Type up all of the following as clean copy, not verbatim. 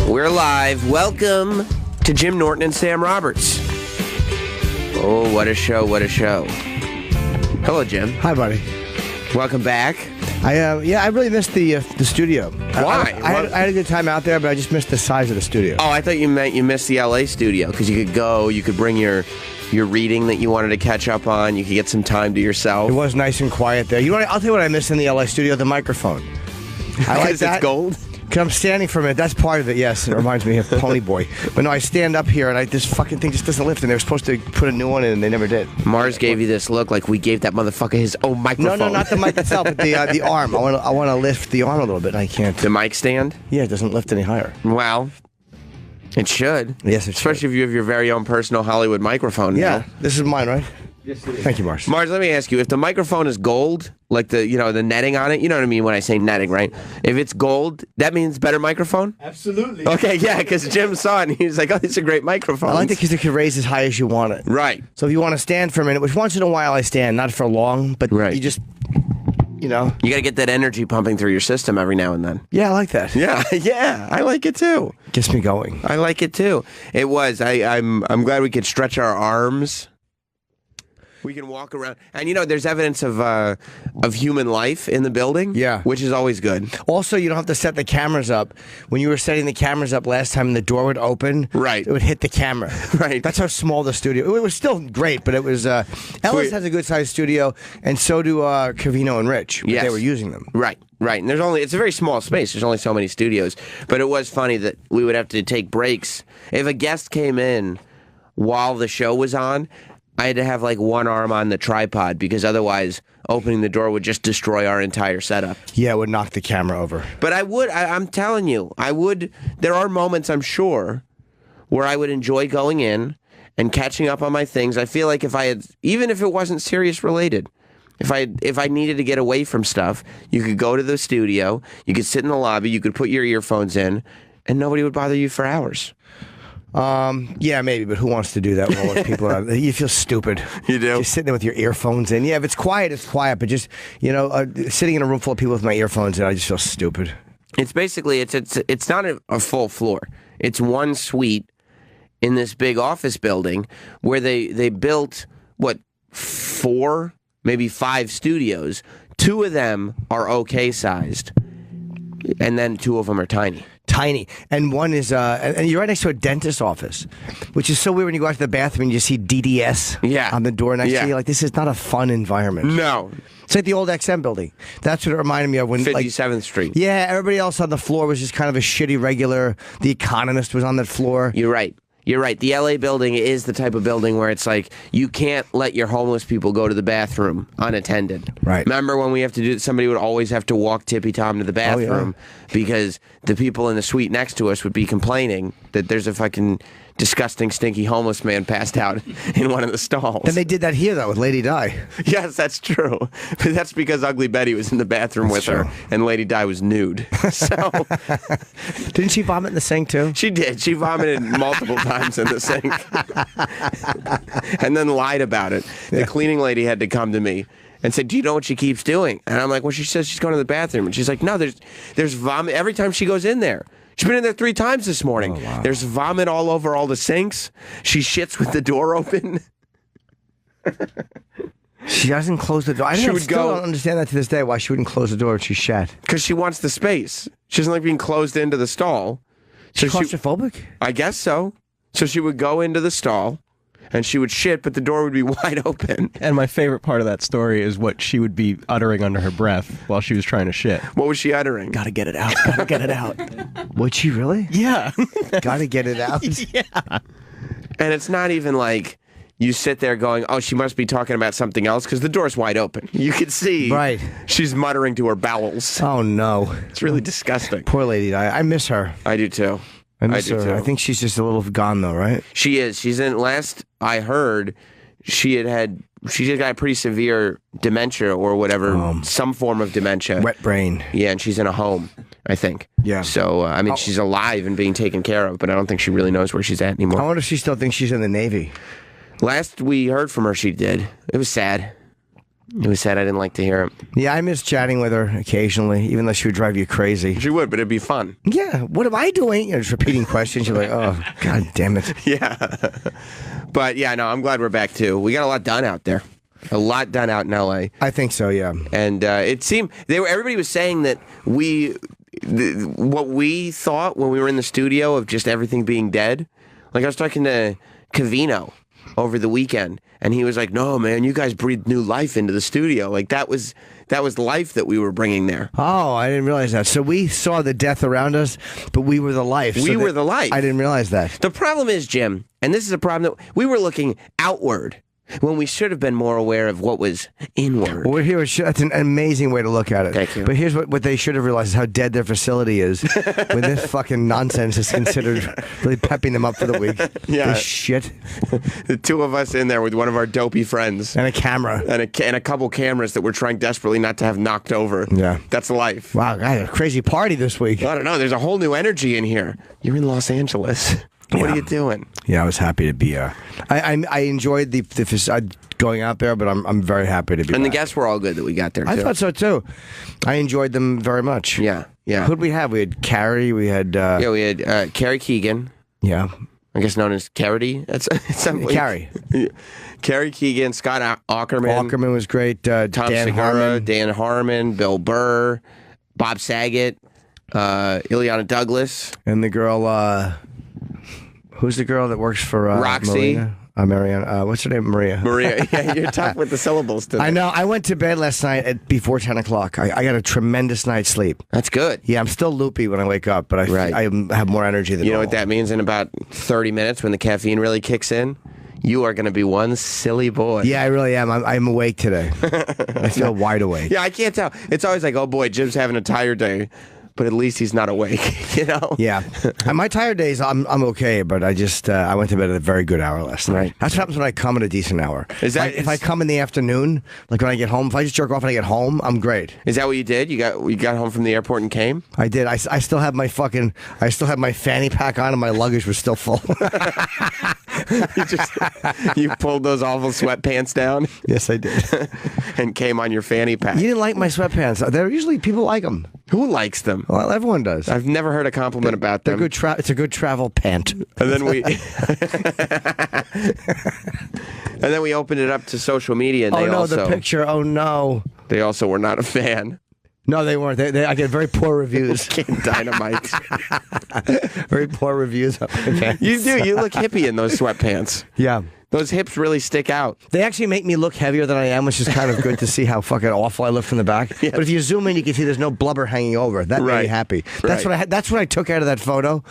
We're live. Welcome to Jim Norton and Sam Roberts. Oh, what a show, what a show. Hello, Jim. Hi, buddy. Welcome back. I really missed the studio. Why? I had a good time out there, but I just missed the size of the studio. Oh, I thought you meant you missed the LA studio, because you could go, you could bring your reading that you wanted to catch up on, you could get some time to yourself. It was nice and quiet there. You know what? I'll tell you what I missed in the LA studio, the microphone. I like that. It's gold? Because I'm standing for a minute. That's part of it, yes. It reminds me of Pony Boy. But no, I stand up here, and this fucking thing just doesn't lift, and they were supposed to put a new one in, and they never did. Mars gave you this look like we gave that motherfucker his own microphone. No, not the mic itself, but the arm. I want to lift the arm a little bit, and I can't. The mic stand? Yeah, it doesn't lift any higher. Well, it should. Yes, it should. Especially if you have your very own personal Hollywood microphone. Yeah, now. this is mine, right? Yes, it is. Thank you, Mars. Mars, let me ask you, if the microphone is gold, like the netting on it, you know what I mean when I say netting, right? If it's gold, that means better microphone? Absolutely. Okay, yeah, because Jim saw it and he was like, oh, these are great microphones. I like it because it can raise as high as you want it. Right. So if you want to stand for a minute, which once in a while I stand, not for long, but Right. you just, you know. You got to get that energy pumping through your system every now and then. Yeah, I like that. Yeah, yeah, I like it too. Gets me going. I like it too. It was. I'm glad we could stretch our arms. We can walk around, and there's evidence of human life in the building. Yeah, which is always good. Also, you don't have to set the cameras up. When you were setting the cameras up last time, the door would open. Right, it would hit the camera. Right, that's how small the studio. It was still great, but it was. Ellis has a good sized studio, and so do Cavino and Rich. But they were using them. Right. Right, and it's a very small space. There's only so many studios, but it was funny that we would have to take breaks if a guest came in while the show was on. I had to have like one arm on the tripod because otherwise opening the door would just destroy our entire setup. Yeah, it would knock the camera over. But I'm telling you, there are moments, I'm sure, where I would enjoy going in and catching up on my things. I feel like even if it wasn't serious related, if I needed to get away from stuff, you could go to the studio, you could sit in the lobby, you could put your earphones in, and nobody would bother you for hours. Yeah, maybe, but who wants to do that with all those people? You feel stupid. You do? Just sitting there with your earphones in. Yeah, if it's quiet, it's quiet, but just, sitting in a room full of people with my earphones in, I just feel stupid. It's basically, it's not a full floor. It's one suite in this big office building where they built, 4, maybe 5 studios. 2 of them are okay sized, and then 2 of them are tiny. Tiny. And one is, and you're right next to a dentist's office, which is so weird when you go out to the bathroom and you see DDS on the door next to you. Like, this is not a fun environment. No. It's like the old XM building. That's what it reminded me of. When 57th Street. Yeah, everybody else on the floor was just kind of a shitty regular. The Economist was on that floor. You're right. You're right. The LA building is the type of building where it's like you can't let your homeless people go to the bathroom unattended. Right. Remember when we have to do somebody would always have to walk Tippy Tom to the bathroom because the people in the suite next to us would be complaining that there's a fucking disgusting, stinky homeless man passed out in one of the stalls. Then they did that here, though, with Lady Di. Yes, that's true. But that's because Ugly Betty was in the bathroom with her, and Lady Di was nude. So, didn't she vomit in the sink, too? She did. She vomited multiple times in the sink. And then lied about it. The cleaning lady had to come to me and said, do you know what she keeps doing? And I'm like, well, she says she's going to the bathroom. And she's like, no, there's vomit every time she goes in there. She's been in there 3 times this morning. Oh, wow. There's vomit all over all the sinks. She shits with the door open. She doesn't close the door. I still don't understand that to this day, why she wouldn't close the door if she shat. Because she wants the space. She doesn't like being closed into the stall. She's claustrophobic? I guess so. So she would go into the stall, and she would shit, but the door would be wide open. And my favorite part of that story is what she would be uttering under her breath while she was trying to shit. What was she uttering? Gotta get it out. Gotta get it out. Would she really? Yeah. Gotta get it out. Yeah. And it's not even like you sit there going, oh, she must be talking about something else, because the door's wide open. You can see she's muttering to her bowels. Oh, no. It's really disgusting. Poor Lady Di. I miss her. I do, too. I miss her. I think she's just a little gone, though, right? She is. She's in, last I heard, she just got pretty severe dementia or whatever, some form of dementia. Wet brain. Yeah, and she's in a home, I think. Yeah. So, I mean, she's alive and being taken care of, but I don't think she really knows where she's at anymore. I wonder if she still thinks she's in the Navy. Last we heard from her, she did. It was sad. who said I didn't like to hear it. Yeah, I miss chatting with her occasionally, even though she would drive you crazy. She would, but it'd be fun. Yeah, what am I doing? Just repeating questions. You're like, oh, God damn it. Yeah. But yeah, no, I'm glad we're back too. We got a lot done out there. A lot done out in L.A. I think so, yeah. And it seemed everybody was saying that what we thought when we were in the studio of just everything being dead. Like I was talking to Cavino over the weekend, and he was like, "No, man, you guys breathed new life into the studio. Like that was life that we were bringing there." Oh, I didn't realize that. So we saw the death around us, but we were the life. We were the life. I didn't realize that. The problem is, Jim, and this is a problem that we were looking outward when we should have been more aware of what was inward. Well, that's an amazing way to look at it. Thank you. But here's what they should have realized is how dead their facility is when this fucking nonsense is considered really pepping them up for the week. Yeah. This shit. The two of us in there with one of our dopey friends. And a camera. And a couple cameras that we're trying desperately not to have knocked over. Yeah. That's life. Wow, I had a crazy party this week. I don't know. There's a whole new energy in here. You're in Los Angeles. What are you doing? Yeah, I was happy to be. I enjoyed the going out there, but I'm very happy to be. And back. the guests were all good that we got there. I too. thought so too. I enjoyed them very much. Yeah. Who'd we have? We had Carrie. We had we had Carrie Keegan. Yeah, I guess known as Carrie. That's Carrie. Carrie Keegan, Scott Aukerman. Aukerman was great. Tom Dan Segura, Harmon. Dan Harmon, Bill Burr, Bob Saget, Ileana Douglas, and the girl. Who's the girl that works for Roxy? Mariana. What's her name? Maria. Maria. Yeah, you're tough with the syllables today. I know. I went to bed last night before 10 o'clock. I got a tremendous night's sleep. That's good. Yeah, I'm still loopy when I wake up, but I have more energy than you know normal. what that means in about 30 minutes when the caffeine really kicks in? You are going to be one silly boy. Yeah, I really am. I'm awake today. I feel wide awake. Yeah, I can't tell. It's always like, oh boy, Jim's having a tired day. But at least he's not awake, you know? Yeah. My tired days, I'm okay, but I went to bed at a very good hour last night. Right. That's what happens when I come at a decent hour. If I come in the afternoon, like when I get home, if I just jerk off and I get home, I'm great. Is that what you did? You got home from the airport and came? I did. I still have my fanny pack on and my luggage was still full. You pulled those awful sweatpants down? Yes, I did. And came on your fanny pack. You didn't like my sweatpants. They're usually, people like them. Who likes them? Well, everyone does. I've never heard a compliment about them. It's a good travel pant. And then we opened it up to social media. And the picture. Oh no. They also were not a fan. No, they weren't. I get very poor reviews. Dynamite. Very poor reviews of my pants. You do. You look hippie in those sweatpants. Yeah. Those hips really stick out. They actually make me look heavier than I am, which is kind of good to see how fucking awful I look from the back. Yeah. But if you zoom in, you can see there's no blubber hanging over. That made me happy. That's what I took out of that photo.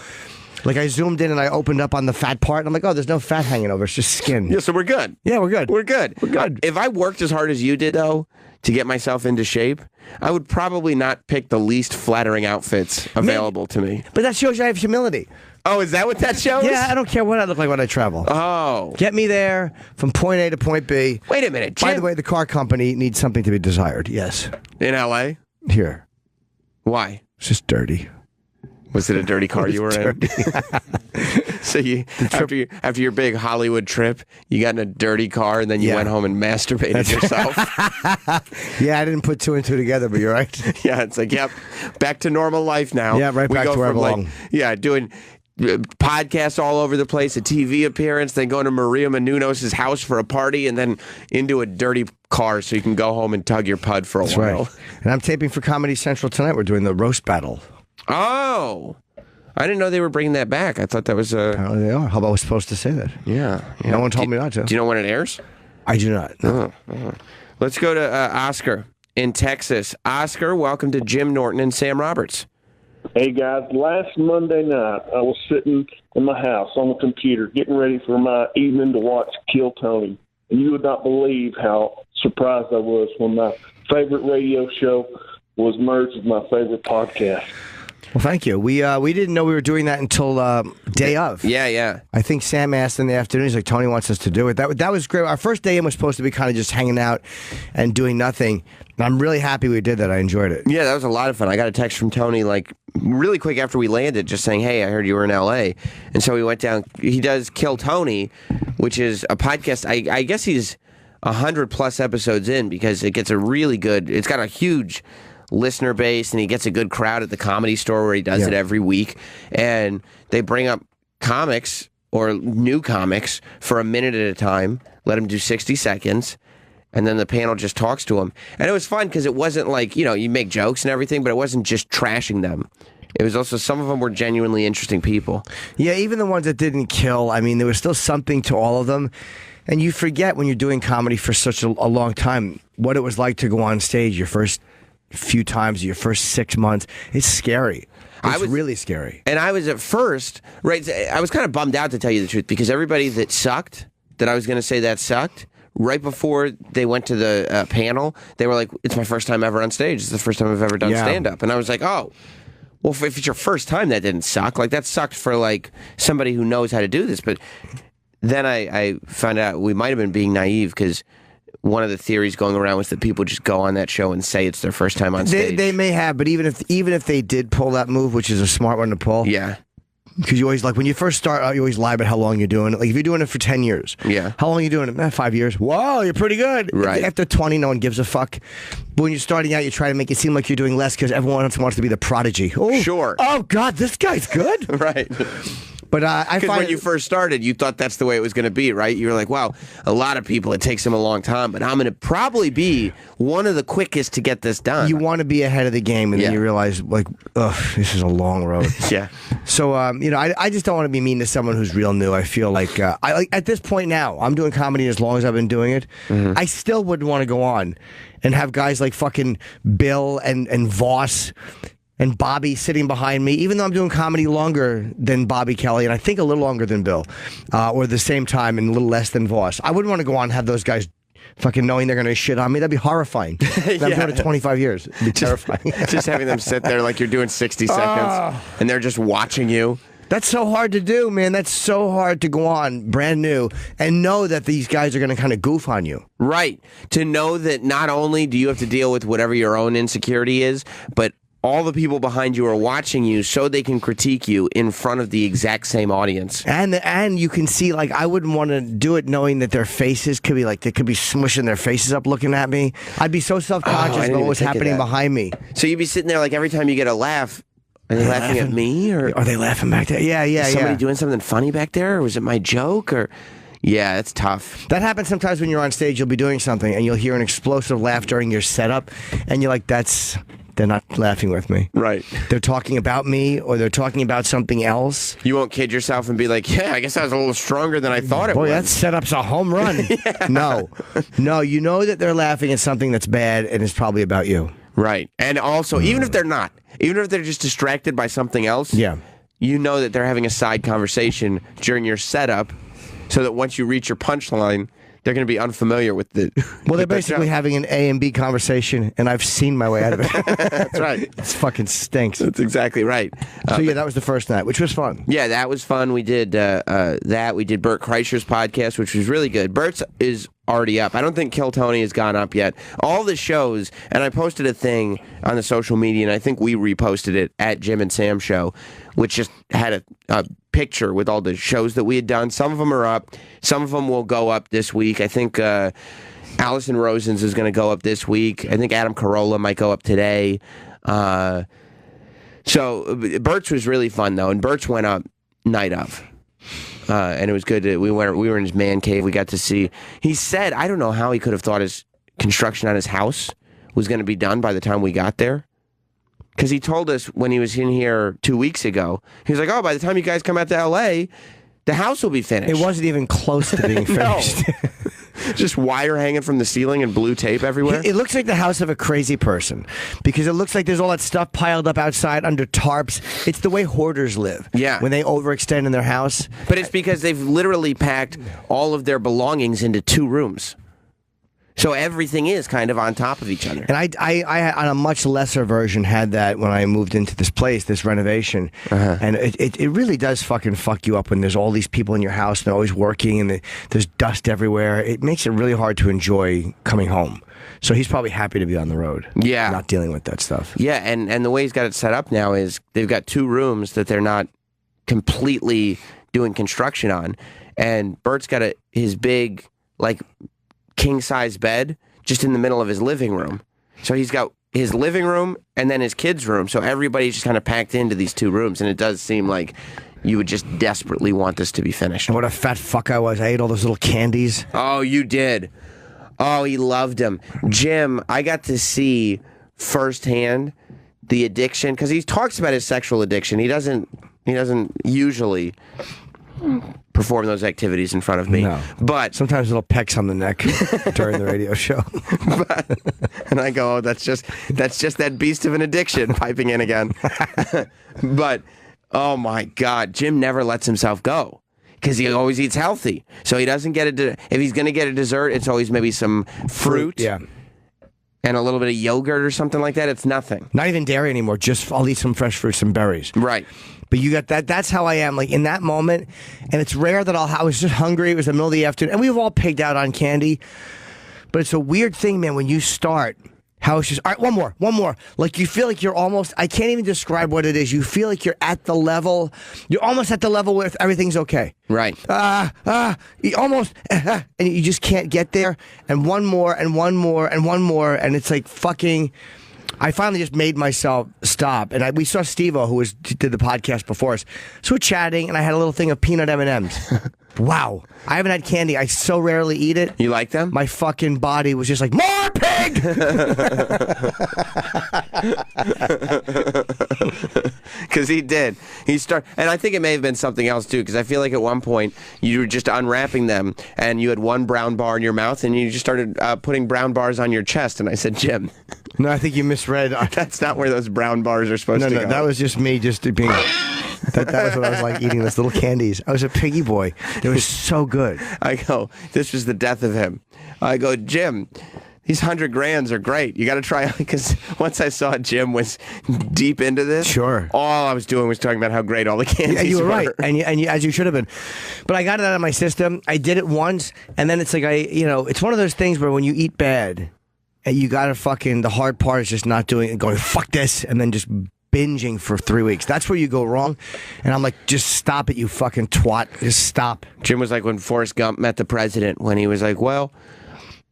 Like I zoomed in and I opened up on the fat part. And I'm like, oh, there's no fat hanging over. It's just skin. Yeah, so we're good. Yeah, we're good. We're good. We're good. If I worked as hard as you did, though, to get myself into shape, I would probably not pick the least flattering outfits available to me. But that shows you I have humility. Oh, is that what that shows? Yeah, I don't care what I look like when I travel. Oh. Get me there from point A to point B. Wait a minute, Jim. By the way, the car company needs something to be desired. Yes. In L.A.? Here. Why? It's just dirty. Was it a dirty car you were in? So after your big Hollywood trip, you got in a dirty car and then you went home and masturbated yourself. Yeah, I didn't put two and two together, but you're right. Yeah, it's like, yep, back to normal life now. Yeah, right back to where I belong. Doing podcasts all over the place, a TV appearance, then going to Maria Menounos' house for a party, and then into a dirty car so you can go home and tug your pud for a while. Right. And I'm taping for Comedy Central tonight. We're doing the roast battle. Oh, I didn't know they were bringing that back. I thought that was Apparently they are. How about I was supposed to say that? Yeah. No one told me not to. Do you know when it airs? I do not. No. Let's go to Oscar in Texas. Oscar, welcome to Jim Norton and Sam Roberts. Hey, guys. Last Monday night, I was sitting in my house on the computer getting ready for my evening to watch Kill Tony. And you would not believe how surprised I was when my favorite radio show was merged with my favorite podcast. Well, thank you. We didn't know we were doing that until day of. Yeah. I think Sam asked in the afternoon. He's like, Tony wants us to do it. That was great. Our first day in was supposed to be kind of just hanging out and doing nothing. And I'm really happy we did that. I enjoyed it. Yeah, that was a lot of fun. I got a text from Tony like really quick after we landed just saying, hey, I heard you were in L.A. And so we went down. He does Kill Tony, which is a podcast. I guess he's 100+ episodes in because it gets it's got a huge listener base, and he gets a good crowd at the Comedy Store where he does it every week. And they bring up comics or new comics for a minute at a time, let them do 60 seconds, and then the panel just talks to them. And it was fun because it wasn't like, you make jokes and everything, but it wasn't just trashing them. It was also, some of them were genuinely interesting people. Yeah, even the ones that didn't kill, I mean, there was still something to all of them. And you forget when you're doing comedy for such a long time what it was like to go on stage your first few times, your first 6 months. It's scary. It's really scary. And I was at first, right, I was kind of bummed out, to tell you the truth, because everybody that sucked, that I was going to say that sucked, right before they went to the panel, they were like, it's my first time ever on stage. It's the first time I've ever done stand-up. And I was like, oh, well, if it's your first time, that didn't suck. Like, that sucked for, like, somebody who knows how to do this. But then I found out we might have been being naive, because one of the theories going around was that people just go on that show and say it's their first time on stage. They may have, but even if they did pull that move, which is a smart one to pull. Yeah. Because you always, like, when you first start out, you always lie about how long you're doing it. Like, if you're doing it for 10 years. Yeah. How long are you doing it? 5 years. Wow, you're pretty good. Right. After 20, no one gives a fuck. But when you're starting out, you try to make it seem like you're doing less because everyone else wants to be the prodigy. Oh, sure. Oh, God, this guy's good. Right. But I find when you first started, you thought that's the way it was going to be, right? You were like, wow, a lot of people, it takes them a long time, but I'm going to probably be one of the quickest to get this done. You want to be ahead of the game, and then you realize, like, ugh, this is a long road. Yeah. So, I just don't want to be mean to someone who's real new. I feel like, at this point now, I'm doing comedy as long as I've been doing it. Mm-hmm. I still wouldn't want to go on and have guys like fucking Bill and Voss and Bobby sitting behind me, even though I'm doing comedy longer than Bobby Kelly, and I think a little longer than Bill, or the same time and a little less than Voss. I wouldn't want to go on and have those guys fucking knowing they're going to shit on me. That'd be horrifying. I've done it 25 years. It'd be terrifying. Just having them sit there like you're doing 60 seconds, and they're just watching you. That's so hard to do, man. That's so hard to go on brand new and know that these guys are going to kind of goof on you. Right. To know that not only do you have to deal with whatever your own insecurity is, but all the people behind you are watching you so they can critique you in front of the exact same audience. And you can see, like, I wouldn't want to do it knowing that their faces could be like, they could be smushing their faces up looking at me. I'd be so self-conscious about what was happening behind me. So you'd be sitting there like every time you get a laugh, are they laughing at me? Or are they laughing back there? Yeah, is somebody doing something funny back there? Or was it my joke? Or yeah, it's tough. That happens sometimes when you're on stage. You'll be doing something and you'll hear an explosive laugh during your setup, and you're like, they're not laughing with me. Right. They're talking about me, or they're talking about something else. You won't kid yourself and be like, yeah, I guess I was a little stronger than I thought it was. Boy, that setup's a home run. Yeah. No, you know that they're laughing at something that's bad, and it's probably about you. Right. And also, even if they're not, even if they're just distracted by something else, you know that they're having a side conversation during your setup, so that once you reach your punchline, they're going to be unfamiliar with the. Well, they're basically having an A and B conversation, and I've seen my way out of it. That's right. It fucking stinks. That's exactly right. So yeah, that was the first night, which was fun. Yeah, that was fun. We did that. We did Bert Kreischer's podcast, which was really good. Bert's is already up. I don't think Kill Tony has gone up yet. All the shows, and I posted a thing on the social media, and I think we reposted it at Jim and Sam Show, which just had a picture with all the shows that we had done. Some of them are up. Some of them will go up this week. I think Allison Rosen's is going to go up this week. I think Adam Carolla might go up today. So Bert's was really fun, though, and Bert's went up night of. And it was good. We were in his man cave. We got to see. He said, I don't know how he could have thought his construction on his house was going to be done by the time we got there. Because he told us when he was in here 2 weeks ago, he was like, oh, by the time you guys come out to L.A., the house will be finished. It wasn't even close to being finished. Just wire hanging from the ceiling and blue tape everywhere. It looks like the house of a crazy person, because it looks like there's all that stuff piled up outside under tarps. It's the way hoarders live. Yeah. When they overextend in their house. But it's because they've literally packed all of their belongings into 2 rooms. So everything is kind of on top of each other. And I on a much lesser version, had that when I moved into this place, this renovation. And it really does fucking fuck you up when there's all these people in your house and they're always working and there's dust everywhere. It makes it really hard to enjoy coming home. So he's probably happy to be on the road. Yeah. Not dealing with that stuff. Yeah, and the way he's got it set up now is they've got 2 rooms that they're not completely doing construction on. And Bert's got his big, like, king-size bed just in the middle of his living room. So he's got his living room and then his kids' room. So everybody's just kind of packed into these 2 rooms, and it does seem like you would just desperately want this to be finished. And what a fat fuck I was. I ate all those little candies. Oh, you did. Oh, he loved them. Jim, I got to see firsthand the addiction, because he talks about his sexual addiction. He doesn't usually perform those activities in front of me. No. But sometimes little pecks on the neck during the radio show. And I go, oh, that's just that beast of an addiction piping in again. But oh my God, Jim never lets himself go, because he always eats healthy. So he doesn't get if he's going to get a dessert, it's always maybe some fruit. Yeah. And a little bit of yogurt or something like that. It's nothing. Not even dairy anymore. Just I'll eat some fresh fruit, some berries. Right. But you got that. That's how I am. Like in that moment, and it's rare that I was just hungry. It was the middle of the afternoon, and we've all pigged out on candy. But it's a weird thing, man. When you start, how it's just all right. One more. Like you feel like you're almost. I can't even describe what it is. You feel like you're at the level. You're almost at the level where everything's okay. Right. You almost, and you just can't get there. And one more, and it's like fucking. I finally just made myself stop, and we saw Steve-O, who did the podcast before us. So we're chatting, and I had a little thing of peanut M&Ms. Wow. I haven't had candy. I so rarely eat it. You like them? My fucking body was just like, more pig! Because he did. And I think it may have been something else, too, because I feel like at one point you were just unwrapping them, and you had one brown bar in your mouth, and you just started putting brown bars on your chest, and I said, Jim. No, I think you misread. That's not where those brown bars are supposed to go. No, that was just me just being... That was what I was like, eating those little candies. I was a piggy boy. It was so good. I go, this was the death of him. I go, Jim, these 100 grands are great. You got to try, because once I saw Jim was deep into this, sure, all I was doing was talking about how great all the candies were. Yeah, you were right, and as you should have been. But I got it out of my system. I did it once, and then it's like it's one of those things where when you eat bad, and you got to the hard part is just not doing it, going fuck this, and then just binging for 3 weeks. That's where you go wrong. And I'm like, just stop it, you fucking twat. Just stop. Jim was like when Forrest Gump met the president, when he was like, well,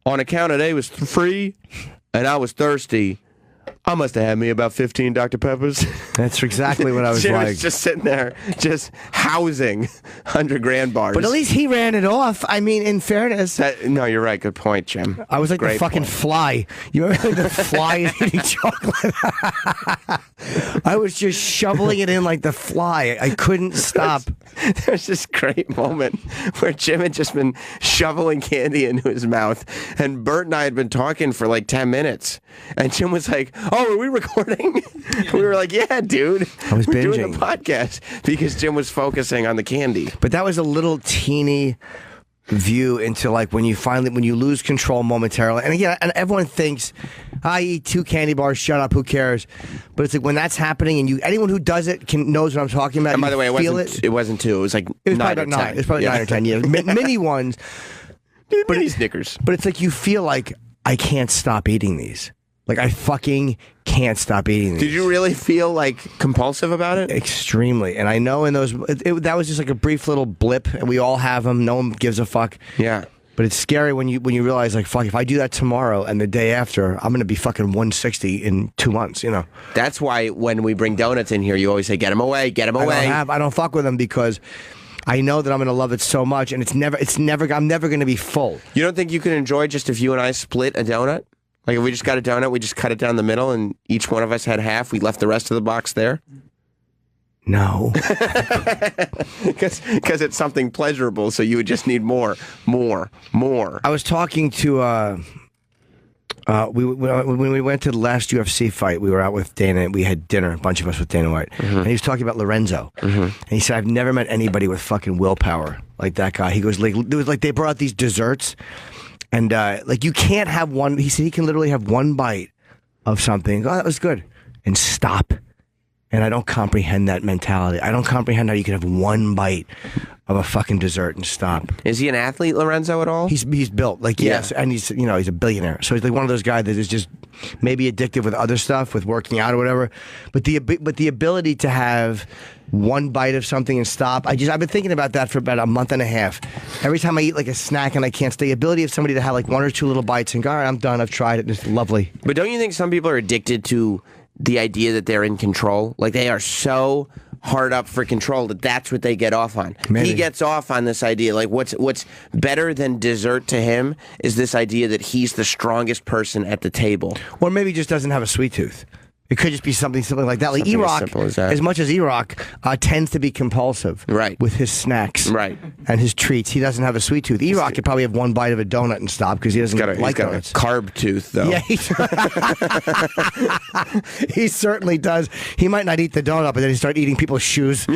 on account of they was free and I was thirsty, I must have had me about 15 Dr. Peppers. That's exactly what I was Jim like. was just sitting there, just housing 100 grand bars. But at least he ran it off. I mean, in fairness. No, you're right. Good point, Jim. I was like the fucking fly. You remember the fly eating chocolate? I was just shoveling it in like the fly. I couldn't stop. There's this great moment where Jim had just been shoveling candy into his mouth, and Bert and I had been talking for like 10 minutes. And Jim was like, oh, are we recording? We were like, yeah, dude. I was We're binging. doing the podcast, because Jim was focusing on the candy. But that was a little teeny view into like when you lose control momentarily. And again, and everyone thinks, I eat 2 candy bars, shut up, who cares? But it's like when that's happening, and anyone who does it knows what I'm talking about. And by the way, it wasn't 2. It was like it was 9 probably or 10. It was probably 9 or 10. Yeah, mini ones. But mini Snickers. But it's like you feel like I can't stop eating these. Like I fucking can't stop eating these. Did you really feel like compulsive about it? Extremely. And I know in those that was just like a brief little blip, and we all have them. No one gives a fuck. Yeah. But it's scary when you realize, like, fuck, if I do that tomorrow and the day after, I'm going to be fucking 160 in 2 months, That's why when we bring donuts in here, you always say, get them away, get them away. I don't fuck with them because I know that I'm going to love it so much, and I'm never going to be full. You don't think you can enjoy just if you and I split a donut? Like if we just got a donut, we just cut it down the middle, and each one of us had half, we left the rest of the box there? No. Because it's something pleasurable, so you would just need more. I was talking to, when we went to the last UFC fight, we were out with Dana, we had dinner, a bunch of us with Dana White, and he was talking about Lorenzo. And he said, I've never met anybody with fucking willpower like that guy. He goes, like, it was like they brought out these desserts, and like you can't have one, he said he can literally have one bite of something, oh, that was good, and stop. And I don't comprehend that mentality. I don't comprehend how you can have one bite of a fucking dessert and stop. Is he an athlete, Lorenzo, at all? He's built like yes, and he's he's a billionaire. So he's like one of those guys that is just maybe addicted with other stuff, with working out or whatever. But the ability to have one bite of something and stop. I've been thinking about that for about a month and a half. Every time I eat like a snack and I can't stay, the ability of somebody to have like one or two little bites and go, all right, I'm done. I've tried it. It's lovely. But don't you think some people are addicted to the idea that they're in control? Like they are so hard up for control that's what they get off on. Maybe. He gets off on this idea. Like what's better than dessert to him is this idea that he's the strongest person at the table. Or maybe he just doesn't have a sweet tooth. It could just be something like that. Like Something as E-Rock, simple as that. as much as E-Rock tends to be compulsive with his snacks and his treats. He doesn't have a sweet tooth. E-Rock could probably have one bite of a donut and stop because he doesn't like donuts. A carb tooth, though. Yeah, he certainly does. He might not eat the donut, but then he start eating people's shoes. You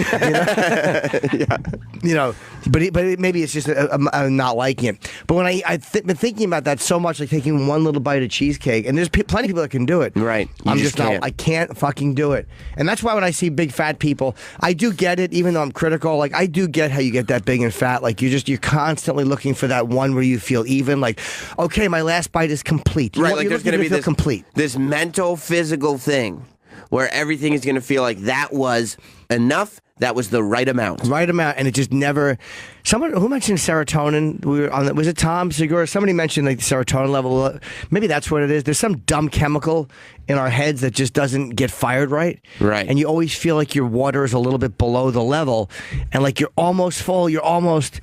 know? But maybe it's just I'm not liking it. But when I've been thinking about that so much, like taking one little bite of cheesecake, and there's plenty of people that can do it. Right. I'm just not. I can't fucking do it. And that's why when I see big fat people, I do get it, even though I'm critical. Like, I do get how you get that big and fat. Like, you're constantly looking for that one where you feel even. Like, okay, my last bite is complete. Right, like there's going to be this mental, physical thing where everything is going to feel like that was enough. That was the right amount. Right amount, and it just never... Someone who mentioned serotonin, we were on. Was it Tom Segura? Somebody mentioned like the serotonin level. Maybe that's what it is. There's some dumb chemical in our heads that just doesn't get fired right. Right. And you always feel like your water is a little bit below the level, and like you're almost full. You're almost...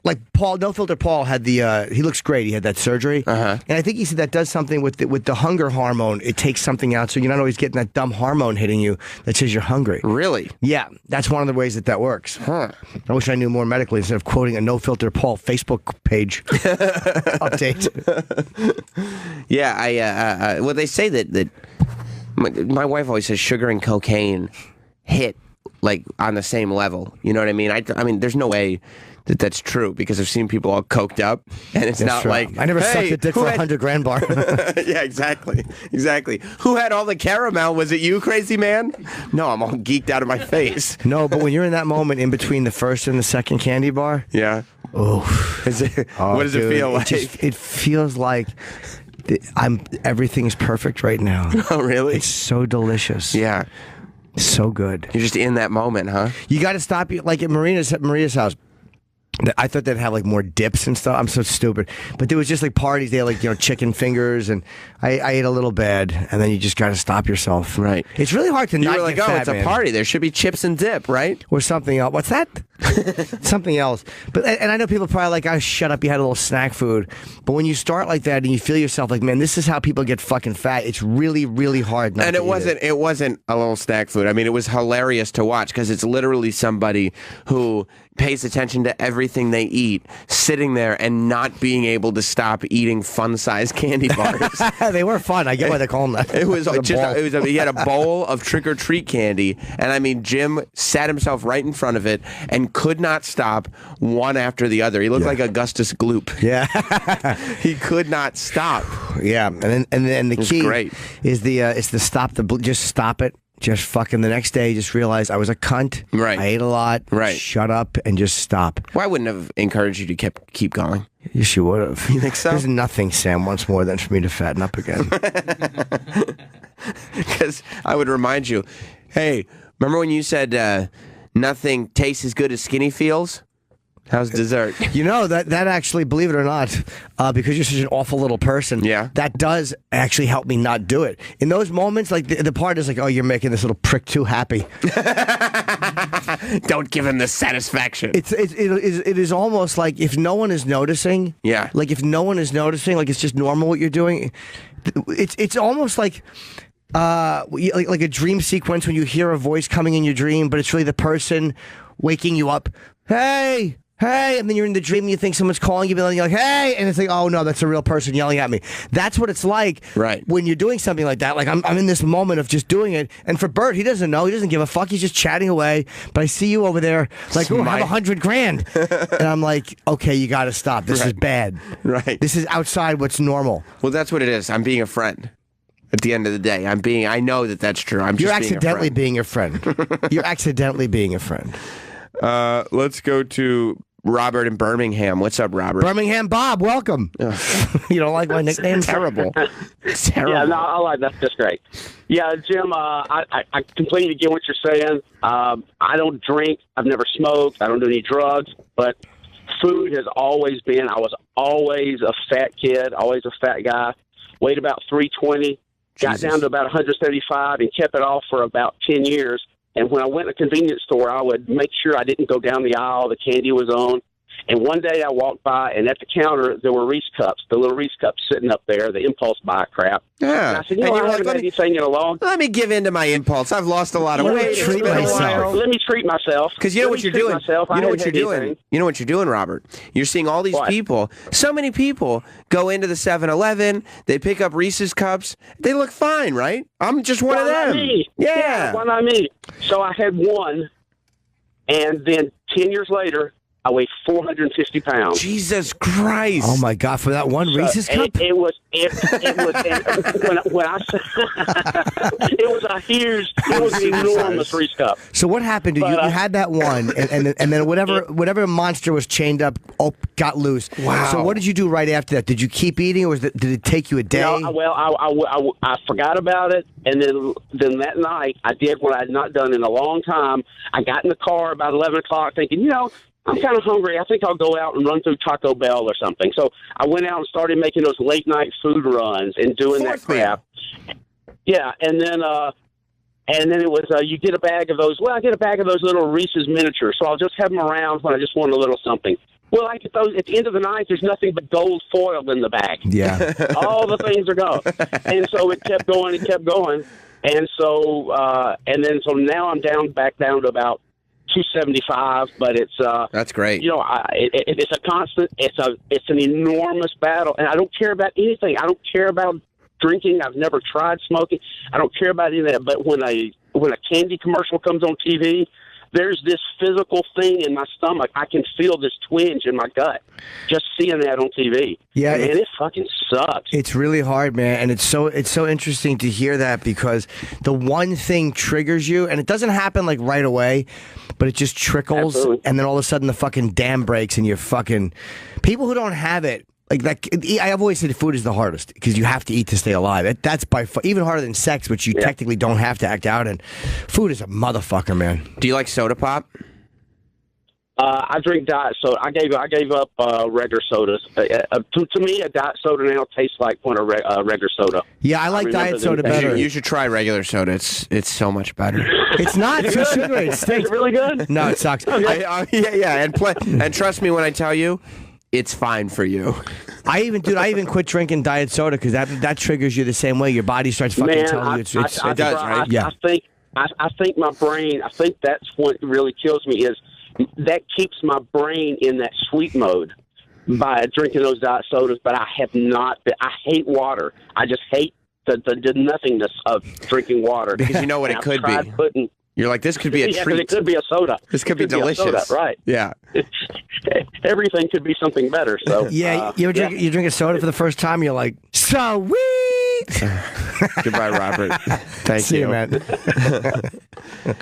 like Paul, No Filter Paul had he looks great. He had that surgery. And I think he said that does something with the hunger hormone. It takes something out, so you're not always getting that dumb hormone hitting you that says you're hungry. Really? Yeah, that's one of the ways that works. Huh. I wish I knew more medically instead of quoting a No Filter Paul Facebook page update. Yeah, well, they say that my wife always says sugar and cocaine hit like on the same level. You know what I mean? I mean, there's no way that's true because I've seen people all coked up, and it's not true. like I never sucked a dick for $100,000 bar. Yeah, exactly. Who had all the caramel? Was it you, crazy man? No, I'm all geeked out of my face. No, but when you're in that moment in between the first and the second candy bar, yeah. Oh, what does it feel like? It feels like everything's perfect right now. Oh, really? It's so delicious. Yeah. So good. You're just in that moment, huh? You got to stop. Like at Maria's house, I thought they'd have like more dips and stuff. I'm so stupid. But there was just like parties. They had like, chicken fingers, and I ate a little bad, and then you just got to stop yourself. Right. It's really hard to not were like, get fat, it's a man. party. There should be chips and dip, right? Or something else. What's that? Something else. And I know people are probably like, oh, shut up, you had a little snack food. But when you start like that and you feel yourself like, man, this is how people get fucking fat, it's really, really hard not and to eat it wasn't a little snack food. I mean, it was hilarious to watch because it's literally somebody who pays attention to everything they eat, sitting there and not being able to stop eating fun-sized candy bars. They were fun. I get why they call them that. It was he had a bowl of trick-or-treat candy, and I mean, Jim sat himself right in front of it and could not stop one after the other. He looked like Augustus Gloop. Yeah. He could not stop. Yeah, and then the key great. is just stop it. Just fucking the next day, just realize I was a cunt. Right. I ate a lot. Right. Shut up and just stop. Well, I wouldn't have encouraged you to keep going. Yes, you would have. You think so? There's nothing Sam wants more than for me to fatten up again. Because I would remind you, hey, remember when you said nothing tastes as good as skinny feels? How's dessert? You know, that actually, believe it or not, because you're such an awful little person, that does actually help me not do it. In those moments, like the part is like, oh, you're making this little prick too happy. Don't give him the satisfaction. It is almost like if no one is noticing, like if no one is noticing, like it's just normal what you're doing, it's almost like a dream sequence when you hear a voice coming in your dream, but it's really the person waking you up. Hey, and then you're in the dream and you think someone's calling you, and you're like, hey, and it's like, oh no, that's a real person yelling at me. That's what it's like when you're doing something like that. Like I'm in this moment of just doing it, and for Bert, he doesn't know, he doesn't give a fuck, he's just chatting away, but I see you over there like, oh, I have $100,000. And I'm like, okay, you gotta stop. This is bad. Right. This is outside what's normal. Well, that's what it is. I'm being a friend. At the end of the day, I know that that's true. You're accidentally being a friend. You're accidentally being a friend. Let's go to Robert in Birmingham. What's up, Robert? Birmingham Bob, welcome. You don't like my nickname? Terrible. Terrible. Yeah, no, I like that. That's great. Yeah, Jim, I completely get what you're saying. I don't drink. I've never smoked. I don't do any drugs. But food has always been, I was always a fat kid, always a fat guy. Weighed about 320. Got down to about 175 and kept it off for about 10 years. And when I went to a convenience store, I would make sure I didn't go down the aisle. The candy was on. And one day I walked by, and at the counter, there were Reese cups, the little Reese cups sitting up there, the impulse buy crap. Yeah. And I said, I haven't had anything in a long time. Let me give in to my impulse. I've lost a lot of weight. Let me treat myself. Because you know what you're doing. You know what you're doing. You know what you're doing, Robert. You're seeing all these people. So many people go into the 7-Eleven. They pick up Reese's cups. They look fine, right? I'm just one of them. Yeah. Why not me? So I had one, and then 10 years later, I weighed 450 pounds. Jesus Christ! Oh my God! For that one Reese's cup, it was when I said it was a huge, it was an enormous Reese cup. So what happened? You had that one, and then whatever monster was chained up got loose. Wow! So what did you do right after that? Did you keep eating, or did it take you a day? No, well, I forgot about it, and then that night I did what I had not done in a long time. I got in the car about 11 o'clock, thinking, I'm kind of hungry. I think I'll go out and run through Taco Bell or something. So I went out and started making those late night food runs and doing that crap. Yeah, and then it was you get a bag of those. Well, I get a bag of those little Reese's miniatures, so I'll just have them around when I just want a little something. Well, I get those at the end of the night. There's nothing but gold foil in the bag. Yeah, all the things are gone, and so it kept going. It kept going, and so so now I'm back down to about 275, but it's that's great. It's a constant. It's an enormous battle, and I don't care about anything. I don't care about drinking. I've never tried smoking. I don't care about any of that. But when a candy commercial comes on TV, there's this physical thing in my stomach. I can feel this twinge in my gut just seeing that on TV. Yeah, man, it fucking sucks. It's really hard, man, and it's so interesting to hear that because the one thing triggers you, and it doesn't happen like right away, but it just trickles, and then all of a sudden the fucking dam breaks, and you're fucking people who don't have it. Like I've always said food is the hardest because you have to eat to stay alive. That's by far even harder than sex, which you technically don't have to act out in. Food is a motherfucker, man. Do you like soda pop? I drink diet soda. I gave up regular sodas. To me, a diet soda now tastes like one of regular soda. Yeah, I like diet soda better. You should try regular soda. It's so much better. It's not. It's too sugary. It stinks. Is it really good? No, it sucks. Yeah. And trust me when I tell you, it's fine for you. I even quit drinking diet soda because that triggers you the same way. Your body starts fucking telling you it does, right? Yeah. I think my brain. I think that's what really kills me is that keeps my brain in that sweet mode by drinking those diet sodas. But I have not. I hate water. I just hate the nothingness of drinking water because you know what it could be. You're like, this could be a treat. It could be a soda. This could be delicious. Soda, right. Yeah. Everything could be something better. So yeah, you drink a soda for the first time, you're like, sweet. Goodbye, Robert. Thank See you, man.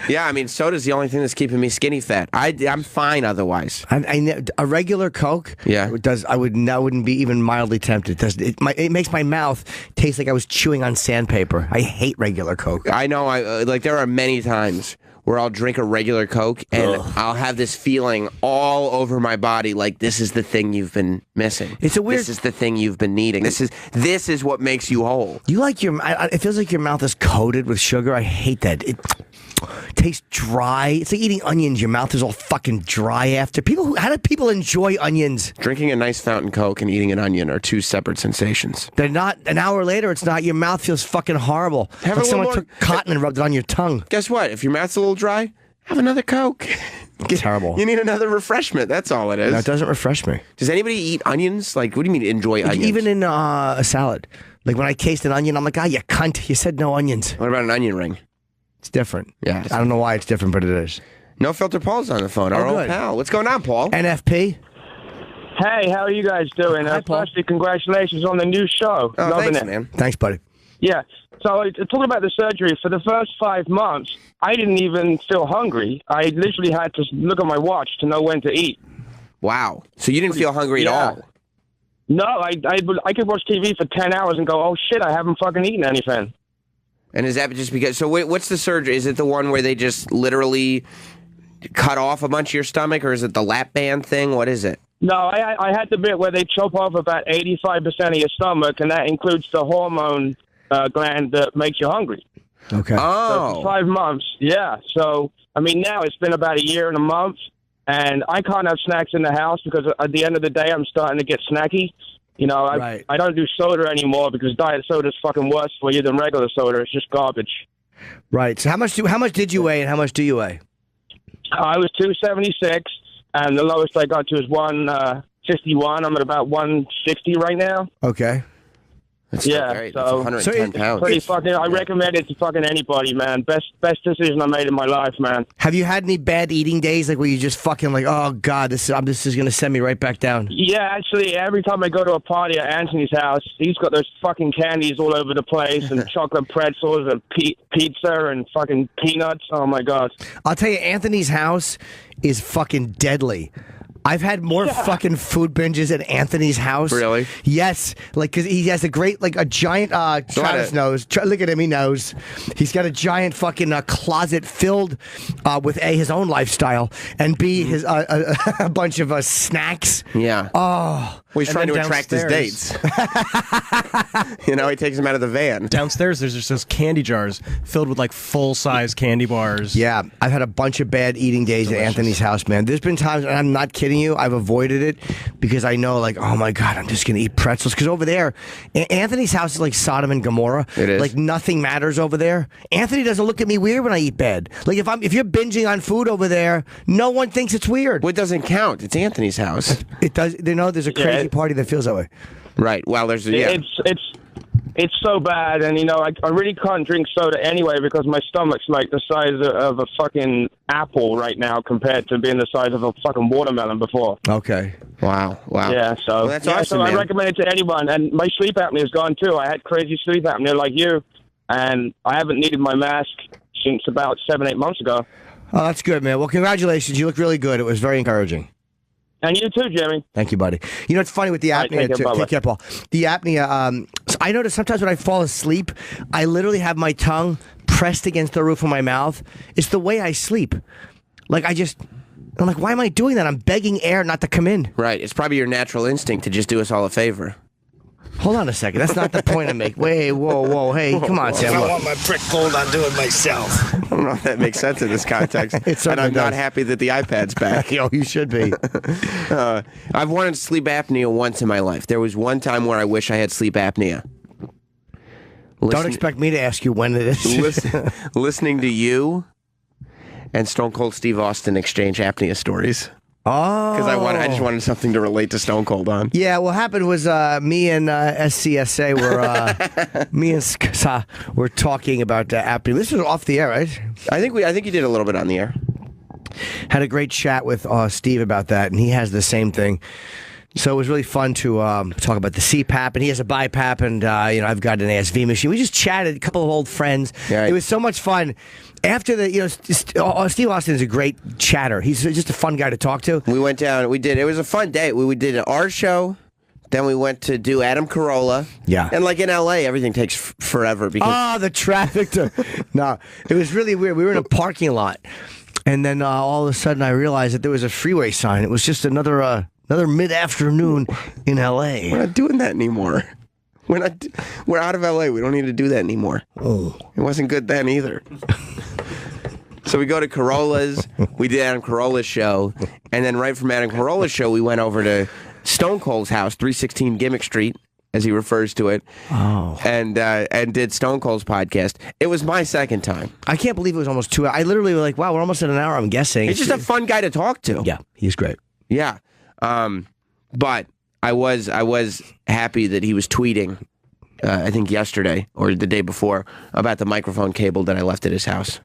Yeah, I mean, soda's the only thing that's keeping me skinny fat. I'm fine otherwise. A regular Coke. Yeah. I wouldn't be even mildly tempted. It makes my mouth taste like I was chewing on sandpaper. I hate regular Coke. I know. There are many times where I'll drink a regular Coke and I'll have this feeling all over my body like this is the thing you've been missing. It's a weird. This is the thing you've been needing. This is what makes you whole. You like it feels like your mouth is coated with sugar. I hate that. It tastes dry. It's like eating onions. Your mouth is all fucking dry after. How do people enjoy onions? Drinking a nice fountain Coke and eating an onion are two separate sensations. They're not. An hour later, it's not. Your mouth feels fucking horrible. Like someone took cotton and rubbed it on your tongue. Guess what? If your mouth's a little dry, have another Coke. It's terrible. You need another refreshment. That's all it is. No, it doesn't refresh me. Does anybody eat onions? Like, what do you mean enjoy onions? Even in a salad. Like when I taste an onion, I'm like, you cunt. You said no onions. What about an onion ring? It's different. Yeah. I don't know why it's different, but it is. No Filter Paul's on the phone. Our old pal. What's going on, Paul? NFP. Hey, how are you guys doing? Hi, Paul. Firstly, congratulations on the new show. Oh, Loving thanks, it. man. Thanks, buddy. Yeah. So talking about the surgery, for the first 5 months, I didn't even feel hungry. I literally had to look at my watch to know when to eat. Wow. So you didn't feel hungry at all? No, I could watch TV for 10 hours and go, oh, shit, I haven't fucking eaten anything. And is that just because... So what's the surgery? Is it the one where they just literally cut off a bunch of your stomach, or is it the lap band thing? What is it? No, I had the bit where they chop off about 85% of your stomach, and that includes the hormone gland that makes you hungry. Okay. Oh. So for 5 months, yeah. So, I mean, now it's been about a year and a month, and I can't have snacks in the house because at the end of the day, I'm starting to get snacky. You know, I don't do soda anymore because diet soda is fucking worse for you than regular soda. It's just garbage. Right. So how much did you weigh, and how much do you weigh? I was 276, and the lowest I got to is 151. I'm at about 160 right now. Okay. That's great. That's 110 pounds. Pretty fucking. I recommend it to fucking anybody, man. Best decision I made in my life, man. Have you had any bad eating days, like where you just fucking like, oh god, this is gonna send me right back down? Yeah, actually, every time I go to a party at Anthony's house, he's got those fucking candies all over the place, and chocolate pretzels, and pizza, and fucking peanuts. Oh my god! I'll tell you, Anthony's house is fucking deadly. I've had more fucking food binges at Anthony's house. Really? Yes. Like, because he has a giant, Travis knows. Look at him, he knows. He's got a giant fucking closet filled with A, his own lifestyle, and B, his a bunch of snacks. Yeah. Oh. Well, he's trying to attract his dates. You know, he takes them out of the van. Downstairs, there's just those candy jars filled with like full-size candy bars. Yeah, I've had a bunch of bad eating days at Anthony's house, man. There's been times, and I'm not kidding you, I've avoided it because I know, like, oh my god, I'm just gonna eat pretzels. Because over there, Anthony's house is like Sodom and Gomorrah. It is. Like nothing matters over there. Anthony doesn't look at me weird when I eat bad. Like if you're binging on food over there, no one thinks it's weird. Well, it doesn't count. It's Anthony's house. It does. You know, there's a crazy party that feels that way. Right. Well, there's It's so bad, and you know, I really can't drink soda anyway because my stomach's like the size of a fucking apple right now compared to being the size of a fucking watermelon before. Okay. Wow. Yeah, so that's awesome, so man. I recommend it to anyone. And my sleep apnea is gone too. I had crazy sleep apnea like you, and I haven't needed my mask since about 7-8 months ago. Oh, that's good, man. Well, congratulations. You look really good. It was very encouraging. And you too, Jimmy. Thank you, buddy. You know, it's funny with the apnea, too. Take care, Paul. The apnea, so I notice sometimes when I fall asleep, I literally have my tongue pressed against the roof of my mouth. It's the way I sleep. Like, I'm like, why am I doing that? I'm begging air not to come in. Right. It's probably your natural instinct to just do us all a favor. Hold on a second. That's not the point I make. Wait, whoa. Hey, come on, Sam. I want my prick pulled, I'll do it myself. I don't know if that makes sense in this context. And I'm not happy that the iPad's back. Yo, you should be. I've wanted sleep apnea once in my life. There was one time where I wish I had sleep apnea. Don't expect me to ask you when it is. Listening to you and Stone Cold Steve Austin exchange apnea stories. Oh, because I just wanted something to relate to Stone Cold on. Yeah, what happened was me and SCSA were talking about apnea. This was off the air, right? I think you did a little bit on the air. Had a great chat with Steve about that, and he has the same thing. So it was really fun to talk about the CPAP, and he has a BiPAP, and I've got an ASV machine. We just chatted, a couple of old friends. Right. It was so much fun. After Steve Austin is a great chatter. He's just a fun guy to talk to. We went down. It was a fun day. We did our show. Then we went to do Adam Carolla. Yeah. And like in L.A., everything takes forever because the traffic. No, it was really weird. We were in a parking lot, and then all of a sudden I realized that there was a freeway sign. It was just another mid-afternoon in L.A. We're not doing that anymore. We're out of L.A. We don't need to do that anymore. Oh. It wasn't good then either. So we go to Carolla's. We did Adam Carolla's show. And then right from Adam Carolla's show, we went over to Stone Cold's house, 316 Gimmick Street, as he refers to it. Oh. And did Stone Cold's podcast. It was my second time. I can't believe it was almost 2 hours. I literally was like, wow, we're almost at an hour, I'm guessing. He's just a fun guy to talk to. Yeah, he's great. Yeah. But I was happy that he was tweeting, I think yesterday or the day before, about the microphone cable that I left at his house.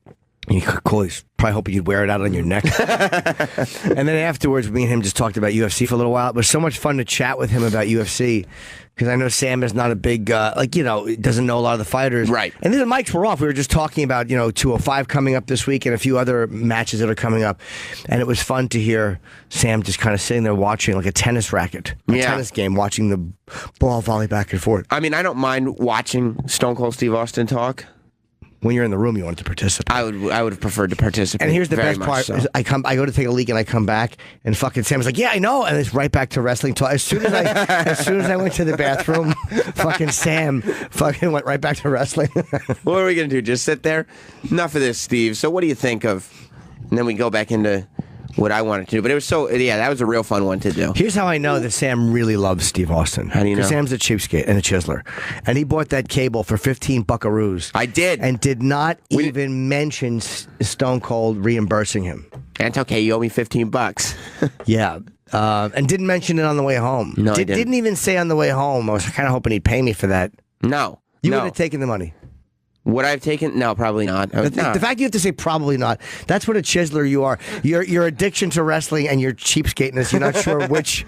Cool. He's probably hoping you'd wear it out on your neck. And then afterwards, me and him just talked about UFC for a little while. It was so much fun to chat with him about UFC because I know Sam is not a big, doesn't know a lot of the fighters. Right. And then the mics were off. We were just talking about, 205 coming up this week and a few other matches that are coming up. And it was fun to hear Sam just kind of sitting there watching like a tennis racket, a tennis game, watching the ball volley back and forth. I mean, I don't mind watching Stone Cold Steve Austin talk. When you're in the room, you want to participate. I would have preferred to participate. And here's the best part: so. is I go to take a leak and I come back, and fucking Sam's like, "Yeah, I know," and it's right back to wrestling talk. As soon as I went to the bathroom, fucking Sam fucking went right back to wrestling. What are we gonna do? Just sit there? Enough of this, Steve. So what do you think of? And then we go back into what I wanted to do. But it was that was a real fun one to do. Here's how I know that Sam really loves Steve Austin. How do you know? Sam's a cheapskate and a chiseler. And he bought that cable for 15 buckaroos. I did. And did not even mention Stone Cold reimbursing him. That's okay. You owe me $15. Yeah. And didn't mention it on the way home. No, he didn't. Didn't even say on the way home. I was kind of hoping he'd pay me for that. No. You would have taken the money. Would I have taken? No, probably not. The fact you have to say probably not, that's what a chiseler you are. Your addiction to wrestling and your cheapskateness, you're not sure which.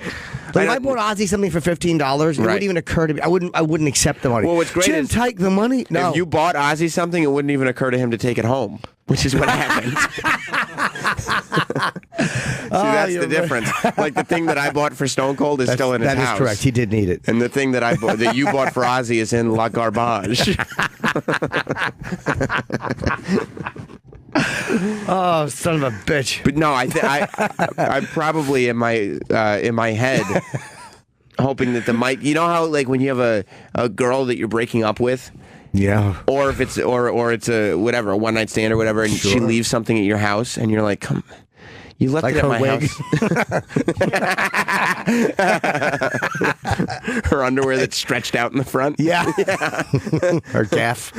Like if I bought Ozzy something for $15, it wouldn't even occur to me. I wouldn't accept the money. Well, what's great is take the money. No. If you bought Ozzy something, it wouldn't even occur to him to take it home, which is what happened. See, that's the difference. Like the thing that I bought for Stone Cold is still in his house. That is correct. He did need it. And the thing that you bought for Ozzy is in La Garbage. Oh, son of a bitch! But no, I'm probably in my head hoping that the mic. You know how like when you have a girl that you're breaking up with. Yeah. Or if it's or it's a whatever, a one night stand or whatever, and she leaves something at your house, and you're like, "Come, you left it at my house." Her underwear that's stretched out in the front. Yeah. Her gaff.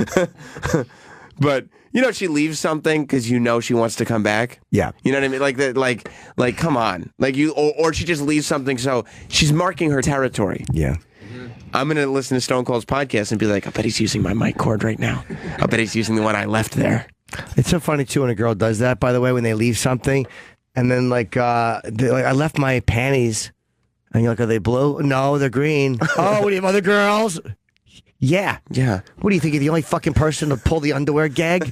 But she leaves something because she wants to come back. Yeah. You know what I mean? Like that. Like come on. Like or she just leaves something so she's marking her territory. Yeah. I'm going to listen to Stone Cold's podcast and be like, I bet he's using my mic cord right now. I bet he's using the one I left there. It's so funny, too, when a girl does that, by the way, when they leave something. And then, I left my panties. And you're like, are they blue? No, they're green. Oh, what do you have, other girls? Yeah. Yeah. What do you think? You're the only fucking person to pull the underwear gag?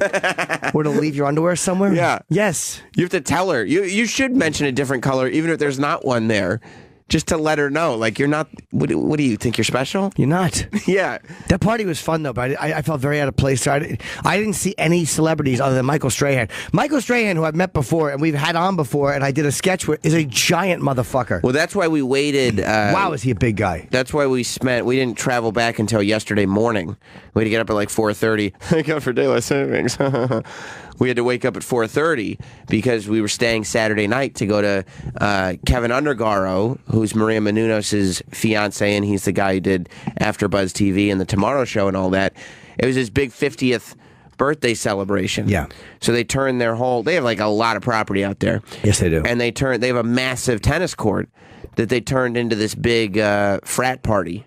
Or to leave your underwear somewhere? Yeah. Yes. You have to tell her. You should mention a different color, even if there's not one there. Just to let her know, like, you're not, what do you think, you're special? You're not. Yeah. That party was fun, though, but I felt very out of place. I didn't see any celebrities other than Michael Strahan. Michael Strahan, who I've met before, and we've had on before, and I did a sketch with, is a giant motherfucker. Well, that's why we waited. Wow, is he a big guy? That's why we didn't travel back until yesterday morning. We had to get up at like 4:30. Thank God for daylight savings. We had to wake up at 4:30 because we were staying Saturday night to go to Kevin Undergaro, who's Maria Menounos' fiance, and he's the guy who did AfterBuzz TV and The Tomorrow Show and all that. It was his big 50th birthday celebration. Yeah. So they turned they have like a lot of property out there. Yes, they do. And they have a massive tennis court that they turned into this big frat party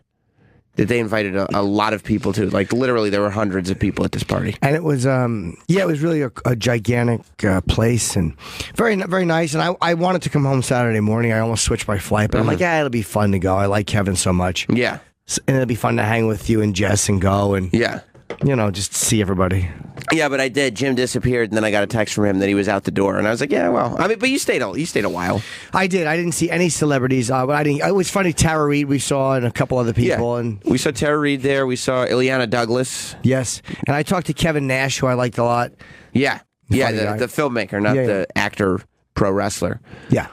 that they invited a lot of people to. Like, literally, there were hundreds of people at this party. And it was, it was really a gigantic place and very, very nice. And I wanted to come home Saturday morning. I almost switched my flight, but I'm like, it'll be fun to go. I like Kevin so much. Yeah. And it'll be fun to hang with you and Jess and go and, yeah. Just see everybody. Yeah, but I did. Jim disappeared, and then I got a text from him that he was out the door, and I was like, "Yeah, well, I mean, but you stayed a while." I did. I didn't see any celebrities, but I didn't. It was funny. Tara Reid we saw, and a couple other people, and we saw Tara Reid there. We saw Ileana Douglas. Yes, and I talked to Kevin Nash, who I liked a lot. Yeah, the filmmaker, not the actor, pro wrestler. Yeah,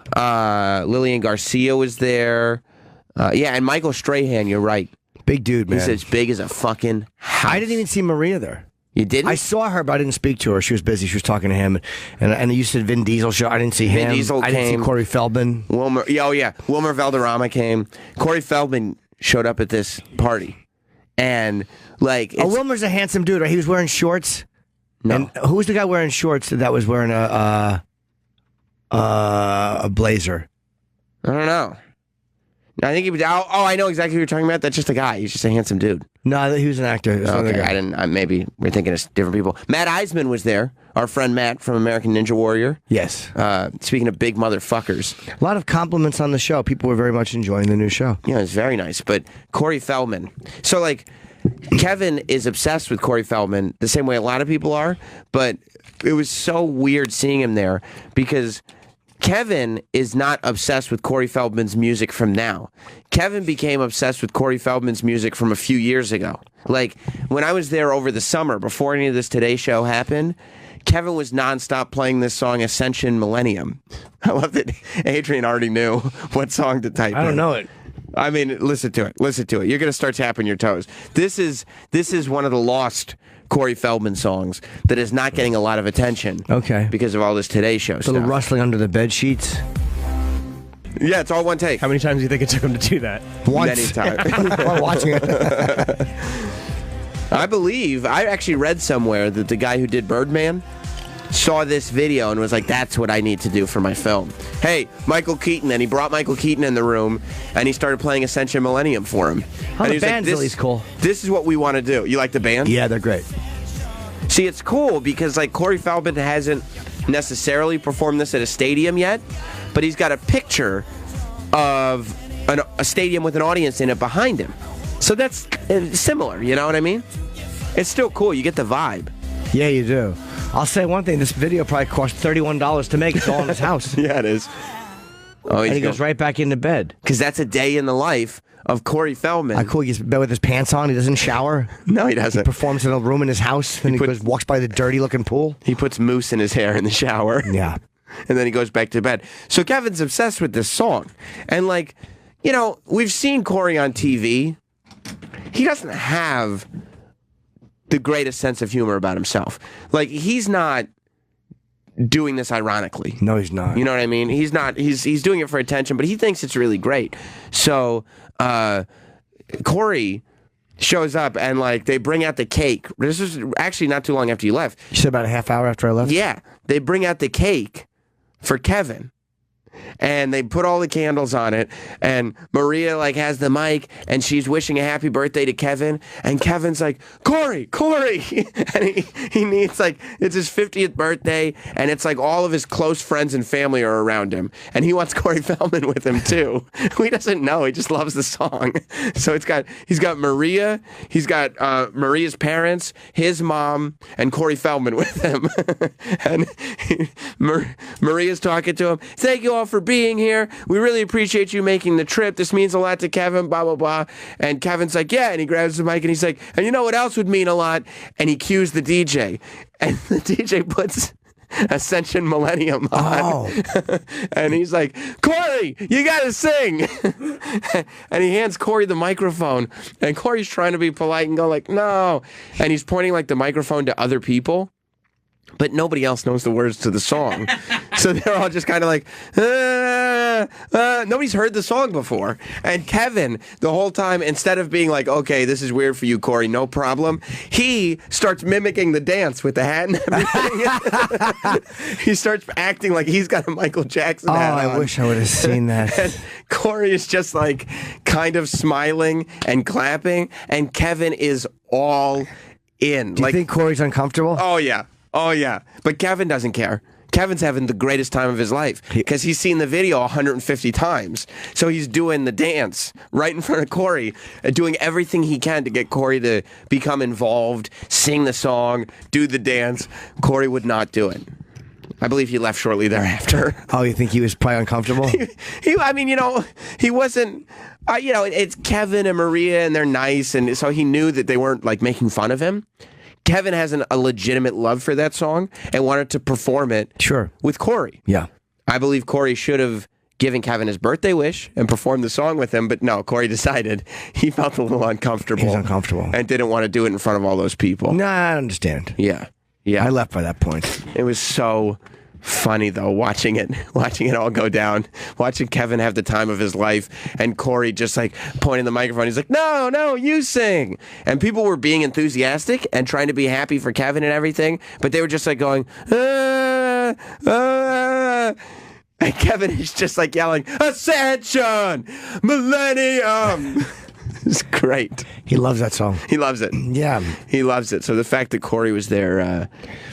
Lillian Garcia was there. And Michael Strahan. You're right. Big dude, man. He's as big as a fucking house. I didn't even see Maria there. You didn't? I saw her, but I didn't speak to her. She was busy. She was talking to him. And you said Vin Diesel show. I didn't see him. Vin Diesel I didn't came. see Corey Feldman. Wilmer Valderrama came. Corey Feldman showed up at this party. And, like... Wilmer's a handsome dude, right? He was wearing shorts. No. And who was the guy wearing shorts that was wearing a blazer? I don't know. I think he was. Oh, I know exactly who you're talking about. That's just a guy. He's just a handsome dude. No, he was an actor. Okay, I didn't. Maybe we're thinking of different people. Matt Eisman was there. Our friend Matt from American Ninja Warrior. Yes. Speaking of big motherfuckers, a lot of compliments on the show. People were very much enjoying the new show. Yeah, it's very nice. But Corey Feldman. So like, Kevin is obsessed with Corey Feldman the same way a lot of people are. But it was so weird seeing him there because Kevin is not obsessed with Corey Feldman's music from now. Kevin became obsessed with Corey Feldman's music from a few years ago. Like, when I was there over the summer, before any of this Today Show happened, Kevin was nonstop playing this song, Ascension Millennium. I love that Adrian already knew what song to type in. I don't know it. I mean, listen to it. Listen to it. You're going to start tapping your toes. This is one of the lost Corey Feldman songs that is not getting a lot of attention. Okay. Because of all this Today Show stuff. Little rustling under the bed sheets. Yeah, it's all one take. How many times do you think it took him to do that? Once. Many times. While watching it. I actually read somewhere that the guy who did Birdman saw this video and was like, that's what I need to do for my film. Hey, Michael Keaton. And he brought Michael Keaton in the room and he started playing Ascension Millennium for him. Oh, and the band's at least cool. This is what we want to do. You like the band? Yeah, they're great. See, it's cool because like Corey Feldman hasn't necessarily performed this at a stadium yet, but he's got a picture of a stadium with an audience in it behind him. So that's similar, you know what I mean? It's still cool. You get the vibe. Yeah, you do. I'll say one thing. This video probably cost $31 to make. It's all in his house. Yeah, it is. Oh, and he goes right back into bed. Because that's a day in the life of Corey Feldman. Cool. He gets to bed with his pants on. He doesn't shower. No, he doesn't. He performs in a room in his house. And he walks by the dirty-looking pool. He puts mousse in his hair in the shower. Yeah. And then he goes back to bed. So Kevin's obsessed with this song. And like, you know, we've seen Corey on TV. He doesn't have the greatest sense of humor about himself. Like, he's not doing this ironically. No, he's not. You know what I mean? He's not. He's doing it for attention, but he thinks it's really great. So Corey shows up and like they bring out the cake. This was actually not too long after you left. You said about a half hour after I left? Yeah. They bring out the cake for Kevin. And they put all the candles on it, and Maria like has the mic, and she's wishing a happy birthday to Kevin, and Kevin's like, Corey, and he needs like, it's his 50th birthday, and it's like all of his close friends and family are around him, and he wants Corey Feldman with him too. He doesn't know, he just loves the song. So he's got Maria, he's got Maria's parents, his mom, and Corey Feldman with him. And Maria's talking to him, thank you all for being here. We really appreciate you making the trip. This means a lot to Kevin, blah, blah, blah. And Kevin's like, yeah. And he grabs the mic and he's like, and you know what else would mean a lot? And he cues the DJ. And the DJ puts Ascension Millennium on. Oh. And he's like, Corey, you got to sing. And he hands Corey the microphone. And Corey's trying to be polite and go like, no. And he's pointing like the microphone to other people. But nobody else knows the words to the song. So they're all just kind of like, nobody's heard the song before. And Kevin, the whole time, instead of being like, okay, this is weird for you, Corey, no problem, he starts mimicking the dance with the hat and everything. He starts acting like he's got a Michael Jackson hat on. I wish I would have seen that. And Corey is just like kind of smiling and clapping, and Kevin is all in. Do you think Corey's uncomfortable? Oh, yeah. Oh, yeah. But Kevin doesn't care. Kevin's having the greatest time of his life because he's seen the video 150 times. So he's doing the dance right in front of Corey, doing everything he can to get Corey to become involved, sing the song, do the dance. Corey would not do it. I believe he left shortly thereafter. Oh, you think he was probably uncomfortable? I mean, you know, he wasn't, you know, it's Kevin and Maria and they're nice. And so he knew that they weren't like making fun of him. Kevin has a legitimate love for that song and wanted to perform it with Corey. Yeah. I believe Corey should have given Kevin his birthday wish and performed the song with him, but no, Corey decided he felt a little uncomfortable. He was uncomfortable. And didn't want to do it in front of all those people. No, I understand. Yeah. Yeah. I left by that point. It was so funny though, watching it all go down, watching Kevin have the time of his life, and Corey just like pointing the microphone. He's like, no, you sing. And people were being enthusiastic and trying to be happy for Kevin and everything, but they were just like going, And Kevin is just like yelling, "Ascension! Millennium!" It's great. He loves that song. He loves it. Yeah. He loves it. So the fact that Corey was there,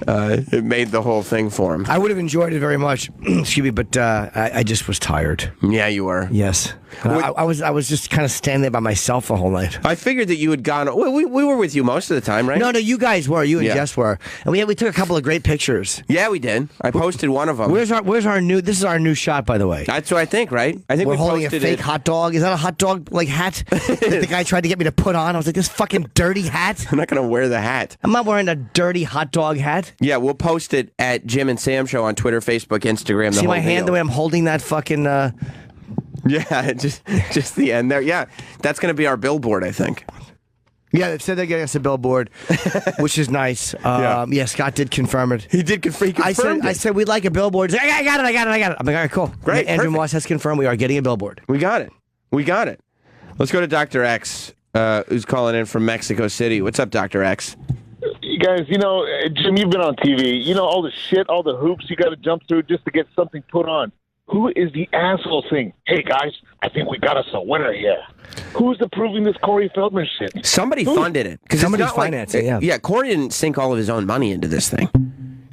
it made the whole thing for him. I would have enjoyed it very much, excuse me, but I just was tired. Yeah, you were. Yes. I was just kind of standing there by myself the whole night. I figured that you had gone. We were with you most of the time, right? No, you guys were. You and Jess were, and we took a couple of great pictures. Yeah, we did. I posted one of them. Where's our new? This is our new shot, by the way. That's what I think, right? I think we're we holding a posted fake hot dog. Is that a hot dog like hat that the guy tried to get me to put on? I was like, this fucking dirty hat. I'm not gonna wear the hat. I'm not wearing a dirty hot dog hat. Yeah, we'll post it at Jim and Sam Show on Twitter, Facebook, Instagram. See my hand the way I'm holding that fucking. Yeah, just the end there. Yeah, that's going to be our billboard, I think. Yeah, they said they're getting us a billboard, which is nice. Yeah, Scott did confirm it. He did confirm it. I said we'd like a billboard. He's like, I got it. I'm like, all right, cool. Great, Andrew perfect. Moss has confirmed we are getting a billboard. We got it. Let's go to Dr. X, who's calling in from Mexico City. What's up, Dr. X? You guys, Jim, you've been on TV. You know all the shit, all the hoops you got to jump through just to get something put on. Who is the asshole saying, "Hey guys, I think we got us a winner here"? Who's approving this Corey Feldman shit? Somebody funded it. Somebody's financing it. Yeah, Corey didn't sink all of his own money into this thing.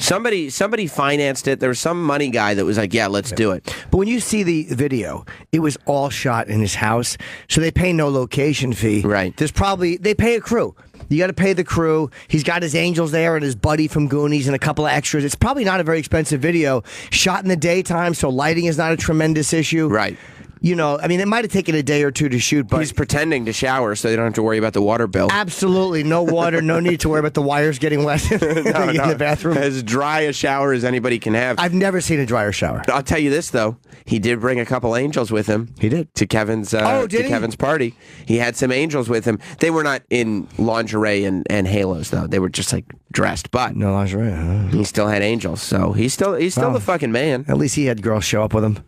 Somebody financed it. There was some money guy that was like, "Yeah, let's do it." But when you see the video, it was all shot in his house, so they pay no location fee. Right. They pay a crew. You got to pay the crew. He's got his angels there and his buddy from Goonies and a couple of extras. It's probably not a very expensive video. Shot in the daytime, so lighting is not a tremendous issue. Right. It might have taken a day or two to shoot, but he's pretending to shower so they don't have to worry about the water bill. Absolutely. No water, no need to worry about the wires getting wet in the bathroom. As dry a shower as anybody can have. I've never seen a drier shower. I'll tell you this, though. He did bring a couple angels with him. He did. To Kevin's Kevin's party. He had some angels with him. They were not in lingerie and halos, though. They were just like dressed, but no lingerie. Huh? He still had angels, so he's still the fucking man. At least he had girls show up with him.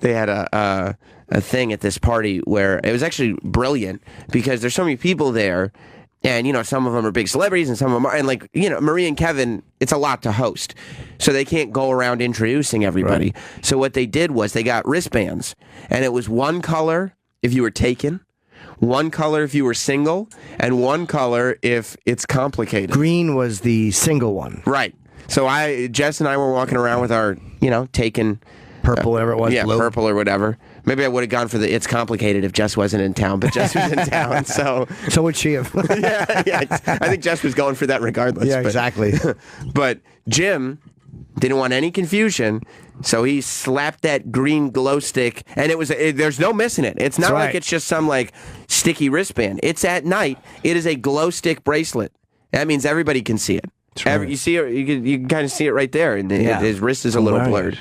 They had a thing at this party where it was actually brilliant because there's so many people there, and some of them are big celebrities and some of them are, and Marie and Kevin, it's a lot to host, so they can't go around introducing everybody. Right. So what they did was they got wristbands, and it was one color if you were taken, one color if you were single, and one color if it's complicated. Green was the single one, right? So Jess and I were walking around with our taken. Purple, whatever it was. Yeah, blue. Purple or whatever. Maybe I would have gone for the "it's complicated" if Jess wasn't in town, but Jess was in town, so would she have. yeah. I think Jess was going for that regardless. Yeah, exactly. But Jim didn't want any confusion, so he slapped that green glow stick, and there's no missing it. It's not like it's just some sticky wristband. It's at night. It is a glow stick bracelet. That means everybody can see it. Right. You see it. You can kind of see it right there, and his wrist is a little blurred.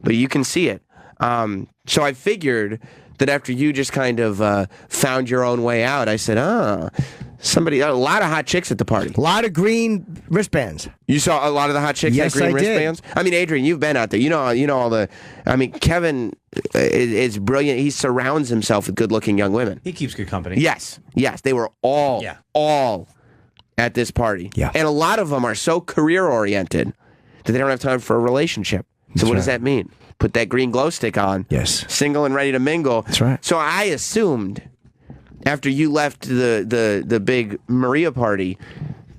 But you can see it. So I figured that after you just kind of found your own way out, I said, a lot of hot chicks at the party. A lot of green wristbands. You saw a lot of the hot chicks had green wristbands? Did. I mean, Adrian, you've been out there. You know all the... I mean, Kevin is brilliant. He surrounds himself with good-looking young women. He keeps good company. Yes. They were all at this party. Yeah. And a lot of them are so career-oriented that they don't have time for a relationship. So what does that mean? Put that green glow stick on. Yes. Single and ready to mingle. That's right. So I assumed after you left the big Maria party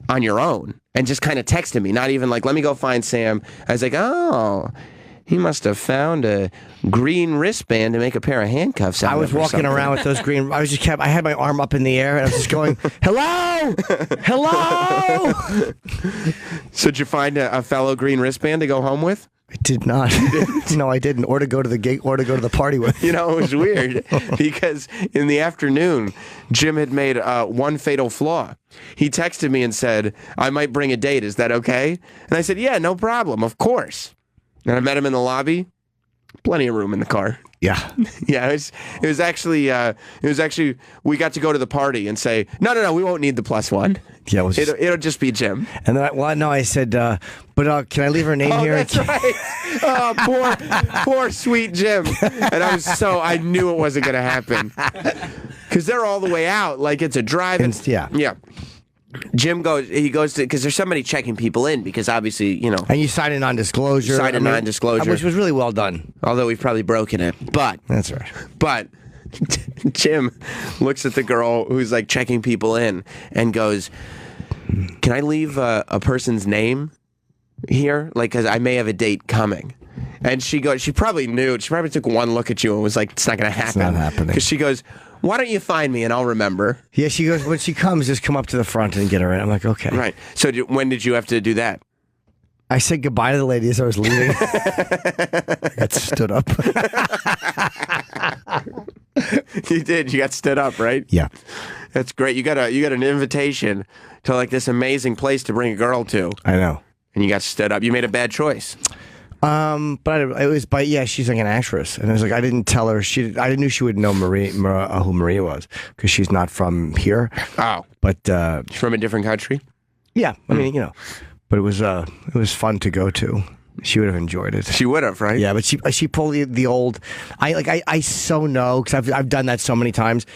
on your own and just kind of texted me, not even like, let me go find Sam. I was like, oh, he must have found a green wristband to make a pair of handcuffs out of. I was walking around with those green. I had my arm up in the air and I was just going, hello, hello. So did you find a fellow green wristband to go home with? I did not. No, I didn't. Or to go to the gate, or to go to the party with. It was weird because in the afternoon, Jim had made one fatal flaw. He texted me and said, I might bring a date. Is that okay? And I said, yeah, no problem. Of course. And I met him in the lobby. Plenty of room in the car. Yeah. Yeah, it was actually we got to go to the party and say, no, we won't need the plus one. Yeah, it'll just be Jim. And then I said, but can I leave her name here? That's right. Oh, poor sweet Jim. And I knew it wasn't going to happen because they're all the way out, like it's a drive. Yeah. Jim goes to, because there's somebody checking people in, because obviously, you know. And you sign a non-disclosure. Sign a non-disclosure. Which was really well done. Although we've probably broken it. But. That's right. But Jim looks at the girl who's like checking people in and goes, "Can I leave a person's name here? Like, because I may have a date coming." And she goes, she probably knew. She probably took one look at you and was like, "It's not going to happen." It's not happening. Because she goes, "Why don't you find me and I'll remember?" Yeah, she goes, when she comes, just come up to the front and get her in. I'm like, okay. Right. So when did you have to do that? I said goodbye to the lady as I was leaving. I got stood up. You did. You got stood up, right? Yeah. That's great. You got an invitation to like this amazing place to bring a girl to. I know. And you got stood up. You made a bad choice. But it was, she's like an actress, and I was like, I didn't tell her. I knew she would know who Maria was, because she's not from here. Oh, but she's from a different country. Yeah, I mean, you know, but it was fun to go to. She would have enjoyed it. She would have, right? Yeah, but she pulled the old. I so know, because I've done that so many times.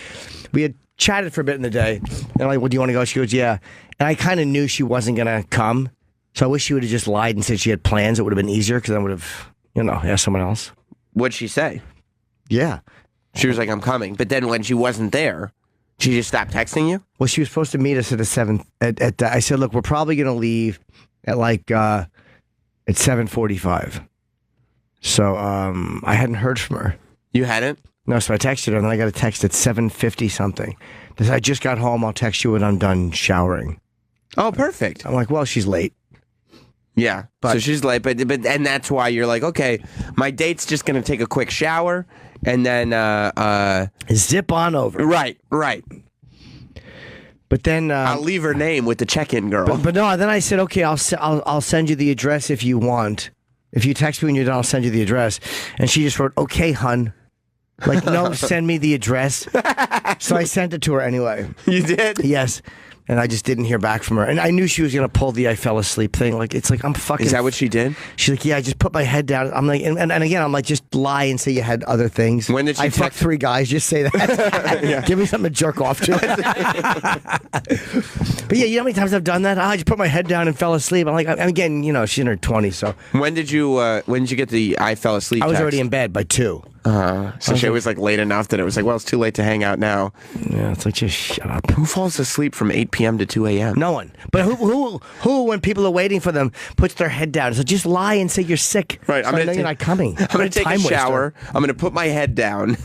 We had chatted for a bit in the day, and I'm like, well, do you want to go? She goes, yeah, and I kind of knew she wasn't gonna come. So I wish she would have just lied and said she had plans. It would have been easier, because I would have, asked someone else. What'd she say? Yeah. She was like, I'm coming. But then when she wasn't there, she just stopped texting you? Well, she was supposed to meet us at 7. I said, look, we're probably going to leave at at 7:45. So I hadn't heard from her. You hadn't? No, so I texted her, and then I got a text at 7:50 something. This, I just got home. I'll text you when I'm done showering. Oh, perfect. I'm like, well, she's late. Yeah, so she's late, but and that's why you're like, okay, my date's just going to take a quick shower, and then zip on over. Right. But then I'll leave her name with the check-in girl. But no, then I said, okay, I'll send you the address if you want. If you text me when you're done, I'll send you the address. And she just wrote, okay, hun. Like, no, send me the address. So I sent it to her anyway. You did? Yes. And I just didn't hear back from her. And I knew she was going to pull the I fell asleep thing. Like, it's like, I'm fucking... Is that what she did? She's like, yeah, I just put my head down. I'm like, and again, I'm like, just lie and say you had other things. When did she fucked 3 guys, just say that. Yeah. Give me something to jerk off to. But yeah, you know how many times I've done that? I just put my head down and fell asleep. I'm like, and again, she's in her 20s, so... When did you get the I fell asleep I was text? already in bed by 2. So she was like late enough that it was like, well, it's too late to hang out now. Yeah, it's like, just shut up. Who falls asleep from 8 p.m. to 2 a.m.? No one. But who when people are waiting for them, puts their head down? So just lie and say you're sick. Right. So you're not coming. I'm going to take a shower. I'm going to put my head down.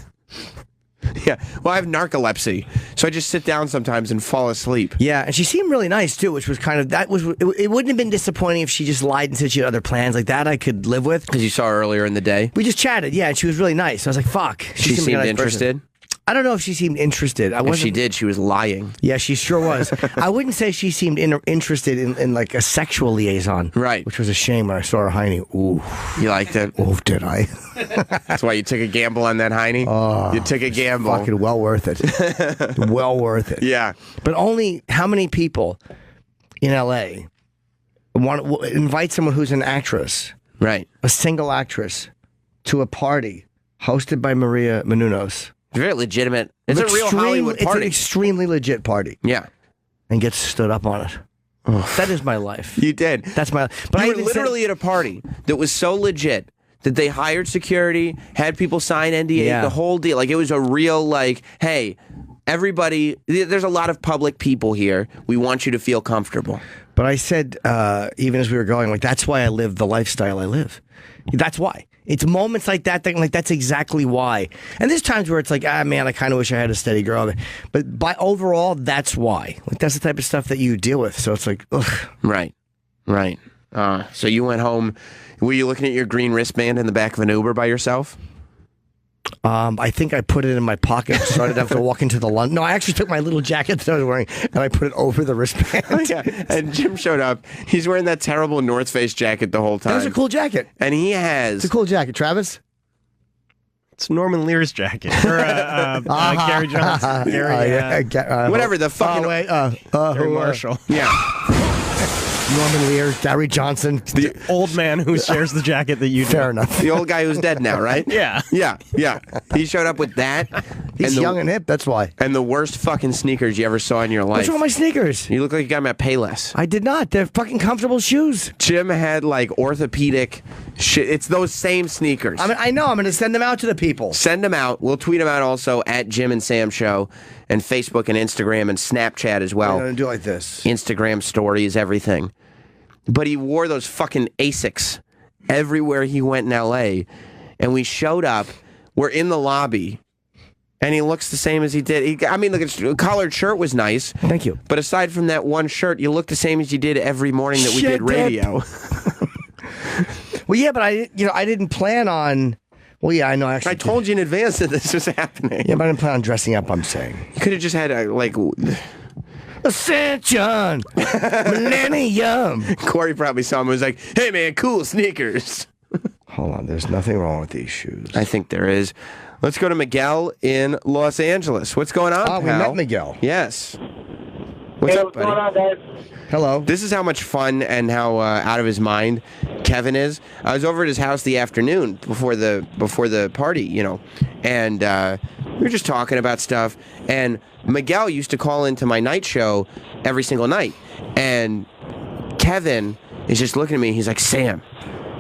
Yeah. Well, I have narcolepsy, so I just sit down sometimes and fall asleep. Yeah, and she seemed really nice too, which was it wouldn't have been disappointing if she just lied and said she had other plans like that. I could live with, because you saw her earlier in the day. We just chatted, yeah, and she was really nice. So I was like, "Fuck." She seemed like a nice interested. person. I don't know if she seemed interested. If she did, she was lying. Yeah, she sure was. I wouldn't say she seemed interested in like a sexual liaison. Right. Which was a shame when I saw her hiney. Ooh. You liked it? Oh, did I? That's why you took a gamble on that hiney? Oh, you took a gamble. Fucking well worth it. Well worth it. Yeah. But only how many people in L.A. invite someone who's an actress, right? A single actress, to a party hosted by Maria Menounos. It's very legitimate. It's a real Hollywood party. It's an extremely legit party. Yeah. And gets stood up on it. Oh. That is my life. You did. That's my life. But you were literally at a party that was so legit that they hired security, had people sign NDA, the whole deal. Like, it was a real, like, hey, everybody, there's a lot of public people here. We want you to feel comfortable. But I said, even as we were going, like, that's why I live the lifestyle I live. That's why. It's moments like that, that's exactly why. And there's times where it's like, man, I kind of wish I had a steady girl. But by overall, that's why. Like, that's the type of stuff that you deal with. So it's like, ugh. Right. So you went home. Were you looking at your green wristband in the back of an Uber by yourself? I think I put it in my pocket, so I didn't have to walk into the lunch. No, I actually took my little jacket that I was wearing and I put it over the wristband. Oh, yeah. And Jim showed up. He's wearing that terrible North Face jacket the whole time. That was a cool jacket. And he has... It's a cool jacket. Travis? It's Norman Lear's jacket. Or Gary Johnson. Whatever, the fucking... Gary Marshall. Yeah. Norman Lear, Gary Johnson. The old man who shares the jacket that you do. Fair enough. The old guy who's dead now, right? Yeah. Yeah. He showed up with that. He's young and hip, that's why. And the worst fucking sneakers you ever saw in your life. What's wrong with my sneakers? You look like you got them at Payless. I did not. They're fucking comfortable shoes. Jim had like orthopedic shit. It's those same sneakers. I mean, I know. I'm going to send them out to the people. Send them out. We'll tweet them out also at Jim and Sam Show, and Facebook and Instagram and Snapchat as well. I'm going to do like this. Instagram stories, everything. But he wore those fucking Asics everywhere he went in L.A., and we showed up. We're in the lobby. And he looks the same as he did. I mean, look, his collared shirt was nice. Thank you. But aside from that one shirt, you look the same as you did every morning that we did radio. Well, yeah, but I didn't plan on. Well, yeah, I know. Actually, I told you in advance that this was happening. Yeah, but I didn't plan on dressing up. I'm saying you could have just had Ascension, Millennium. Corey probably saw him and was like, "Hey, man, cool sneakers." Hold on, there's nothing wrong with these shoes. I think there is. Let's go to Miguel in Los Angeles. What's going on, pal? We met Miguel. Yes. What's up, buddy? What's going on, guys? Hello. This is how much fun and how out of his mind Kevin is. I was over at his house the afternoon before the party, and we were just talking about stuff. And Miguel used to call into my night show every single night. And Kevin is just looking at me. He's like, Sam,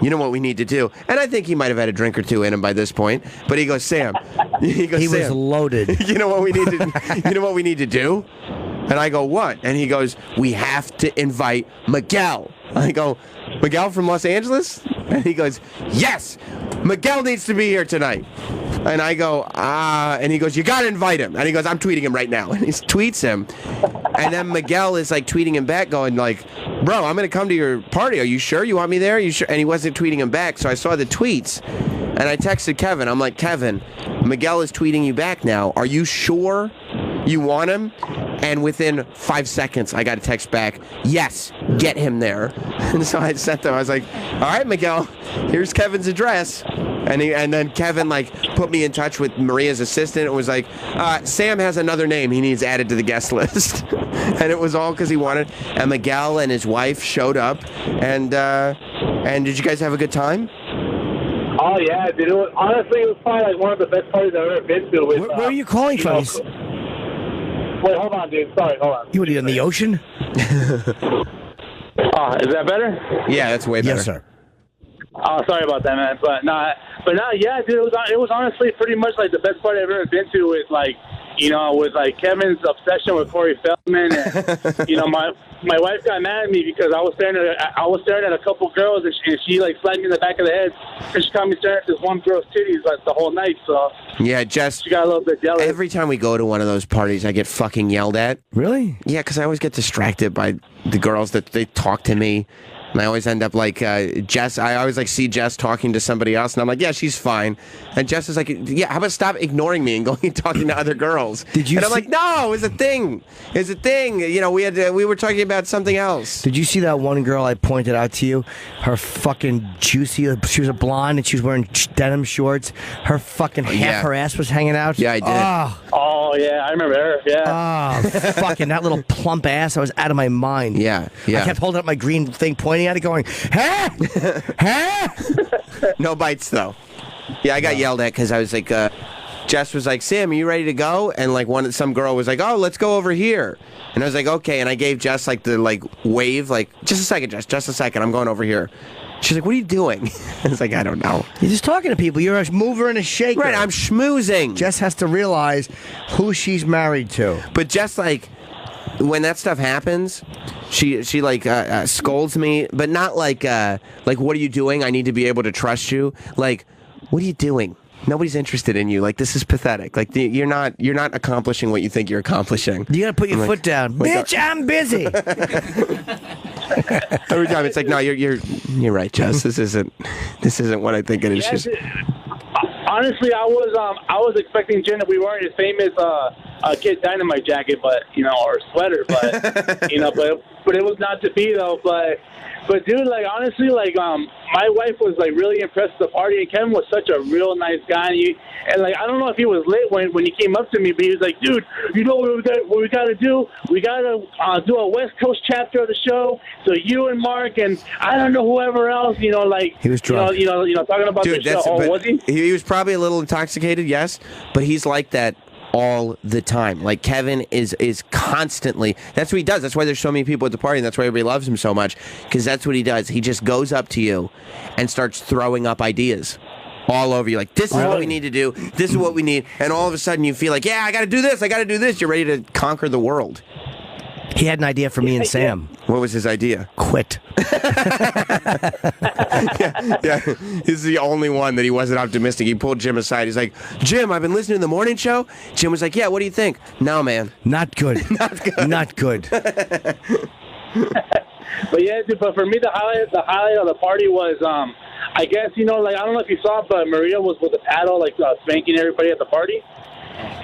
you know what we need to do? And I think he might have had a drink or two in him by this point. But he goes, Sam. He was loaded. You know what we need to? You know what we need to do? And I go, what? And he goes, we have to invite Miguel. I go, Miguel from Los Angeles? And he goes, yes, Miguel needs to be here tonight. And I go, and he goes, you got to invite him. And he goes, I'm tweeting him right now. And he tweets him. And then Miguel is like tweeting him back going like, bro, I'm going to come to your party. Are you sure you want me there? Are you sure? And he wasn't tweeting him back. So I saw the tweets and I texted Kevin. I'm like, Kevin, Miguel is tweeting you back now. Are you sure you want him? And within 5 seconds, I got a text back, yes, get him there. And so I sent them. I was like, all right, Miguel, here's Kevin's address. And then Kevin like put me in touch with Maria's assistant and was like, Sam has another name he needs added to the guest list. And it was all because he wanted. And Miguel and his wife showed up. And did you guys have a good time? Oh, yeah, dude. Honestly, it was probably like one of the best parties I've ever been to. With, where are you calling from? Wait, hold on, dude. Sorry, hold on. You in the ocean? Is that better? Yeah, that's way better. Yes, sir. Oh, sorry about that, man. But yeah, dude. It was honestly pretty much like the best party I've ever been to. With like, with like Kevin's obsession with Corey Feldman, and my wife got mad at me because I was staring at a couple girls, and she like slapped me in the back of the head because she caught me staring at this one girl's titties like the whole night. So yeah, Jess, she got a little bit jealous. Every time we go to one of those parties, I get fucking yelled at. Really? Yeah, because I always get distracted by the girls that they talk to me. And I always end up like Jess. I always like see Jess talking to somebody else, and I'm like, yeah, she's fine. And Jess is like, yeah, how about stop ignoring me and going and talking to other girls? Did you? And I'm like, no, it's a thing. It's a thing. We were talking about something else. Did you see that one girl I pointed out to you? Her fucking juicy. She was a blonde and she was wearing denim shorts. Her fucking her ass was hanging out. Yeah, I did. Oh yeah, I remember her. Yeah. Oh, fucking that little plump ass. I was out of my mind. Yeah. I kept holding up my green thing, pointing at it, going, "Huh? Huh?" No bites though. Yeah, I got yelled at because I was like, Jess was like, Sam, are you ready to go? And like some girl was like, oh, let's go over here. And I was like, okay. And I gave Jess like the wave, like, just a second, Jess, just a second. I'm going over here. She's like, what are you doing? I was like, I don't know. You're just talking to people. You're a mover and a shaker. Right, I'm schmoozing. Jess has to realize who she's married to. But Jess, like, when that stuff happens, she scolds me, but not like, what are you doing? I need to be able to trust you. Like, what are you doing? Nobody's interested in you. Like, this is pathetic. Like, you're not accomplishing what you think you're accomplishing. You gotta put your foot down, bitch. I'm busy. Every time it's like, no, you're right, Jess. This isn't what I think it is. Yes, honestly, I was expecting Jen that we weren't as famous Kid Dynamite jacket, but or sweater, but but it was not to be though. But dude, like honestly, like my wife was like really impressed with the party, and Kevin was such a real nice guy. And like I don't know if he was lit when he came up to me, but he was like, dude, you know what we got to do? We got to do a West Coast chapter of the show. So you and Mark and I don't know whoever else, like he was drunk. Talking about dude, the show. Oh, was he? He was probably a little intoxicated, yes, but he's like that all the time. Like Kevin is constantly. That's what he does. That's why there's so many people at the party, and that's why everybody loves him so much. Because that's what he does. He just goes up to you and starts throwing up ideas all over you. Like, this is what we need to do. This is what we need. And all of a sudden you feel like, yeah, I got to do this. I got to do this. You're ready to conquer the world. He had an idea for me and Sam. What was his idea? Quit. yeah. He's the only one that he wasn't optimistic. He pulled Jim aside. He's like, Jim, I've been listening to the morning show. Jim was like, yeah, what do you think? No, man. Not good. Not good. Not good. But yeah, dude, but for me, the highlight of the party was, I guess, I don't know if you saw it, but Maria was with a paddle, spanking everybody at the party.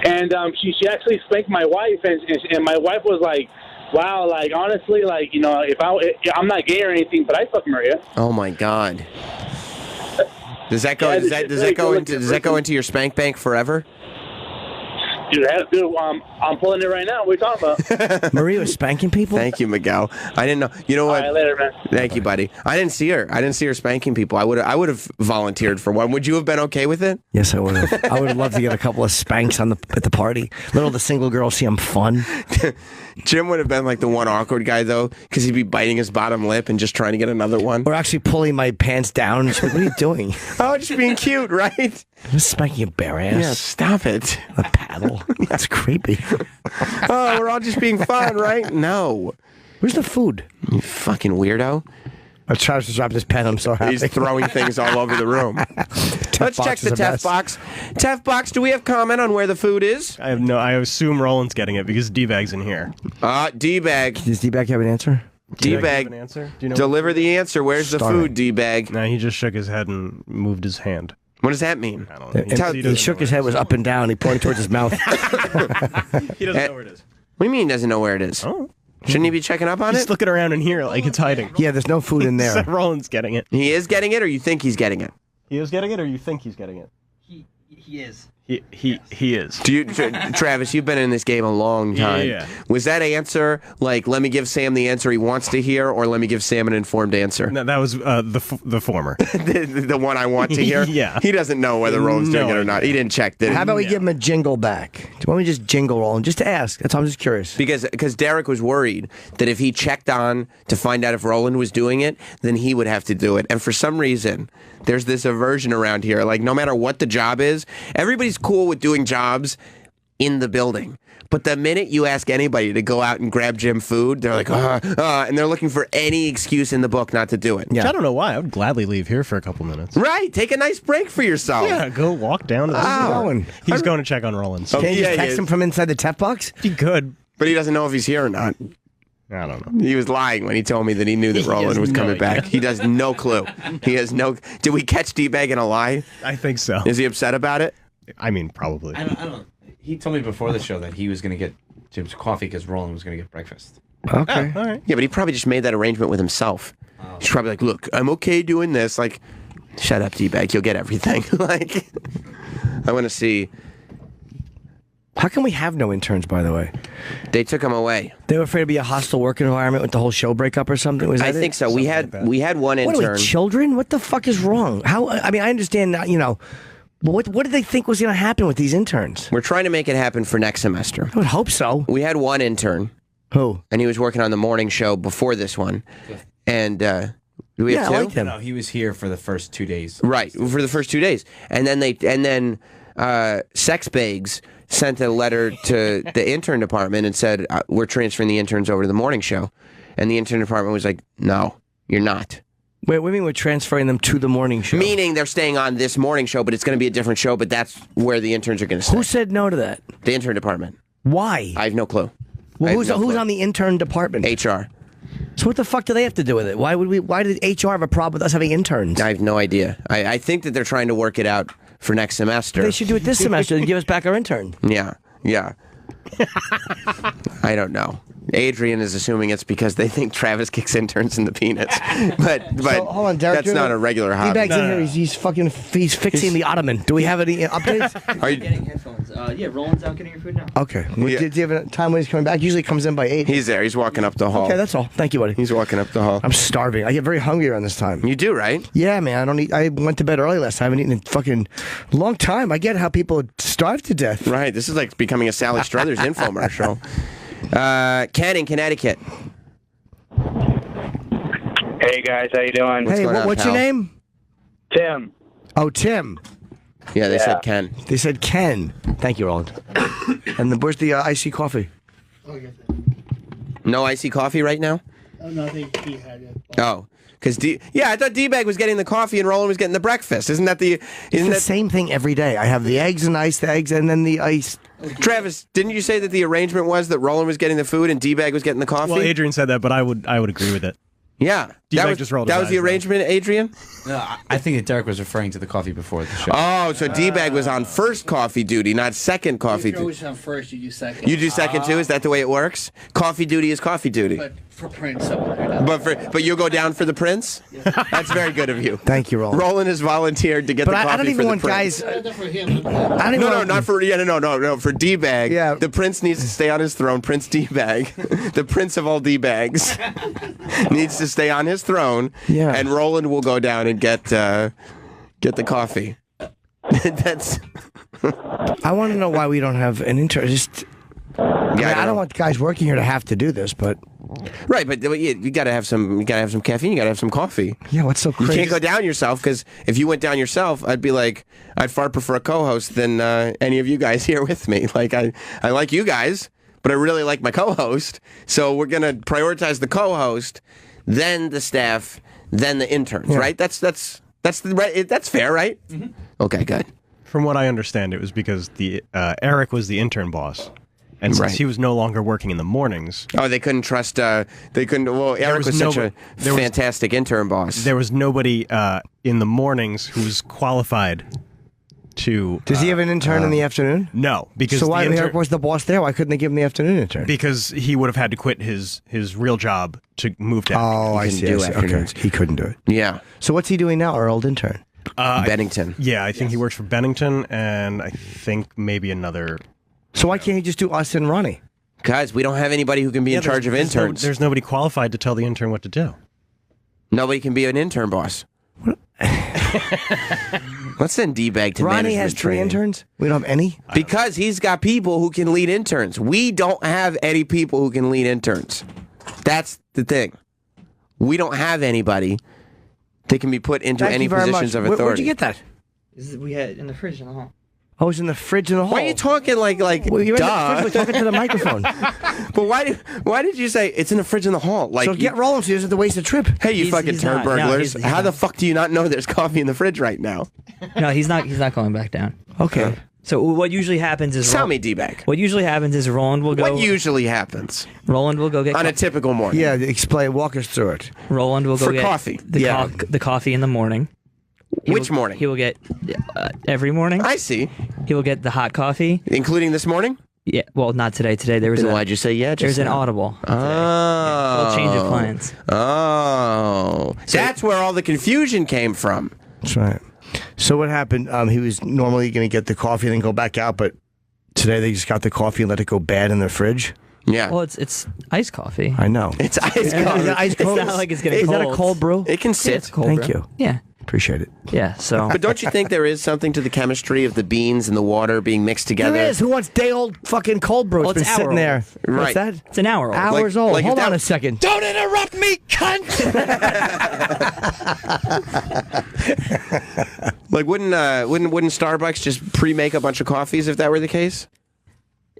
And she actually spanked my wife, and my wife was like, wow, honestly, if I'm not gay or anything, but I fuck Maria. Oh my God. Does that go? Does that go into your spank bank forever? Dude, I'm pulling it right now. What are you talking about? Maria was spanking people? Thank you, Miguel. I didn't know. You know what? All right, later, man. Thank you, buddy. I didn't see her spanking people. I would have volunteered for one. Would you have been okay with it? Yes, I would have. I would have loved to get a couple of spanks at the party. Little the single girls see I'm fun. Jim would have been like the one awkward guy, though, because he'd be biting his bottom lip and just trying to get another one. Or actually pulling my pants down. She's like, what are you doing? Oh, just being cute, right? I'm spanking your bare ass. Yeah, stop it. A paddle. That's creepy. Oh, we're all just being fun, right? No. Where's the food? You fucking weirdo. I'm trying to drop this pen. I'm so happy. He's throwing things all over the room. Let's check the Tef box. Tef box, do we have comment on where the food is? I assume Roland's getting it because D-Bag's in here. D-Bag. Does D-Bag have an answer? D-Bag. Deliver the answer. Where's the food, D-Bag? No, he just shook his head and moved his hand. What does that mean? I don't know. He shook his head, was up and down. He pointed towards his mouth. He doesn't know where it is. What do you mean he doesn't know where it is? Oh. Shouldn't he be checking up on He's it? looking around in here like it's hiding. Yeah, there's no food in there. Roland's getting it. He is getting it, or you think he's getting it? He is getting it, or you think he's getting it? He is. He is. Do you, Travis? You've been in this game a long time. Yeah. Was that answer like, let me give Sam the answer he wants to hear, or let me give Sam an informed answer? No, that was the former. the one I want to hear. Yeah. He doesn't know whether Roland's doing it or not. He didn't check. Did he? How about we give him a jingle back? Why don't we just jingle Roland just to ask? That's all. I'm just curious. Because Derek was worried that if he checked on to find out if Roland was doing it, then he would have to do it. And for some reason, there's this aversion around here. Like, no matter what the job is, everybody's cool with doing jobs in the building. But the minute you ask anybody to go out and grab Jim food, they're like, and they're looking for any excuse in the book not to do it. Yeah. Which I don't know why. I would gladly leave here for a couple minutes. Right. Take a nice break for yourself. Yeah, go walk down to the He's going to check on Roland. Can you just text him from inside the Tef box? He could. But he doesn't know if he's here or not. I don't know. He was lying when he told me that he knew that Roland was coming back. He does no clue. He has no... Did we catch D-Bag in a lie? I think so. Is he upset about it? I mean, probably. I don't. He told me before the show that he was going to get Jim's coffee because Roland was going to get breakfast. Okay. All right. Yeah, but he probably just made that arrangement with himself. He's probably like, look, I'm okay doing this. Like, shut up, D-Bag. You'll get everything. Like, I want to see... How come we have no interns, by the way? They took them away. They were afraid to be a hostile work environment with the whole show breakup or something? Was that I think so. Something We had one intern. What are we, children? What the fuck is wrong? How? I mean, I understand that, but what did they think was going to happen with these interns? We're trying to make it happen for next semester. I would hope so. We had one intern. Who? And he was working on the morning show before this one. And do we have two? I like him. No, he was here for the first 2 days. Right, for the first 2 days. And then Sex Bags sent a letter to the intern department and said, we're transferring the interns over to the morning show. And the intern department was like, no, you're not. Wait, what do you mean we're transferring them to the morning show? Meaning they're staying on this morning show, but it's going to be a different show, but that's where the interns are going to stay. Who said no to that? The intern department. Why? I have no clue. Well, who's on the intern department? HR. So what the fuck do they have to do with it? Why did HR have a problem with us having interns? I have no idea. I think that they're trying to work it out for next semester. They should do it this semester and give us back our intern. Yeah. I don't know. Adrian is assuming it's because they think Travis kicks interns in the peanuts, but so, hold on, Derek, that's not a regular hobby. D-Bag's in here. He's fixing the ottoman. Do we have any updates? Are you getting headphones? Yeah, Roland's out getting your food now. Okay. Do you have a time when he's coming back? Usually he comes in by 8. He's there. He's walking up the hall. Okay, that's all. Thank you, buddy. He's walking up the hall. I'm starving. I get very hungry around this time. You do, right? Yeah, man. I don't eat. I went to bed early last time. I haven't eaten in fucking long time. I get how people starve to death. Right. This is like becoming a Sally Struthers infomercial. Ken in Connecticut. Hey guys, how you doing? Hey, what's your name? Tim. Oh, Tim. Yeah, they said Ken. They said Ken. Thank you, Roland. And where's the icy coffee? No icy coffee right now? Oh, no, he had it. Oh. Because I thought D-Bag was getting the coffee and Roland was getting the breakfast. Isn't that the same thing every day? I have the eggs and iced eggs and then the ice. Travis, didn't you say that the arrangement was that Roland was getting the food and D-Bag was getting the coffee? Well, Adrian said that, but I would agree with it. Yeah. D-Bag just rolled his That was the eyes, arrangement, Adrian? No, I think that Derek was referring to the coffee before the show. Oh, so D-Bag was on first coffee duty, not second coffee You're duty. always on first, you do second. You do second too? Is that the way it works? Coffee duty is coffee duty. But for Prince, something. But you'll go down for the Prince? That's very good of you. Thank you, Roland. Roland has volunteered to get the coffee I don't even for want the Prince. guys. No, for D-Bag. Yeah. The Prince needs to stay on his throne. Prince D-Bag, the Prince of all D-Bags, needs to stay on his throne. Yeah. And Roland will go down and get the coffee. That's. I want to know why we don't have an intern. I don't want guys working here to have to do this, but right. But you got to have some. You got to have some caffeine. You got to have some coffee. Yeah. What's so crazy? You can't go down yourself because if you went down yourself, I'd be like, I'd far prefer a co-host than any of you guys here with me. Like I like you guys, but I really like my co-host. So we're gonna prioritize the co-host, then the staff, then the interns. Yeah. Right? That's fair, right? Mm-hmm. Okay, good. From what I understand, it was because Eric was the intern boss, and since he was no longer working in the mornings, they couldn't trust. Well, Eric was such a fantastic intern boss. There was nobody in the mornings who was qualified to. Does he have an intern in the afternoon? No, because so why Eric was the boss there? Why couldn't they give him the afternoon intern? Because he would have had to quit his real job to move down. Oh, I see. Okay. He couldn't do it. Yeah. So what's he doing now? Our old intern. Bennington. I think he works for Bennington, and I think maybe another. So why can't he just do us and Ronnie? Guys, we don't have anybody who can be in charge of interns. There's nobody qualified to tell the intern what to do. Nobody can be an intern boss. Let's send D-Bag to Ronnie management has 3 training. interns? We don't have any? Because he's got people who can lead interns. We don't have any people who can lead interns. That's the thing. We don't have anybody that can be put into any positions of authority. Where'd you get that? We had it in the fridge in the hall. Oh, it's in the fridge in the hall. Why are you talking like well, you're duh? in the fridge, talking to the microphone. But why did you say it's in the fridge in the hall? Like, so get rolling so he doesn't have to waste a trip. Hey, you fucking turd burglars. How the fuck do you not know there's coffee in the fridge right now? No, he's not going back down. Okay. So what usually happens is tell me, D-Bag. What usually happens is Roland will go. What usually happens? Roland will go get on a typical morning. Yeah, explain. Walk us through it. Roland will go get coffee. The coffee in the morning. Which morning? He will get every morning. I see. He will get the hot coffee, including this morning. Yeah, well, not today. Today there was. Then why'd you say yeah? There's an audible. Oh, yeah, we'll change of plans. Oh, so that's where all the confusion came from. That's right. So what happened? He was normally going to get the coffee and then go back out, but today they just got the coffee and let it go bad in the fridge. Yeah. Well, it's iced coffee. I know. It's iced coffee. Is it ice cold? It's not like it's getting cold. Is that a cold brew? It can sit. Yeah, it's cold Thank brew. you. Yeah. Appreciate it. Yeah. So. But don't you think there is something to the chemistry of the beans and the water being mixed together? There is. Who wants day-old fucking cold brew? Well, It's been it's sitting hour there. Right. What's that? It's an hour old. Hours old. Hold on a second. Don't interrupt me, cunt! Like, wouldn't Starbucks just pre-make a bunch of coffees if that were the case?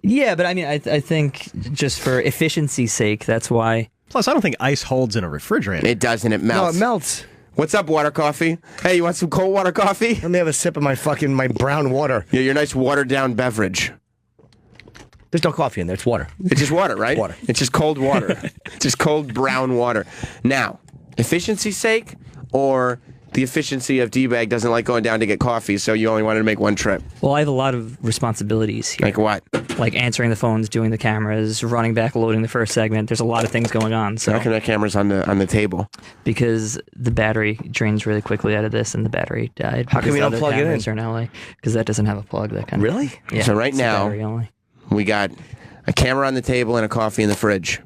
Yeah, but I mean, I think just for efficiency's sake, that's why. Plus, I don't think ice holds in a refrigerator. It doesn't. It melts. No, it melts. What's up, water coffee? Hey, you want some cold water coffee? Let me have a sip of my brown water. Yeah, your nice watered-down beverage. There's no coffee in there. It's water. It's just water, right? Water. It's just cold water. It's just cold brown water. Now, efficiency's sake, or the efficiency of D-Bag doesn't like going down to get coffee, so you only wanted to make one trip? Well, I have a lot of responsibilities here. Like what? Like answering the phones, doing the cameras, running back, loading the first segment. There's a lot of things going on. So how come that camera's on the table? Because the battery drains really quickly out of this, and the battery died. How come you don't plug it in? Are in LA because that doesn't have a plug. That kind really? Yeah. So right it's now, battery only. we got a camera on the table and a coffee in the fridge.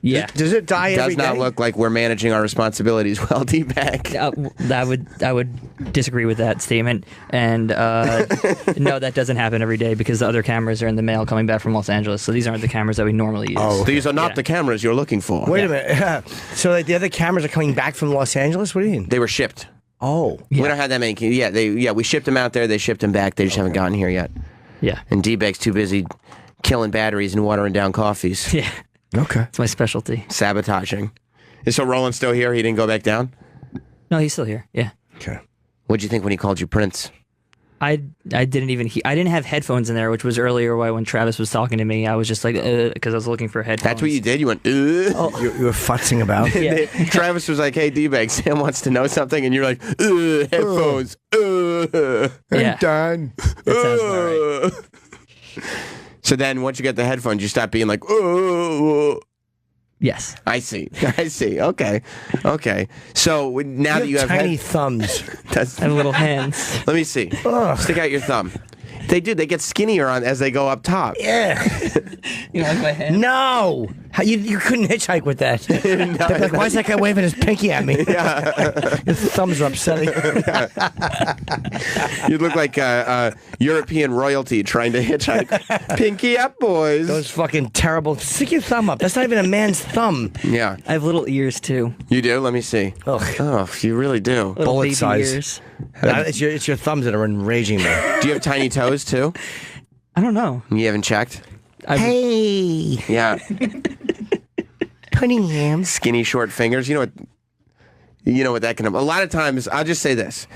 Yeah. Does it die every Does not day? look like we're managing our responsibilities well, D-Bag. I would disagree with that statement, and no, that doesn't happen every day because the other cameras are in the mail coming back from Los Angeles. So these aren't the cameras that we normally use. Oh, these are not the cameras you're looking for. Wait a minute. So like, the other cameras are coming back from Los Angeles? What do you mean? They were shipped. Oh. We don't have that many. Yeah, we shipped them out there. They shipped them back. They just haven't gotten here yet. Yeah. And D-Bag's too busy killing batteries and watering down coffees. Yeah. Okay. It's my specialty. Sabotaging. Is so Roland still here? He didn't go back down? No, he's still here. Yeah. Okay. What'd you think when he called you Prince? I didn't even I didn't have headphones in there, which was earlier when Travis was talking to me. I was just like, because I was looking for headphones. That's what you did? You went, Oh. You were futzing about? Yeah. Travis was like, hey, D-Bag, Sam wants to know something. And you're like, headphones. Yeah. Done. That sounds about right. So then once you get the headphones, you stop being like, oh. Yes. I see. Okay. So now that you have tiny thumbs. I have little hands. Let me see. Ugh. Stick out your thumb. They do. They get skinnier as they go up top. Yeah. You don't like my hand? No. You couldn't hitchhike with that. They'd be like, why is that guy waving his pinky at me? His thumbs are upsetting. You look like European royalty trying to hitchhike. Pinky up, boys. Those fucking terrible. Stick your thumb up. That's not even a man's thumb. Yeah. I have little ears too. You do? Let me see. Ugh. Oh, you really do. Little Bullet baby size. ears. It's your thumbs that are enraging me. Do you have tiny toes too? I don't know. You haven't checked? Hey. Yeah. Pudding ham. Skinny, short fingers. You know what that can. A lot of times, I'll just say this.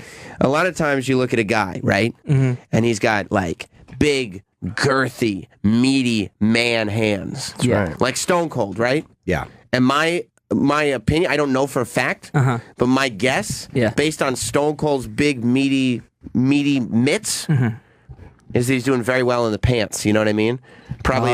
A lot of times, you look at a guy, right, and he's got like big, girthy, meaty man hands. Yeah. Like Stone Cold, right? Yeah. And my opinion, I don't know for a fact, but my guess, based on Stone Cold's big, meaty mitts, is that he's doing very well in the pants. You know what I mean? Probably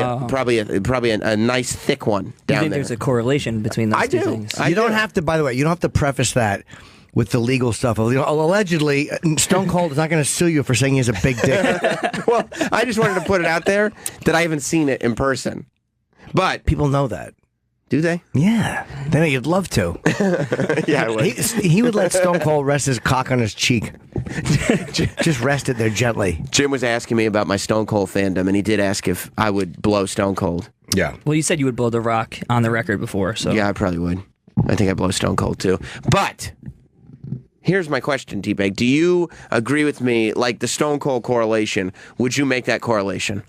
a nice thick one I down think there. there's a correlation between those two things. You don't have to. By the way, you don't have to preface that with the legal stuff. Allegedly, Stone Cold is not going to sue you for saying he has a big dick. Well, I just wanted to put it out there that I haven't seen it in person, but people know that. Do they? Yeah. They know you'd love to. Yeah, I would. He would let Stone Cold rest his cock on his cheek. Just rest it there gently. Jim was asking me about my Stone Cold fandom, and he did ask if I would blow Stone Cold. Yeah. Well, you said you would blow The Rock on the record before, so. Yeah, I probably would. I think I blow Stone Cold too. But here's my question, T-Bag. Do you agree with me, like the Stone Cold correlation, would you make that correlation?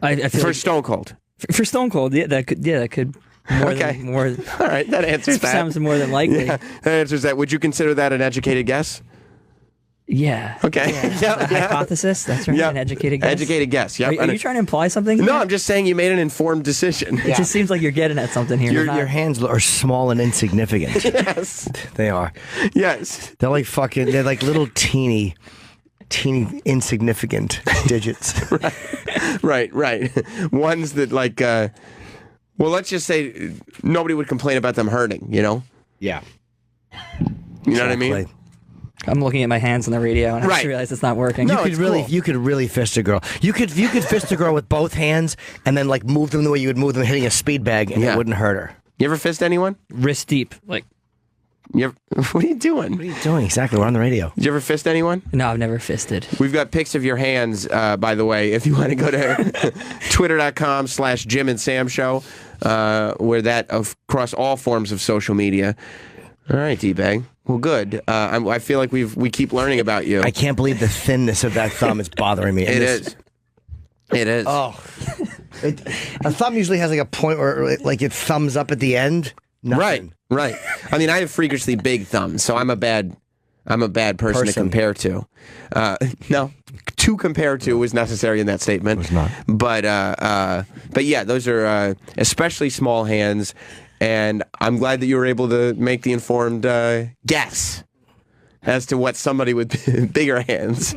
I feel for like, Stone Cold? For Stone Cold, that could. More All right, that answers that. Sounds more than likely. Yeah, that answers that. Would you consider that an educated guess? Yeah. Okay. Yeah. Hypothesis. That's right. An educated guess. Educated guess. Yeah. Are you trying to imply something? No, I'm just saying you made an informed decision. It just seems like you're getting at something here. Your hands are small and insignificant. Yes. They are. Yes. They're like little teeny insignificant digits. Right. Ones that like, well, let's just say nobody would complain about them hurting, you know? Yeah. You know what I mean? I'm looking at my hands on the radio and I just realized it's not working. No, you could really fist a girl. You could fist a girl with both hands and then like move them the way you would move them hitting a speed bag and it wouldn't hurt her. You ever fist anyone? Wrist deep, like. What are you doing? What are you doing? Exactly. We're on the radio. Did you ever fist anyone? No, I've never fisted. We've got pics of your hands, by the way, if you want to go to twitter.com/Jim and Sam Show, where that across all forms of social media. All right, D-Bag. Well, good. I feel like we keep learning about you. I can't believe the thinness of that thumb is bothering me. It is. Oh. A thumb usually has like a point where like it thumbs up at the end. Nothing. Right. I mean, I have freakishly big thumbs, so I'm a bad person to compare to. No, to compare to was necessary in that statement. It was not. But yeah, those are especially small hands, and I'm glad that you were able to make the informed guess as to what somebody with bigger hands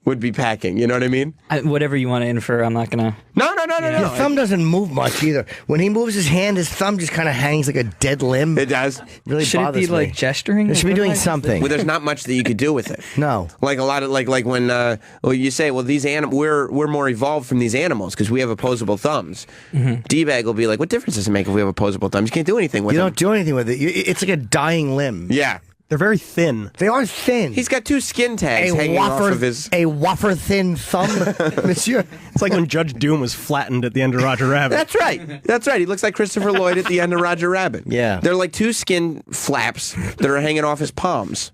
would be packing. You know what I mean? Whatever you want to infer, I'm not gonna. No. Your thumb doesn't move much either. When he moves his hand, his thumb just kind of hangs like a dead limb. It does. Really Should it bothers be me. like gesturing? It should be doing something. Well, there's not much that you could do with it. No. Like a lot of like when you say, well, these we're more evolved from these animals because we have opposable thumbs. D-bag will be like, what difference does it make if we have opposable thumbs? You can't do anything with it. You don't do anything with it. It's like a dying limb. Yeah. They're very thin. They are thin. He's got 2 skin tags hanging off of his... A wafer thin thumb, monsieur. It's like when Judge Doom was flattened at the end of Roger Rabbit. That's right. He looks like Christopher Lloyd at the end of Roger Rabbit. Yeah. They're like 2 skin flaps that are hanging off his palms.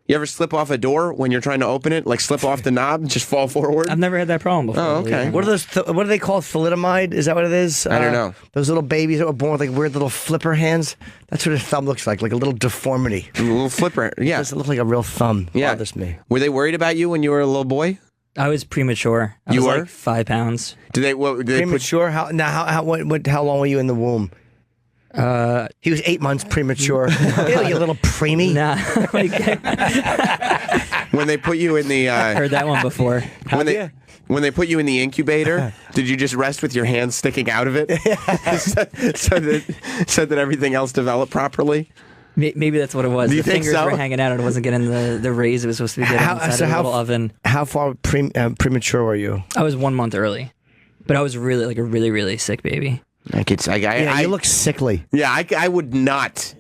You ever slip off a door when you're trying to open it? Like slip off the knob and just fall forward? I've never had that problem before. Oh, okay. What are those? What do they call thalidomide? Is that what it is? I don't know. Those little babies that were born with like weird little flipper hands. That's what his thumb looks like a little deformity. A little flipper, yeah. It doesn't look like a real thumb. Yeah. Bothers me. Were they worried about you when you were a little boy? I was premature. I You was were? like 5 pounds. Did they Premature? How long were you in the womb? He was 8 months premature. Ew, you little preemie. Nah. When they put you in the... I heard that one before. When they put you in the incubator, did you just rest with your hands sticking out of it so that everything else developed properly? Maybe that's what it was. Do you the think fingers so? were hanging out and it wasn't getting the raise it was supposed to be getting inside a little oven. How far premature were you? I was 1 month early, but I was really like a really, really sick baby. You look sickly. Yeah, I would not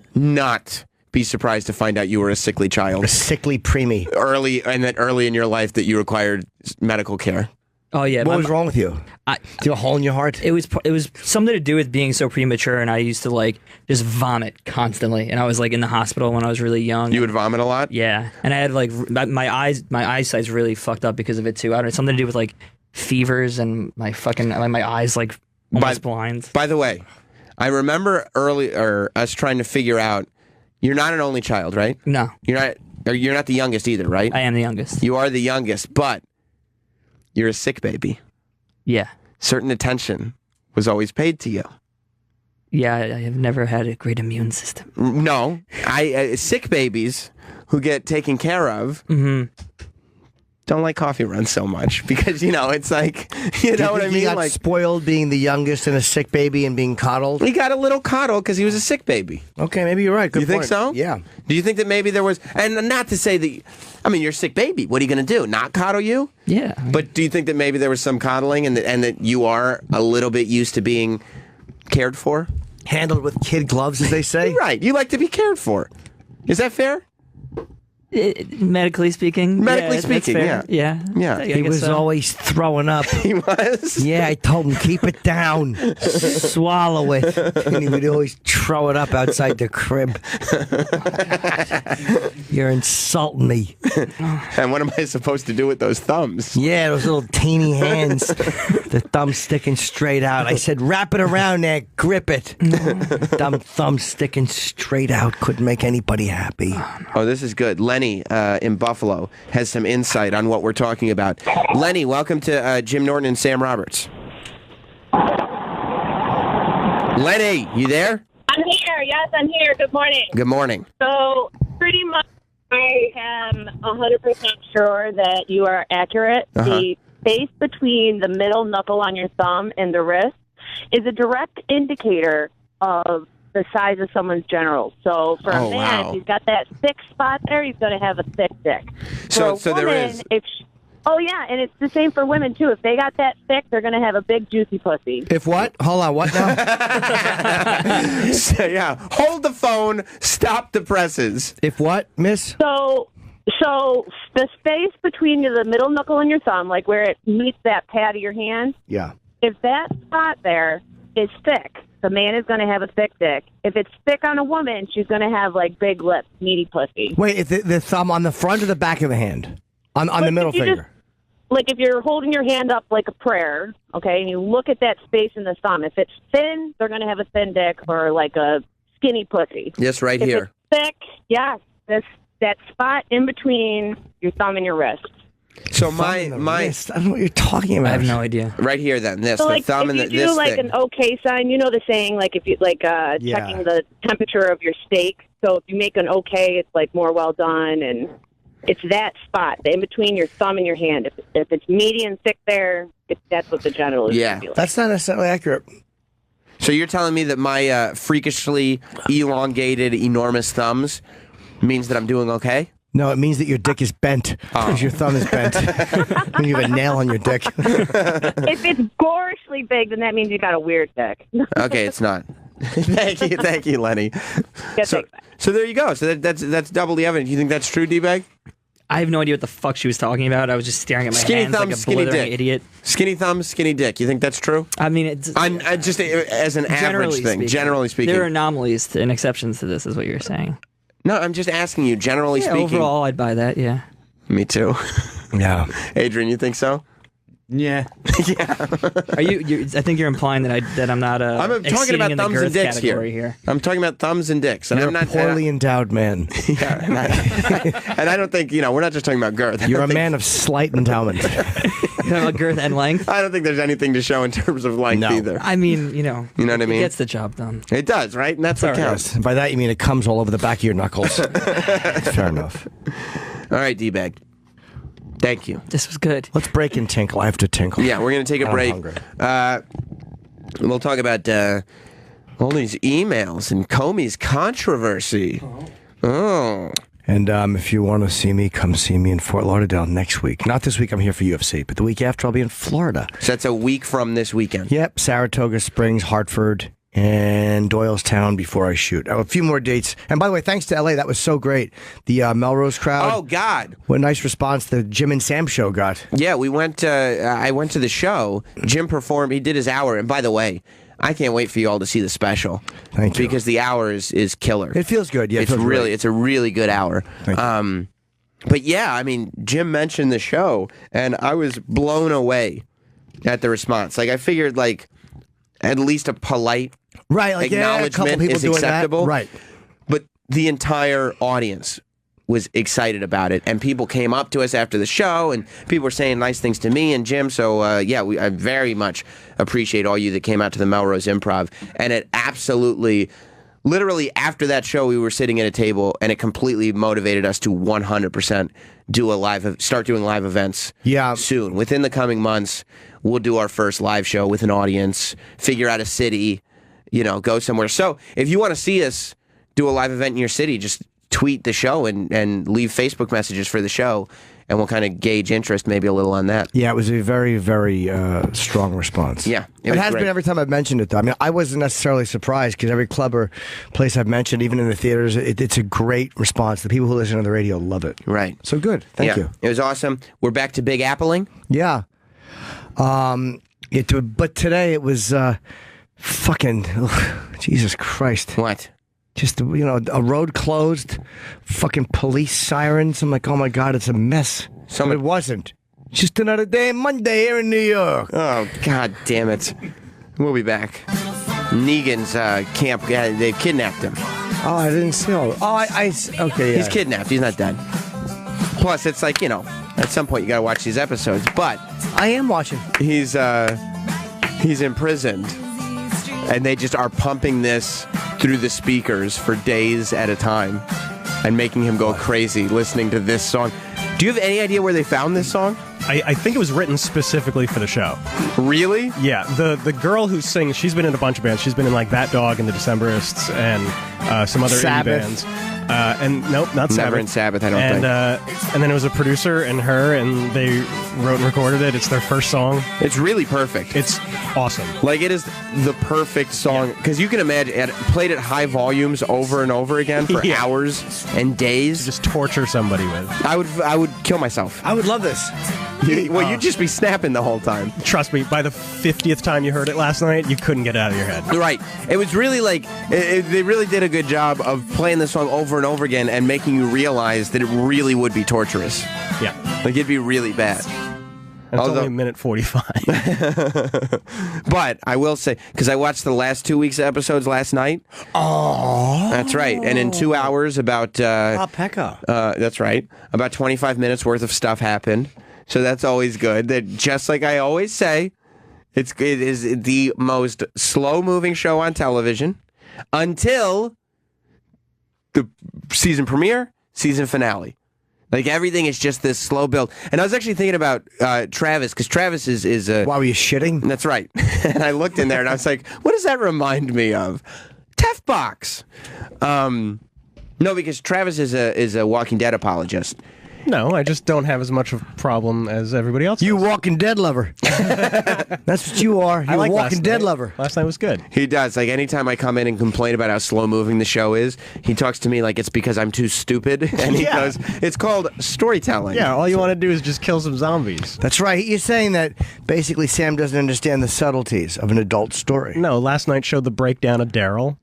be surprised to find out you were a sickly child. A sickly preemie. Early in your life that you required medical care. Oh yeah. What was wrong with you? Do you have a hole in your heart? It was something to do with being so premature, and I used to like just vomit constantly, and I was like in the hospital when I was really young. You would vomit a lot? Yeah, and I had like my eyesight's really fucked up because of it too. I don't know, it's something to do with like fevers and my eyes like almost blind. By the way, I remember us trying to figure out. You're not an only child, right? No, you're not the youngest either, right? I am the youngest. You are the youngest, but you're a sick baby. Yeah. Certain attention was always paid to you. Yeah, I have never had a great immune system. No, sick babies who get taken care of don't like coffee runs so much because it's like what I mean. He got like spoiled being the youngest and a sick baby and being coddled. He got a little coddle because he was a sick baby. Okay, maybe you're right. Good you think point. so? Yeah. Do you think that maybe there was, and not to say that, you're a sick baby. What are you going to do? Not coddle you? Yeah. But do you think that maybe there was some coddling and that you are a little bit used to being cared for? Handled with kid gloves, as they say? Right. You like to be cared for. Is that fair? Medically speaking, that's fair. Yeah. He was always throwing up. He was? Yeah, I told him, keep it down. Swallow it. And he would always throw it up outside the crib. You're insulting me. And what am I supposed to do with those thumbs? Yeah, those little teeny hands. The thumb sticking straight out. I said, wrap it around there, grip it. Dumb thumb sticking straight out. Couldn't make anybody happy. Oh, this is good. Lenny in Buffalo has some insight on what we're talking about. Lenny, welcome to Jim Norton and Sam Roberts. Lenny, you there? I'm here. Yes, I'm here. Good morning. Good morning. So, pretty much, I am 100% sure that you are accurate. The space between the middle knuckle on your thumb and the wrist is a direct indicator of the size of someone's genitals. So for a man, if he's got that thick spot there, he's going to have a thick dick. So woman, there is. And it's the same for women too. If they got that thick, they're going to have a big juicy pussy. If what? Hold on, what now? Hold the phone, stop the presses. If what, miss? So the space between the middle knuckle and your thumb, like where it meets that pad of your hand, yeah. If that spot there is thick, the man is going to have a thick dick. If it's thick on a woman, she's going to have like big lips, meaty pussy. Wait, if the thumb on the front or the back of the hand? On the middle finger? If you're holding your hand up like a prayer, okay, and you look at that space in the thumb, if it's thin, they're going to have a thin dick or like a skinny pussy. Yes, right here. If it's thick, yes, that spot in between your thumb and your wrist. So my I don't know what you're talking about. I have no idea. Right here, then this So, the like, thumb if and you this do like thing. an okay sign, you know the saying, like if you checking the temperature of your steak. So if you make an okay, it's like more well done, and It's that spot, in between your thumb and your hand. If it's medium thick there, that's what the genital is. Yeah, like. That's not necessarily accurate. So you're telling me that my freakishly elongated, enormous thumbs means that I'm doing okay? No, it means that your dick is bent because your thumb is bent. And you have a nail on your dick. If it's gorishly big, then that means you got a weird dick. Okay, it's not. Thank you, Lenny. So there you go. So that's double the evidence. You think that's true, D-Bag? I have no idea what the fuck she was talking about. I was just staring at my hands like a blithering idiot. Skinny thumb, skinny dick. You think that's true? I mean, it's just as an average thing. Generally speaking, there are anomalies and exceptions to this, is what you're saying. No, I'm just asking you. Generally speaking, overall, I'd buy that. Yeah. Me too. Yeah. Adrian, you think so? Yeah. Yeah. Are you? I think you're implying that I'm not. I'm talking about thumbs and dicks here. I'm talking about thumbs and dicks, and You're I'm not a poorly endowed man. Yeah, and I don't think we're not just talking about girth. You're a man of slight endowment. About girth and length. I don't think there's anything to show in terms of length either. I mean, you know what I mean. It gets the job done. It does, right? And that's what counts. And by that you mean it comes all over the back of your knuckles. Fair enough. All right, D-Bag. Thank you. This was good. Let's break and tinkle. I have to tinkle. Yeah, we're going to take a break. We'll talk about all these emails and Comey's controversy. Oh. And if you want to see me, come see me in Fort Lauderdale next week. Not this week, I'm here for UFC, but the week after I'll be in Florida. So that's a week from this weekend. Yep, Saratoga Springs, Hartford, and Doylestown before I shoot. I have a few more dates. And by the way, thanks to LA, that was so great. The Melrose crowd. Oh, God. What a nice response the Jim and Sam show got. Yeah, we went. I went to the show. Jim performed. He did his hour. And by the way, I can't wait for you all to see the special. Thank you. Because the hour is killer. It feels good. Yeah, it's a really good hour. But yeah, I mean, Jim mentioned the show, and I was blown away at the response. Like, I figured, like, at least a polite acknowledgement is acceptable. Right. But the entire audience was excited about it, and people came up to us after the show, and people were saying nice things to me and Jim. So I very much appreciate all you that came out to the Melrose Improv, and it absolutely, literally after that show, we were sitting at a table, and it completely motivated us to 100% start doing live events. Yeah. Soon, within the coming months, we'll do our first live show with an audience, figure out a city, go somewhere. So if you want to see us do a live event in your city, just tweet the show and leave Facebook messages for the show, and we'll kind of gauge interest maybe a little on that. Yeah, it was a very, very strong response. Yeah. It has been every time I've mentioned it, though. I mean, I wasn't necessarily surprised because every club or place I've mentioned, even in the theaters, it's a great response. The people who listen to the radio love it. Right. So good. Thank you. It was awesome. We're back to Big Appling. Yeah. But today it was fucking Jesus Christ. What? Just, a road closed, fucking police sirens. I'm like, oh my God, it's a mess. But it wasn't. Just another day, Monday here in New York. Oh, God damn it. We'll be back. Negan's camp, they've kidnapped him. Oh, I didn't see all. Okay, yeah. He's kidnapped. He's not dead. Plus, it's like, at some point you gotta watch these episodes. But I am watching. He's imprisoned, and they just are pumping this through the speakers for days at a time and making him go crazy listening to this song. Do you have any idea where they found this song? I think it was written specifically for the show. Really? Yeah. The girl who sings, she's been in a bunch of bands. She's been in like That Dog and the Decemberists and some other indie bands. And nope, not Sabbath. Never in Sabbath, I don't think. And then it was a producer and her, and they wrote and recorded it. It's their first song. It's really perfect. It's awesome. Like, it is the perfect song, because you can imagine it played at high volumes over and over again for hours and days. Just torture somebody with. I would kill myself. I would love this. You'd just be snapping the whole time. Trust me, by the 50th time you heard it last night, you couldn't get it out of your head. Right. It was really like, they really did a good job of playing the song over and over again and making you realize that it really would be torturous. Yeah. Like, it'd be really bad. And it's only a minute 45. But I will say, because I watched the last 2 weeks of episodes last night. Oh. That's right. And in 2 hours, about... Pekka. That's right. About 25 minutes worth of stuff happened. So that's always good. That, just like I always say, it is the most slow-moving show on television until the season premiere, season finale. Like everything is just this slow build. And I was actually thinking about Travis, because Travis is Why were you shitting? That's right. And I looked in there and I was like, what does that remind me of? Tef Box. No, because Travis is a Walking Dead apologist. No, I just don't have as much of a problem as everybody else. You Walking Dead lover. That's what you are. You're a Walking Dead lover. Last night was good. He does. Like, anytime I come in and complain about how slow-moving the show is, he talks to me like it's because I'm too stupid. And he goes, it's called storytelling. Yeah, all you want to do is just kill some zombies. That's right. You're saying that basically Sam doesn't understand the subtleties of an adult story. No, last night showed the breakdown of Daryl.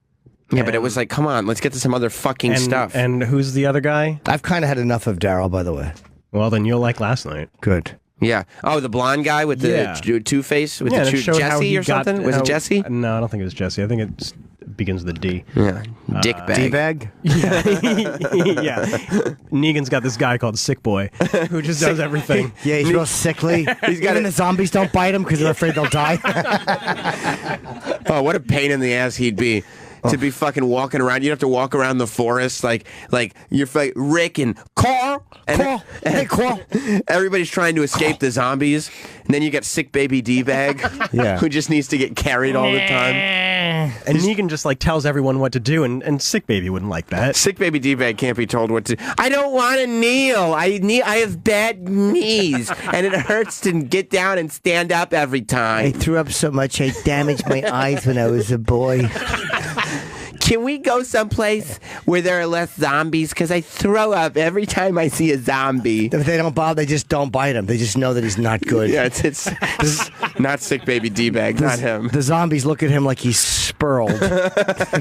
Yeah, but it was like, come on, let's get to some other fucking stuff. And who's the other guy? I've kind of had enough of Daryl, by the way. Well, then you'll like last night. Good. Yeah. Oh, the blonde guy with the Two-Face? With the Jesse or something? Was it Jesse? No, I don't think it was Jesse. I think it begins with a D. Yeah. Dick bag. D-bag? Yeah. Yeah. Negan's got this guy called Sick Boy who just does everything. Yeah, he's real sickly. Even the zombies don't bite him because they're afraid they'll die. Oh, what a pain in the ass he'd be. To be fucking walking around, you'd have to walk around the forest like you're like Rick and Carl. Hey, Carl. Everybody's trying to escape the zombies, and then you got Sick Baby D-Bag, who just needs to get carried all the time. And Negan just like tells everyone what to do, and Sick Baby wouldn't like that. Sick Baby D-Bag can't be told what to do. I don't want to kneel. I have bad knees, and it hurts to get down and stand up every time. I threw up so much I damaged my eyes when I was a boy. Can we go someplace where there are less zombies? Because I throw up every time I see a zombie. If they don't bother, they just don't bite him. They just know that he's not good. Yeah, it's not Sick Baby D-Bag, not him. The zombies look at him like he's spurled.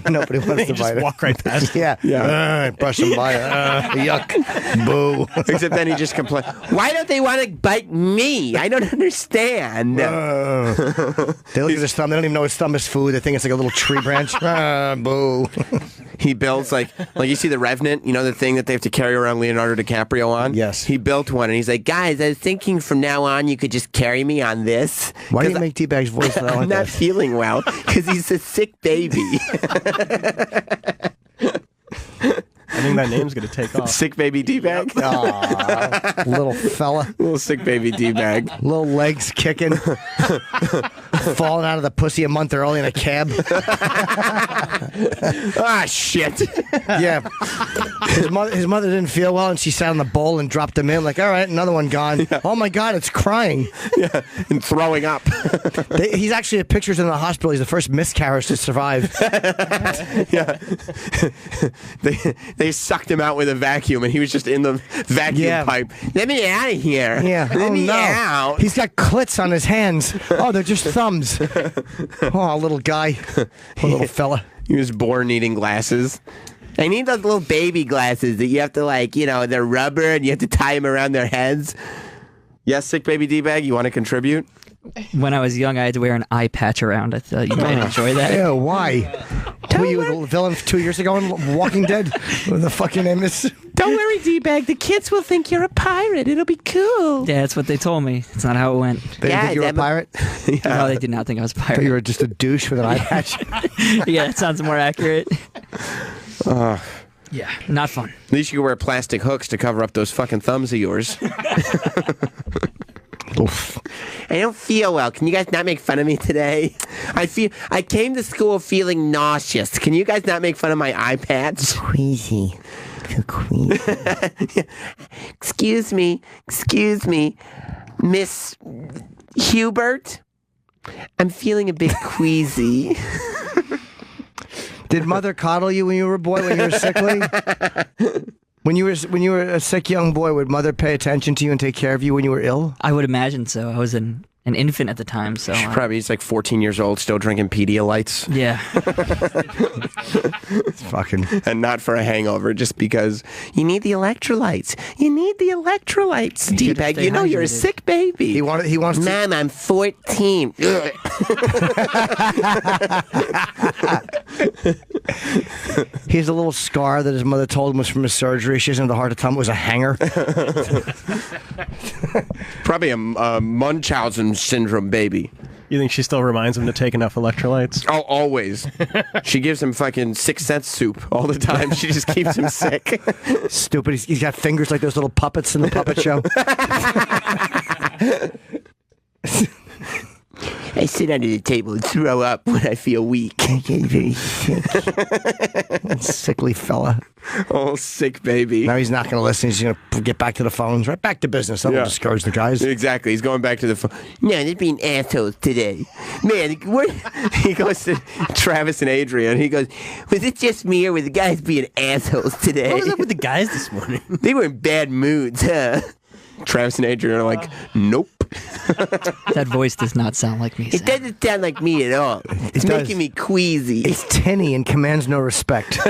Nobody wants to bite him. Walk right past. Yeah. Brush him by. Yuck. Boo. Except then he just complains. Why don't they want to bite me? I don't understand. They look at his thumb. They don't even know his thumb is food. They think it's like a little tree branch. Boo. He builds like you see the Revenant, you know, the thing that they have to carry around Leonardo DiCaprio on? Yes. He built one, and he's like, guys, I was thinking from now on you could just carry me on this. Why do you make D-Bag's voice like I'm not that? feeling well, because he's a sick baby. I think that name's going to take off. Sick Baby D-Bag? Aw, little fella. Little Sick Baby D-Bag. Little legs kicking. Falling out of the pussy a month early in a cab. Ah, shit. Yeah. His mother didn't feel well, and she sat on the bowl and dropped him in. Like, all right, another one gone. Yeah. Oh, my God, it's crying. Yeah, and throwing up. He's actually at pictures in the hospital. He's the first miscarriage to survive. Yeah. They sucked him out with a vacuum, and he was just in the vacuum pipe. Let me out of here. Yeah. Let me out. He's got clits on his hands. Oh, they're just thumbs. Oh, little guy. Poor little fella. He was born needing glasses. I need those little baby glasses that you have to, like, you know, they're rubber, and you have to tie them around their heads. Yes, Sick Baby D-Bag, you want to contribute? When I was young, I had to wear an eye patch around. I thought you might enjoy that. Yeah, why? Were you the villain 2 years ago in Walking Dead? What the fucking name is? Don't worry, D-Bag. The kids will think you're a pirate. It'll be cool. Yeah, that's what they told me. It's not how it went. They didn't think you were a pirate? No, they did not think I was a I thought pirate. you were just a douche with an eye patch. Yeah, that sounds more accurate. Yeah, not fun. At least you can wear plastic hooks to cover up those fucking thumbs of yours. Oof. I don't feel well. Can you guys not make fun of me today? I came to school feeling nauseous. Can you guys not make fun of my eye patch? Queasy. Excuse me, Miss Hubert. I'm feeling a bit queasy. Did mother coddle you when you were a boy, when you were sickly? When you were a sick young boy, would mother pay attention to you and take care of you when you were ill? I would imagine so. I was an infant at the time, so he's like 14 years old, still drinking Pedialites. Yeah. It's fucking and not for a hangover, just because you need the electrolytes. You need the electrolytes, D-Bag. You know you're a sick baby. He wants. Mom, I'm 14. He has a little scar that his mother told him was from his surgery. She doesn't have the heart to tell him it was a hanger. Probably a Munchausen syndrome baby. You think she still reminds him to take enough electrolytes? Oh, always. She gives him fucking 6 cent soup all the time. She just keeps him sick. Stupid. He's got fingers like those little puppets in the puppet show. I sit under the table and throw up when I feel weak. I get very sick. Sickly fella. Oh, sick baby. Now he's not going to listen. He's going to get back to the phones. Right back to business. That'll discourage the guys. Exactly. He's going back to the phone. No, they're being assholes today. Man, he goes to Travis and Adrian. He goes, was it just me or were the guys being assholes today? What was up with the guys this morning? They were in bad moods, huh? Travis and Adrian are like, nope. That voice does not sound like me. It doesn't sound like me at all. It's making me queasy. It's tinny and commands no respect. You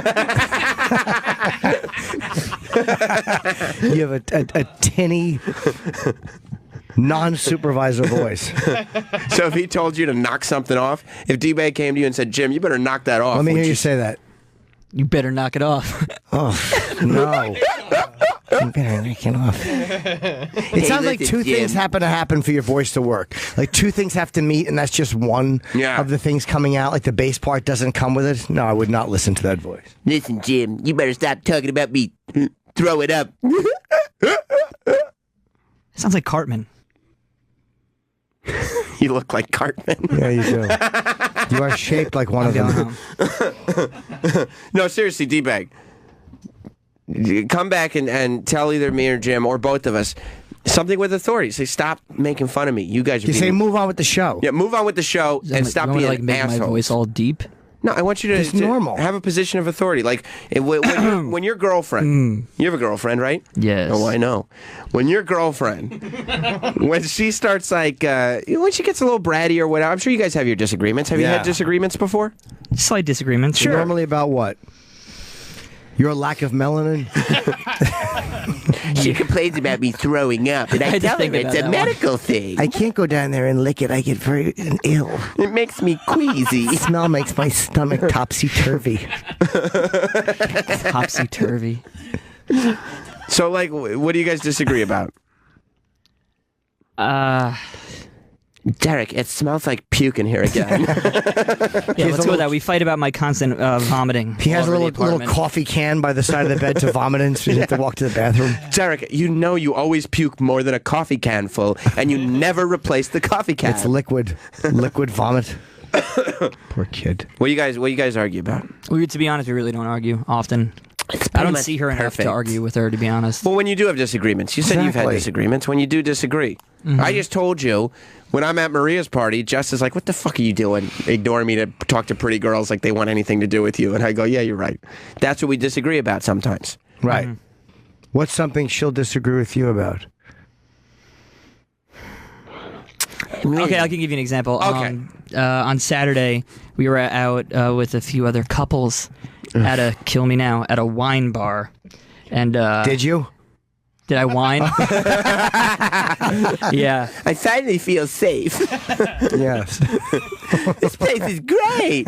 have a tinny, non-supervisor voice. So if he told you to knock something off, if D-Bag came to you and said, Jim, you better knock that off. Let me hear you say that. You better knock it off. Oh, no. You better knock it off. It sounds like two things happen for your voice to work. Like two things have to meet, and that's just one of the things coming out. Like the bass part doesn't come with it. No, I would not listen to that voice. Listen, Jim, you better stop talking about me. Throw it up. Sounds like Cartman. You look like Cartman. Yeah, you do. You are shaped like one of them. No, seriously, D-Bag. Come back and tell either me or Jim or both of us something with authority. Say, stop making fun of me. You guys are say move on with the show. Yeah, move on with the show and stop being like make assholes. my voice all deep? No, I want you to have a position of authority. Like when your girlfriend, you have a girlfriend, right? Yes. Oh, I know. When your girlfriend, when she starts like, when she gets a little bratty or whatever, I'm sure you guys have your disagreements. Have you had disagreements before? Slight disagreements. Sure. Normally about what? Your lack of melanin? She complains about me throwing up, and I tell her it's a medical thing. I can't go down there and lick it. I get very ill. It makes me queasy. The smell makes my stomach topsy-turvy. Topsy-turvy. So, like, what do you guys disagree about? Derek, it smells like puke in here again. Yeah, let's go with that. We fight about my constant vomiting. He has a little coffee can by the side of the bed to vomit in, so you have to walk to the bathroom. Derek, you know you always puke more than a coffee can full, and you never replace the coffee can. It's liquid vomit. Poor kid. What do you guys argue about? To be honest, we really don't argue often. I don't see her enough to argue with her, to be honest. Well, when you do have disagreements, you said you've had disagreements. When you do disagree, I just told you when I'm at Maria's party, Jess is like, "What the fuck are you doing? Ignoring me to talk to pretty girls like they want anything to do with you?" And I go, "Yeah, you're right. That's what we disagree about sometimes." Right. What's something she'll disagree with you about? Okay, I can give you an example. Okay. On Saturday, we were out with a few other couples at a Kill Me Now at a wine bar, and did you? Did I whine? Yeah. I finally feel safe. Yes. This place is great.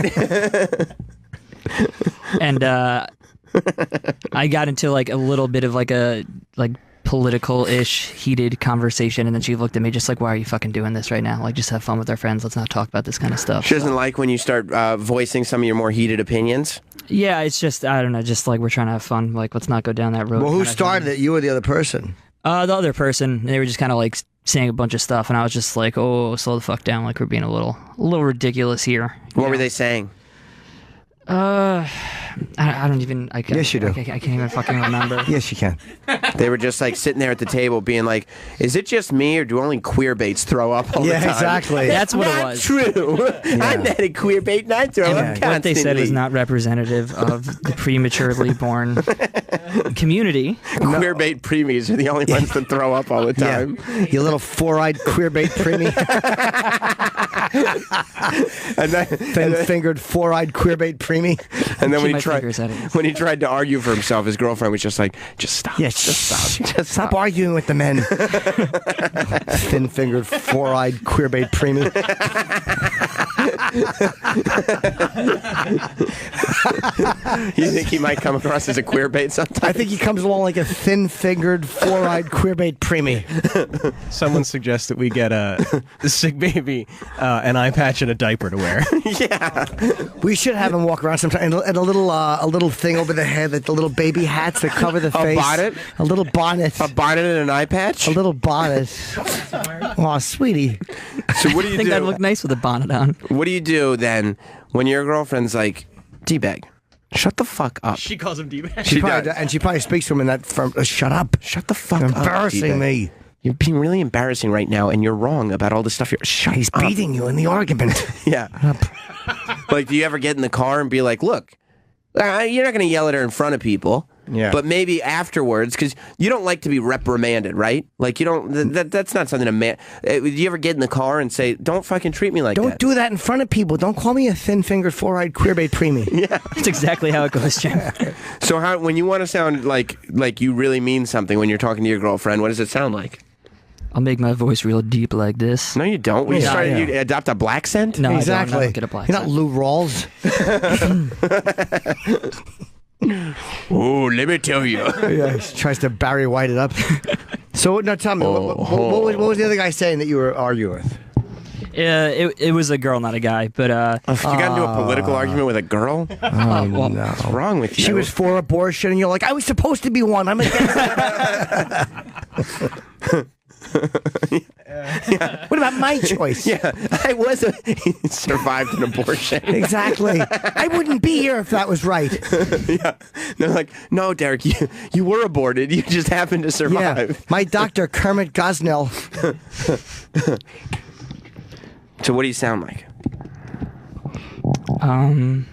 And I got into like a little bit of like a political-ish heated conversation, and then she looked at me just like, "Why are you fucking doing this right now? Like, just have fun with our friends. Let's not talk about this kind of stuff." She doesn't like when you start voicing some of your more heated opinions. Yeah, it's just, I don't know, just like we're trying to have fun. Like, let's not go down that road. Well, who started it? You or the other person? The other person. They were just kind of like saying a bunch of stuff, and I was just like, "Oh, slow the fuck down. Like, we're being a little ridiculous here." What were they saying? I don't even. Yes, you do. I can't even fucking remember. Yes, you can. They were just like sitting there at the table being like, "Is it just me or do only queer baits throw up all the time?" Yeah, exactly. That's what it was. True. I'm not a queer bait and I throw up constantly. What they said was not representative of the prematurely born community. Queer bait preemies are the only ones that throw up all the time. Yeah. You little four-eyed queer bait preemie. And then, thin-fingered four-eyed queer bait preemie. And then when he tried to argue for himself, his girlfriend was just like, "Just stop. Yeah, just stop. Just stop arguing with the men." Thin-fingered, four-eyed queer bait preemie. You think he might come across as a queer bait sometime? I think he comes along like a thin-fingered, four-eyed queer bait preemie. Someone suggests that we get a sick baby, an eye patch, and a diaper to wear. Yeah. We should have him walk around sometime and a little thing over the head, like the little baby hats that cover the face. A bonnet? A little bonnet. A bonnet and an eye patch? A little bonnet. Aw, sweetie. So what do you I think do? that'd look nice with a bonnet on. What do you do then when your girlfriend's like, D-bag, shut the fuck up? She calls him D-bag. She probably speaks to him in that firm. Shut up. Shut the fuck You're up. embarrassing D-bag. me. You're being really embarrassing right now, and you're wrong about all the stuff you're. Shut He's up. beating you in the argument. Yeah. Like, do you ever get in the car and be like, look, you're not going to yell at her in front of people. Yeah. But maybe afterwards, because you don't like to be reprimanded, right? Like, you don't, that's not something a man. Do you ever get in the car and say, don't fucking treat me like that? Don't do that in front of people. Don't call me a thin-fingered, four-eyed queerbait preemie. Yeah. That's exactly how it goes, Jim. So, when you want to sound like you really mean something when you're talking to your girlfriend, what does it sound like? I'll make my voice real deep like this. No, you don't. We Yeah, started. yeah. You adopt a black scent? No, Exactly. I don't get a black You're not scent. Lou Rawls. Oh, let me tell you. Yeah, he tries to Barry White it up. So, now tell me, what was the other guy saying that you were arguing with? It was a girl, not a guy. But You got into a political argument with a girl? Oh, well, no. What's wrong with you? She was for abortion, and you're like, I was supposed to be one. I'm against it. What about my choice? Yeah, I was. He survived an abortion. Exactly. I wouldn't be here if that was right. Yeah. They're like, no, Derek, you were aborted. You just happened to survive. Yeah. My doctor, Kermit Gosnell. So what do you sound like? I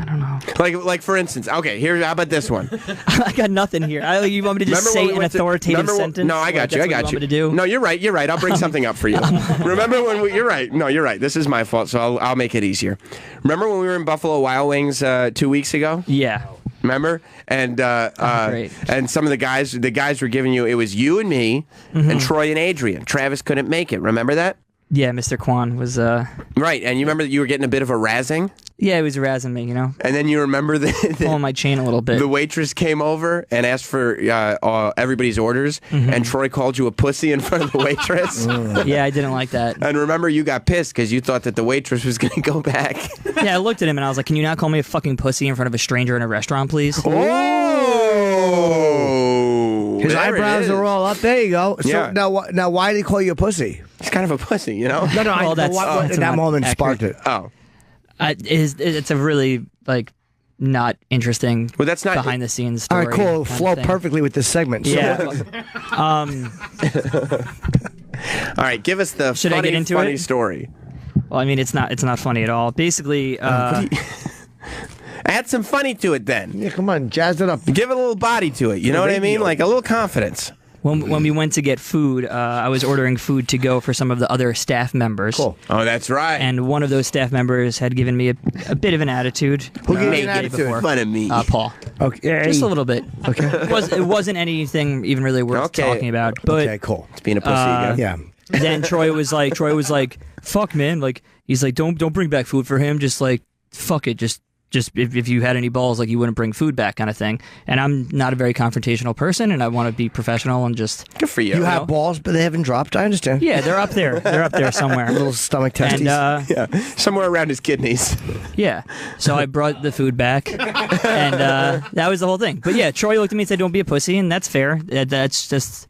don't know. Like for instance, okay, here, how about this one? I got nothing here. You want me to just say an authoritative sentence? No, I got you. I got you. Want me to do? No, you're right. You're right. I'll bring something up for you. Remember when you're right. No, you're right. This is my fault, so I'll make it easier. Remember when we were in Buffalo Wild Wings 2 weeks ago? Yeah. Remember? And great. and some of the guys were giving you. It was you and me and Troy and Adrian. Travis couldn't make it. Remember that? Yeah, Mr. Kwan was. Right, and you remember that you were getting a bit of a razzing? Yeah, he was razzing me, you know. And then you remember pulling my chain a little bit. The waitress came over and asked for everybody's orders, and Troy called you a pussy in front of the waitress. Yeah, I didn't like that. And remember, you got pissed because you thought that the waitress was going to go back. Yeah, I looked at him and I was like, "Can you not call me a fucking pussy in front of a stranger in a restaurant, please?" Oh, His eyebrows are all up. There you go. So Yeah. now, why did he call you a pussy? He's kind of a pussy, you know? No, Well, that's- what that's in that not moment accurate. sparked it? Oh. It's a really not interesting. Well, that's not behind the scenes All story. right, cool. kind of Flow thing. perfectly with this segment. So- Yeah. All right, give us the Should I funny, get into funny it? story. Well, I mean, it's not funny at all. Basically, Add some funny to it then. Yeah, come on, jazz it up. Give it a little body to it. You know what I mean? Like a little confidence. when we went to get food, I was ordering food to go for some of the other staff members. Cool. Oh, that's right. And one of those staff members had given me a bit of an attitude. Who gave you Make an it attitude? before. fun of me. Paul. Okay. Just a little bit. Okay. It wasn't anything even really worth Okay. talking about. But Okay, cool. It's being a pussy again. Yeah. then Troy was like, "Fuck, man!" Like he's like, "Don't bring back food for him. Just like, fuck it. Just if you had any balls, like you wouldn't bring food back, kind of thing." And I'm not a very confrontational person, and I want to be professional and just. Good for you. You have balls, but they haven't dropped. I understand. Yeah, they're up there. They're up there somewhere. Little stomach testes. And Yeah, somewhere around his kidneys. yeah, so I brought the food back, and that was the whole thing. But yeah, Troy looked at me and said, "Don't be a pussy," and that's fair. That's just.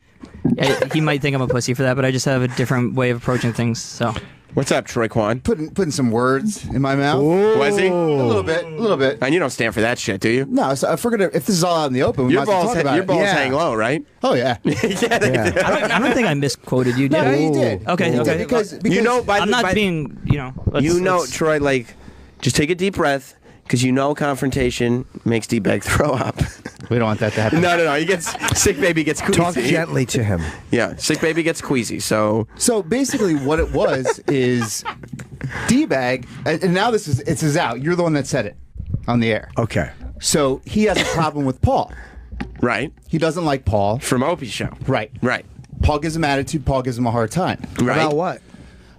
He might think I'm a pussy for that, but I just have a different way of approaching things. So. What's up, Troy Kwan? Putting some words in my mouth. Was he? A little bit. And you don't stand for that shit, do you? No, so I figured if this is all out in the open, we Your might as well balls, talk about your it. balls Yeah. hang low, right? Oh yeah. Yeah, they do. I don't think I misquoted you, did No, I? you did. Okay, You okay. did because You know, I'm not being, let's- Troy, like, just take a deep breath, because you know confrontation makes D-Bag throw up. we don't want that to happen. No. He gets, sick baby gets queasy. Talk gently to him. Yeah, sick baby gets queasy, so. So basically, what it was is D-Bag, and now this is out. You're the one that said it on the air. Okay. So he has a problem with Paul. Right. He doesn't like Paul. From Opie's show. Right. Right. Paul gives him attitude. Paul gives him a hard time. Right. About what?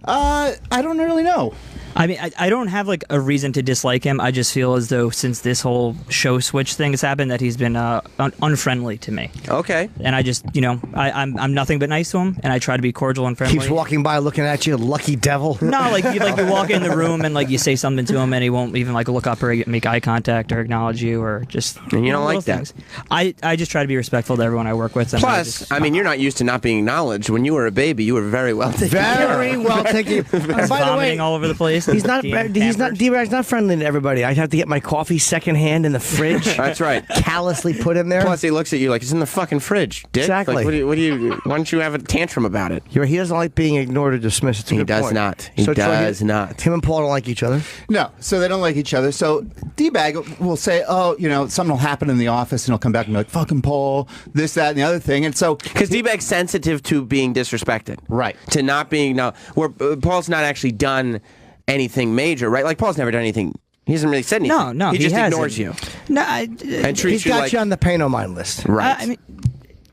I don't really know. I mean, I don't have like a reason to dislike him. I just feel as though since this whole show switch thing has happened, that he's been unfriendly to me. Okay. And I just, I'm nothing but nice to him, and I try to be cordial and friendly. Keeps walking by looking at you, lucky devil. No, you walk in the room and like you say something to him, and he won't even like look up or make eye contact or acknowledge you or just. And you don't like things. that. I just try to be respectful to everyone I work with. And Plus, I mean, you're not used to not being acknowledged. When you were a baby, you were very well taken care of. Very well taken. I was vomiting all over the place. D-Bag's not friendly to everybody. I'd have to get my coffee secondhand in the fridge. That's right. Callously put in there. Plus, he looks at you like it's in the fucking fridge, dick. Exactly. Like, what do you? Why don't you have a tantrum about it? He doesn't like being ignored or dismissed. It's a He good does point. not. He So, Troy, does not. Him and Paul don't like each other. No, so they don't like each other. So D-Bag will say, oh, something will happen in the office, and he'll come back and be like, fucking Paul, this, that, and the other thing. And so... Because D-Bag's sensitive to being disrespected. Right. To not being... where Paul's not actually done anything major, right? Like, Paul's never done anything... He hasn't really said anything. No, he just hasn't. ignores you. No, and treats He's you got like... you on the pay no mind list. Right. I mean,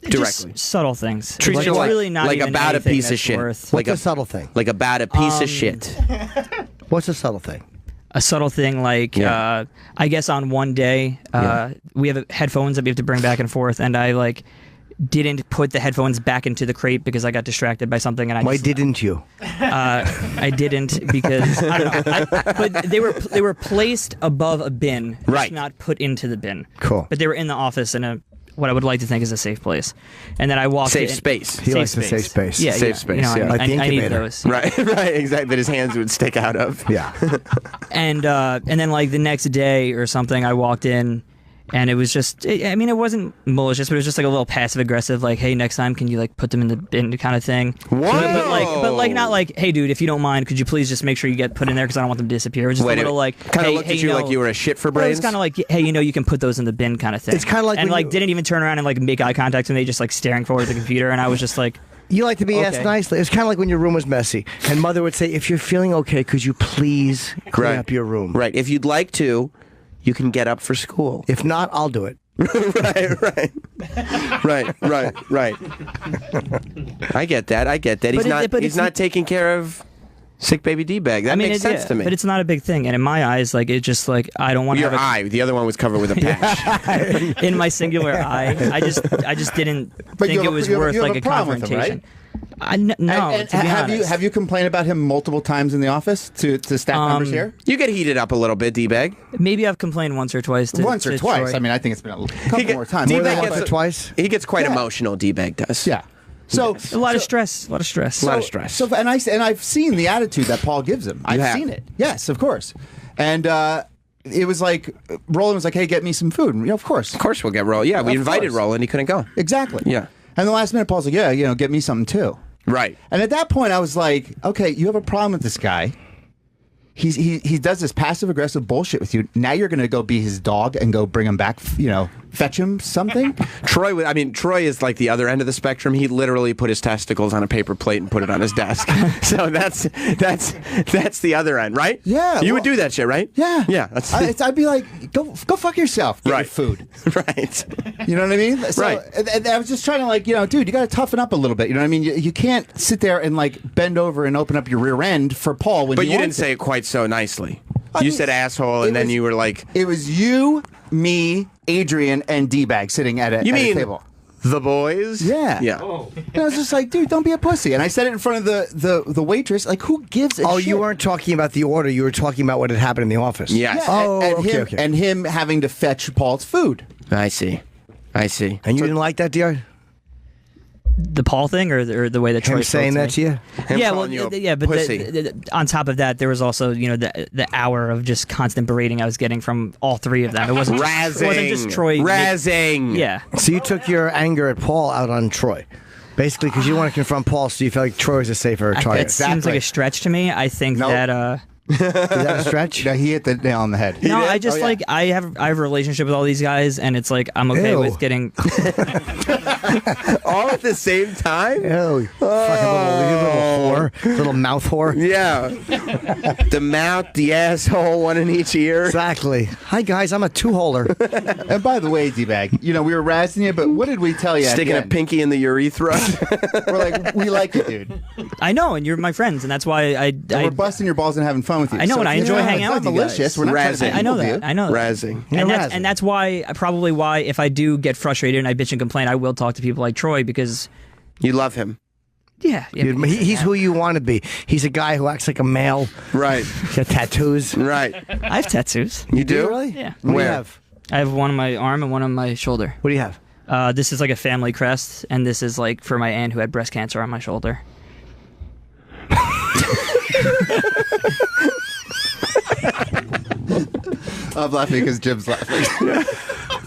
Directly. just subtle things. Treats Like, you it's like, really not like even about a anything piece of that's shit. worth- Like What's a subtle thing? Like about a piece of shit. What's a subtle thing? A subtle thing like, I guess on one day, we have headphones that we have to bring back and forth, and I didn't put the headphones back into the crate because I got distracted by something. And Why didn't you? I didn't because I don't know. But they were placed above a bin, right? Not put into the bin. Cool. But they were in the office in what I would like to think is a safe place. And then I walked safe in. space. He likes the safe space. Yeah, safe space. Like the I need incubator. those. Right, right, exactly. That his hands would stick out of. Yeah. And then like the next day or something, I walked in. And it was just, it wasn't malicious, but it was just like a little passive aggressive, like, hey, next time, can you like put them in the bin kind of thing? Whoa! But not like, hey, dude, if you don't mind, could you please just make sure you get put in there because I don't want them to disappear. It was just a little like, kind of looked at you like you were a shit for brains. It's kind of like, hey, you can put those in the bin kind of thing. It's kind of like and when like didn't even turn around and like make eye contact with me, just like staring forward at the computer, and I was just like. You like to be asked nicely. It's kind of like when your room was messy, and Mother would say, if you're feeling okay, could you please clean up your room? Right. If you'd like to, you can get up for school. If not, I'll do it. right. I get that. He's not taking care of sick baby D-Bag. That makes sense to me. But it's not a big thing, and in my eyes, like it's just like I don't want your to have eye. The other one was covered with a patch. in my singular eye. I just didn't think it was worth like a confrontation. No. And have you complained about him multiple times in the office to staff members here? You get heated up a little bit, D-Bag. Maybe I've complained once or twice. Once or twice. Troy. I mean, I think it's been a couple more times. D-Bag gets twice. He gets quite emotional. D-Bag does. Yeah. So a lot of stress. So and I've seen the attitude that Paul gives him. I've seen it. Yes, of course. And it was like Roland was like, "Hey, get me some food." And, of course we'll get Roland. Yeah, we invited Roland. He couldn't go. Exactly. Yeah. And the last minute, Paul's like, "Yeah, get me something too." Right. And at that point, I was like, "Okay, you have a problem with this guy. He does this passive aggressive bullshit with you. Now you're going to go be his dog and go bring him back. Fetch him something." Troy is like the other end of the spectrum. He literally put his testicles on a paper plate and put it on his desk. So that's the other end, right? Yeah. You would do that shit, right? Yeah. Yeah. I'd be like, go fuck yourself. Get your food. Right. You know what I mean? So, right. And I was just trying to dude, you got to toughen up a little bit. You know what I mean? You can't sit there and bend over and open up your rear end for Paul when. But you didn't say it quite so nicely. You said asshole, and then you were like, it was you, me, Adrian, and D-Bag sitting at a table. The boys? Yeah. Yeah. And I was just like, dude, don't be a pussy. And I said it in front of the waitress. Like, who gives a shit? Oh, you weren't talking about the order. You were talking about what had happened in the office. Yes. Yeah. Okay. And him having to fetch Paul's food. I see. And you didn't like that, DR? The Paul thing, or the way that Troy saying that to you? But on top of that, there was also the hour of just constant berating I was getting from all three of them. It wasn't just Troy razzing. Yeah. So you took your anger at Paul out on Troy, basically because you want to confront Paul, so you felt like Troy was a safer target. That seems like a stretch to me. I think that Is that a stretch? No, he hit the nail on the head. No, I just like I have a relationship with all these guys, and it's like I'm okay with getting all at the same time. Fucking little whore, little mouth whore. Yeah, the mouth, the asshole, one in each ear. Exactly. Hi guys, I'm a two-holer. And by the way, D-Bag, we were razzing you, but what did we tell you? Sticking a pinky in the urethra. We're like, we like you, dude. I know, and you're my friends, and that's why we're busting your balls and having fun with you. I know, and I enjoy hanging out with you guys. Malicious. We're not razzing. I know that. I know that. Razzing. And that's why if I do get frustrated and I bitch and complain, I will talk to people like Troy because you love him. Yeah, Dude, he's who you want to be. He's a guy who acts like a male. Right. Got tattoos. Right. I have tattoos. You do? Really? Yeah. What do you have? I have one on my arm and one on my shoulder. What do you have? This is like a family crest, and this is like for my aunt who had breast cancer on my shoulder. I'm laughing because Jim's laughing.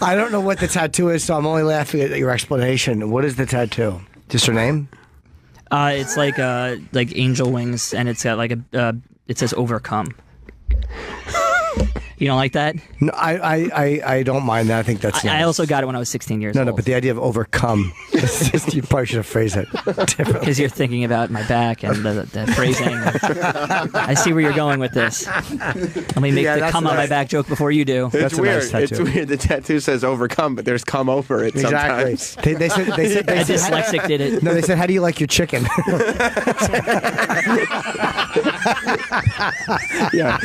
I don't know what the tattoo is, so I'm only laughing at your explanation. What is the tattoo? Just her name? It's like angel wings, and it's got like it says overcome. You don't like that? No, I don't mind that. I think that's nice. I also got it when I was 16 years old. No, but the idea of overcome, it's just, you probably should have phrased it differently. Because you're thinking about my back and the phrasing. I see where you're going with this. Let me make the come on my back joke before you do. It's weird. It's weird. The tattoo says overcome, but there's come over it sometimes. They said a dyslexic did it. No, they said, how do you like your chicken? Yeah,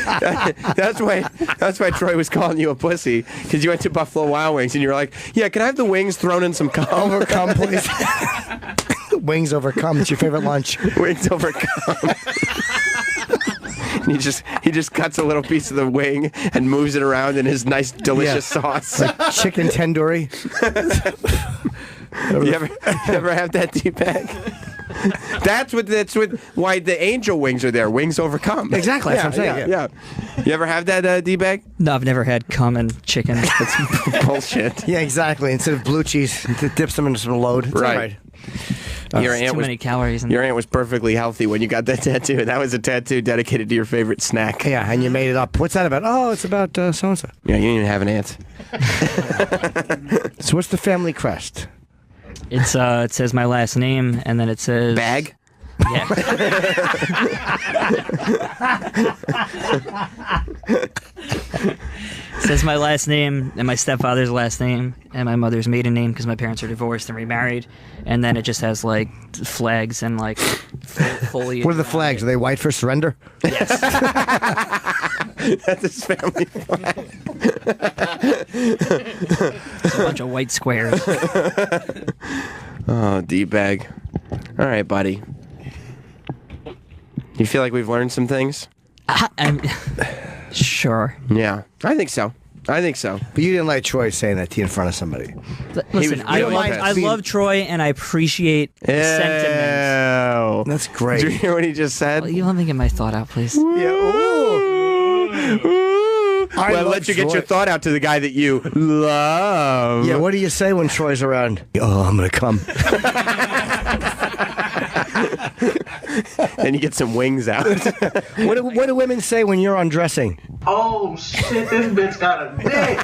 that's why Troy was calling you a pussy, because you went to Buffalo Wild Wings and you were like, yeah, can I have the wings thrown in some cum? Overcome, please. Wings overcome. It's your favorite lunch. Wings overcome. And he just cuts a little piece of the wing and moves it around in his nice, delicious sauce. Like chicken tandoori. You ever have that D-bag? That's why the angel wings are there. Wings overcome. Exactly. That's what I'm saying. Yeah. You ever have that D-bag? No, I've never had cum and chicken. That's bullshit. Yeah, exactly. Instead of blue cheese, it dips them into some load. It's right. Your aunt too many calories. Your aunt was perfectly healthy when you got that tattoo. That was a tattoo dedicated to your favorite snack. Yeah, and you made it up. What's that about? Oh, it's about so-and-so. Yeah, you didn't even have an aunt. So what's the family crest? It says my last name, and then it says bag. Yeah. It says my last name and my stepfather's last name and my mother's maiden name because my parents are divorced and remarried, and then it just has like flags and like foliage. What are the flags? Are they white for surrender? Yes. That's his family flag. It's a bunch of white squares. Oh, D-bag. All right, buddy. You feel like we've learned some things? Sure. Yeah, I think so. But you didn't like Troy saying that to you in front of somebody. Listen, I love Troy, and I appreciate the sentiment. That's great. Did you hear what he just said? Well, you let me get my thought out, please. Well, let you get your thought out to the guy that you love. Yeah, what do you say when Troy's around? Oh, I'm going to come. And you get some wings out. What do women say when you're undressing? Oh, shit, this bitch got a dick.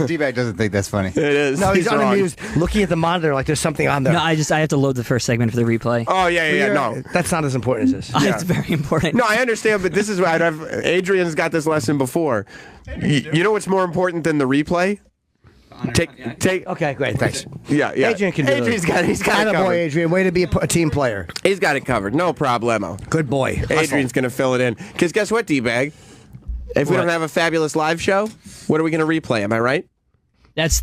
D-bag doesn't think that's funny. It is. No, he's unamused, looking at the monitor like there's something on there. No, I have to load the first segment for the replay. Oh, yeah, no. That's not as important as this. It's very important. No, I understand, but this is what Adrian's got this lesson before. You know what's more important than the replay? Take. Okay, great, thanks. Yeah. Adrian can do it. He's got it covered. Boy, Adrian, way to be a team player. He's got it covered, no problemo. Good boy. Adrian's going to fill it in. Because guess what, D-bag? If we don't have a fabulous live show, what are we going to replay? Am I right? That's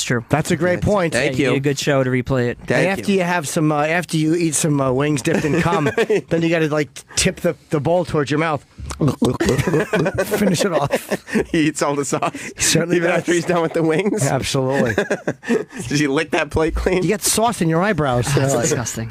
true. That's a great point. Thank you. A good show to replay it. And after you have some, after you eat some wings dipped in cum, then you got to like tip the bowl towards your mouth. Finish it off. He eats all the sauce. Certainly Even does. after he's done with the wings. Absolutely. Did you lick that plate clean? You get sauce in your eyebrows. That's disgusting.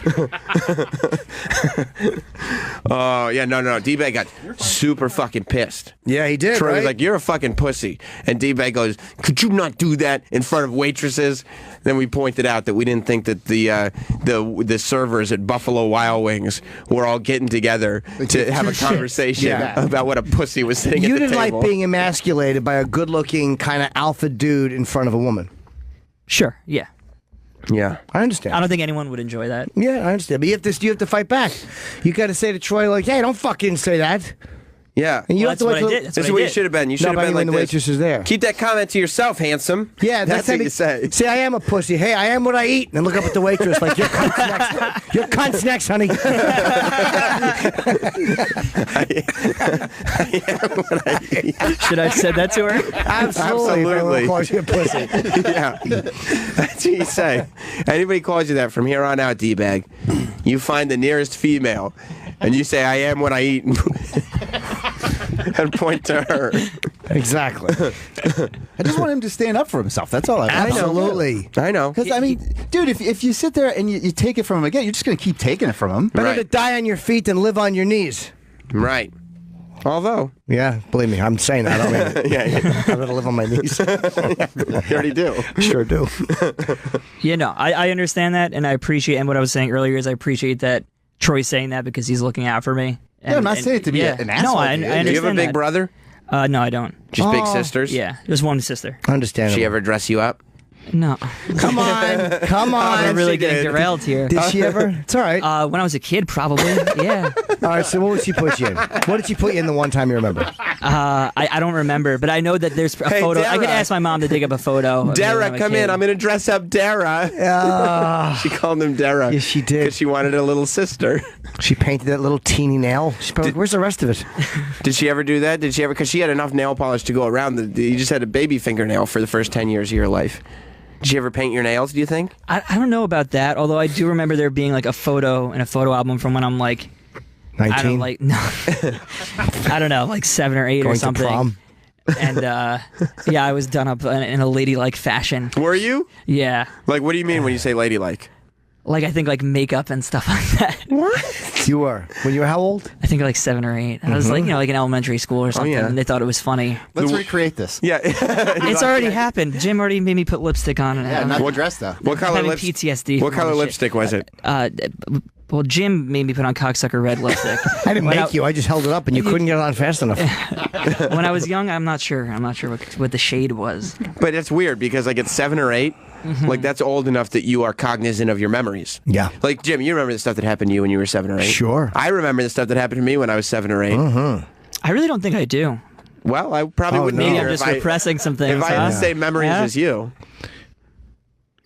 Oh, yeah, no. D-Bag got super fucking pissed. Yeah, he did, Troy was right? like, "You're a fucking pussy." And D-Bag goes, "Could you not do that in front of waitresses?" Then we pointed out that we didn't think that the servers at Buffalo Wild Wings were all getting together to have a conversation about what a pussy was sitting at You the didn't table. like being emasculated by a good-looking kind of alpha dude in front of a woman. Sure, yeah. Yeah, I understand. I don't think anyone would enjoy that. Yeah, I understand. But you have to fight back. You got to say to Troy, like, "Hey, don't fucking say that." Yeah. And you Well, have to that's wait what I till- did. This is what you should have been. You should have but I been mean like when the this. waitress is there. Keep that comment to yourself, handsome. Yeah, that's what you say. See, I am a pussy. Hey, I am what I eat. And look up at the waitress like, "Your cunt's next. Your cunt's next, honey." Should I have said that to her? Absolutely. Calls you a pussy. Yeah, that's what you say. Anybody calls you that from here on out, D-Bag, you find the nearest female, and you say, "I am what I eat," and point to her. Exactly. I just want him to stand up for himself. That's all I want. Absolutely. I know. Because, I mean, dude, if you sit there and you take it from him again, you're just going to keep taking it from him. Better to die on your feet than live on your knees. Right. Although. Yeah, believe me, I'm saying that. I don't mean it. Yeah. I'd rather live on my knees. You already do. Sure do. Yeah, no, I understand that, and I appreciate, and what I was saying earlier is I appreciate that Troy's saying that because he's looking out for me. Yeah, I'm not saying it to be an asshole. No, I understand. Do you have a big that. brother? No, I don't. Just big sisters? Yeah, just one sister. Understandable. She ever dress you up? No. Come on. Come on. I'm really she getting did. derailed here. Did she ever? It's all right. When I was a kid, probably. Yeah. All right, so what would she put you in? What did she put you in the one time you remember? I don't remember, but I know that there's a photo. I could Dara. ask my mom to dig up a photo. of me when Dara, I'm a come kid. in. I'm going to dress up Dara. She called him Dara. Yes, she did. Because she wanted a little sister. She painted that little teeny nail. She's probably, where's the rest of it? Did she ever do that? Did she ever? Because she had enough nail polish to go around. You just had a baby fingernail for the first 10 years of your life. Did you ever paint your nails, do you think? I don't know about that, although I do remember there being like a photo in a photo album from when I'm like 19? I don't like no I don't know, like 7 or 8 Going or something. to prom? And yeah, I was done up in a ladylike fashion. Were you? Yeah. Like, what do you mean when you say ladylike? Like I think like makeup and stuff like that. What? You were. When you were how old? I think like 7 or 8. I was like, like in elementary school or something, yeah. and they thought it was funny. Let's recreate this. Yeah. It's already happened. Jim already made me put lipstick on. And Yeah, I'm not the dress though. What color having lipstick? PTSD. What from color all this lipstick was it? shit. Well, Jim made me put on cocksucker red lipstick. I didn't When make you. I just held it up and you couldn't get it on fast enough. When I was young, I'm not sure. I'm not sure what the shade was. But it's weird because like at 7 or 8, like that's old enough that you are cognizant of your memories. Yeah. Like Jim, you remember the stuff that happened to you when you were 7 or 8? Sure. I remember the stuff that happened to me when I was 7 or 8. I really don't think I do. Well, I probably wouldn't Maybe either I'm just if I- repressing some things. If I had the same memories Yeah? as you.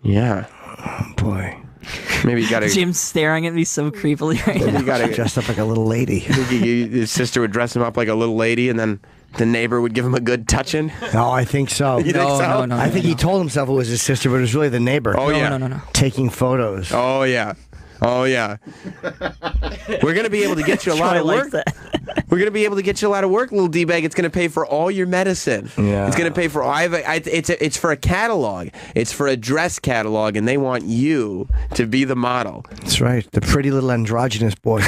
Yeah. Oh, boy. Maybe you got to. Jim's staring at me so creepily right now. You got to. Dressed up like a little lady. His sister would dress him up like a little lady, and then the neighbor would give him a good touching. No, I think so. You think so? No, I think he told himself it was his sister, but it was really the neighbor. Oh, yeah. No. Taking photos. Oh, yeah. Oh, yeah. We're going to be able to get you a lot of Troy work. likes We're going to be able to get you a lot of work, little D-bag. It's going to pay for all your medicine. Yeah. It's going to pay for it's for a catalog. It's for a dress catalog, and they want you to be the model. That's right. The pretty little androgynous boy.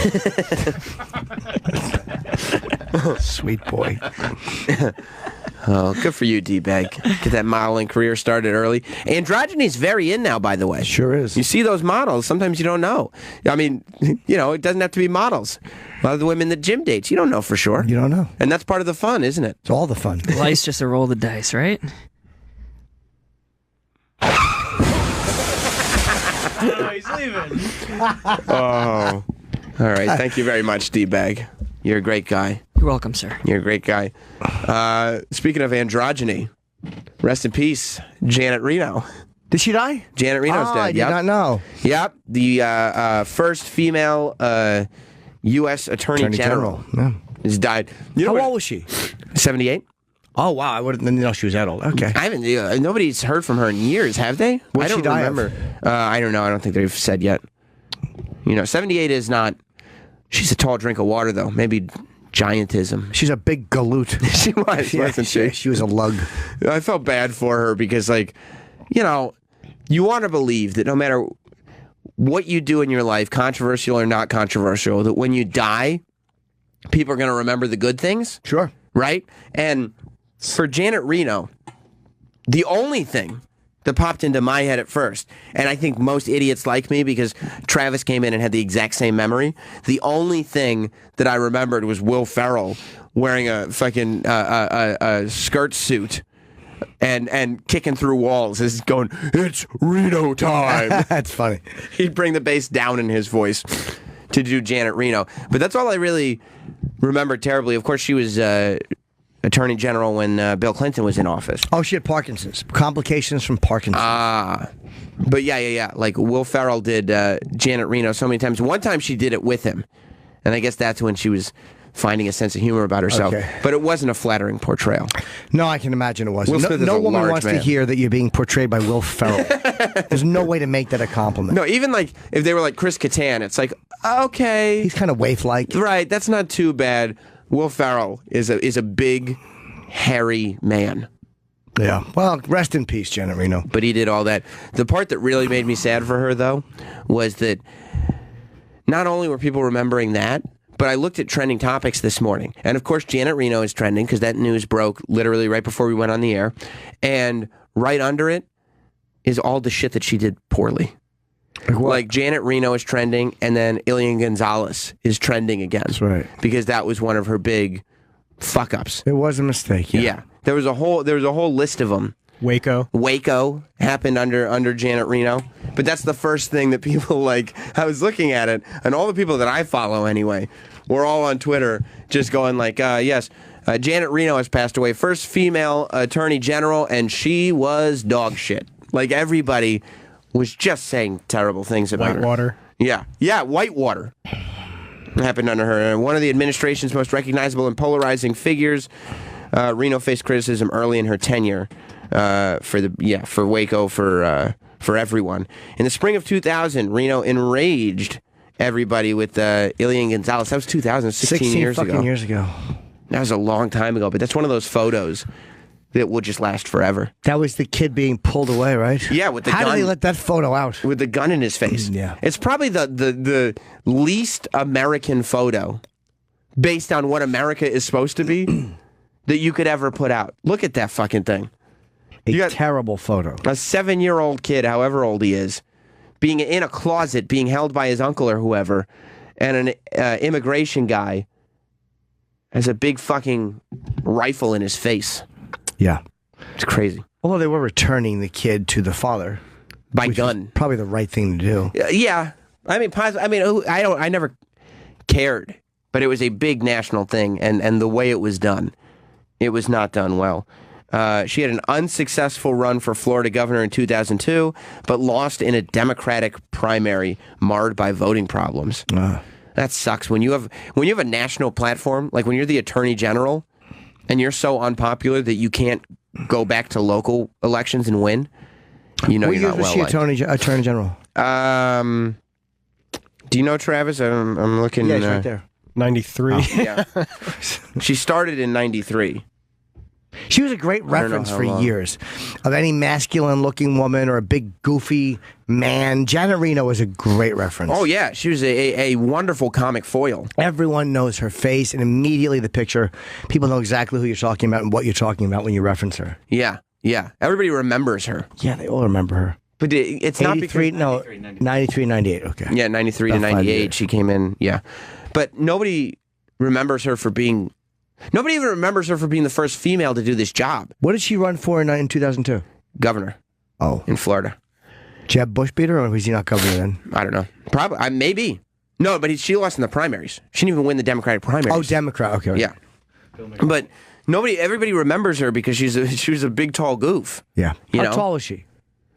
Sweet boy. Oh, good for you, D-bag. Get that modeling career started early. Androgyny is very in now, by the way. Sure is. You see those models, sometimes you don't know. I mean, it doesn't have to be models. A lot of the women that Jim dates, you don't know for sure. You don't know. And that's part of the fun, isn't it? It's all the fun. Life's just a roll of the dice, right? Oh, he's leaving. Oh. All right. Thank you very much, D-bag. You're a great guy. You're welcome, sir. You're a great guy. Speaking of androgyny, rest in peace, Janet Reno. Did she die? Janet Reno's dead. I did not know. Yep. The first female U.S. Attorney General Yeah. has died. How old was she? 78. Oh, wow. I wouldn't know she was that old. Okay. I haven't. Nobody's heard from her in years, have they? What'd I she don't die of? remember. I don't know. I don't think they've said yet. 78 is not. She's a tall drink of water, though. Maybe giantism. She's a big galoot. She was, wasn't she? She was a lug. I felt bad for her because, like, you know, you want to believe that no matter what you do in your life, controversial or not controversial, that when you die, people are going to remember the good things. Sure. Right? And for Janet Reno, the only thing that popped into my head at first, and I think most idiots like me because Travis came in and had the exact same memory, the only thing that I remembered was Will Ferrell wearing a fucking a skirt suit and kicking through walls. Is going, it's Reno time. That's funny. He'd bring the bass down in his voice to do Janet Reno. But that's all I really remember terribly. Of course, she was Attorney General when Bill Clinton was in office. Oh, she had Parkinson's. Complications from Parkinson's. But yeah. Like Will Ferrell did Janet Reno so many times. One time she did it with him. And I guess that's when she was finding a sense of humor about herself. Okay. But it wasn't a flattering portrayal. No, I can imagine it wasn't. Will Smith is no a woman large wants man. to hear that you're being portrayed by Will Ferrell. There's no way to make that a compliment. No, even like if they were like Chris Kattan, it's like, okay. He's kind of waif-like. Right, that's not too bad. Will Ferrell is a big, hairy man. Yeah. Well, rest in peace, Janet Reno. But he did all that. The part that really made me sad for her, though, was that not only were people remembering that, but I looked at trending topics this morning. And, of course, Janet Reno is trending because that news broke literally right before we went on the air. And right under it is all the shit that she did poorly. Like Janet Reno is trending, and then Ilian Gonzalez is trending again. That's right. Because that was one of her big fuck-ups. It was a mistake, yeah. There was a whole list of them. Waco happened under Janet Reno. But that's the first thing that people like. I was looking at it, and all the people that I follow anyway were all on Twitter just going like, yes, Janet Reno has passed away. First female attorney general, and she was dog shit. Like everybody was just saying terrible things about her. Whitewater. Yeah, Whitewater happened under her. One of the administration's most recognizable and polarizing figures. Reno faced criticism early in her tenure for Waco for everyone. In the spring of 2000, Reno enraged everybody with Ilian Gonzalez. That was 2016 years ago. Years ago. That was a long time ago, but that's one of those photos that will just last forever. That was the kid being pulled away, right? Yeah, with the gun. gun. How did they let that photo out? With the gun in his face. Yeah. It's probably the least American photo, based on what America is supposed to be, that you could ever put out. Look at that fucking thing. You got terrible photo. A 7-year-old kid, however old he is, being in a closet, being held by his uncle or whoever, and an immigration guy has a big fucking rifle in his face. Yeah. It's crazy. Although they were returning the kid to the father. By gun. Probably the right thing to do. Yeah. I never cared, but it was a big national thing, and the way it was done, it was not done well. She had an unsuccessful run for Florida governor in 2002, but lost in a Democratic primary marred by voting problems. That sucks. When you have a national platform, like when you're the attorney general, and you're so unpopular that you can't go back to local elections and win, you know you're not well liked. Attorney General? Do you know Travis? I'm looking. Yeah, he's right there. 93. Yeah. She started in 93. She was a great reference for years of any masculine-looking woman or a big, goofy man. Janet Reno was a great reference. Oh, yeah. She was a wonderful comic foil. Everyone knows her face, and immediately the picture, people know exactly who you're talking about and what you're talking about when you reference her. Yeah. Everybody remembers her. Yeah, they all remember her. But it's not because... 93, 98, okay. Yeah, 93 to 98, she came in, yeah. But nobody remembers her for being... Nobody even remembers her for being the first female to do this job. What did she run for in 2002? Governor. Oh. In Florida. Jeb Bush beat her, or was he not governor then? I don't know. Probably. Maybe. No, but she lost in the primaries. She didn't even win the Democratic primaries. Oh, Democrat. Okay. Yeah. But everybody remembers her because she was a big, tall goof. Yeah. How tall is she?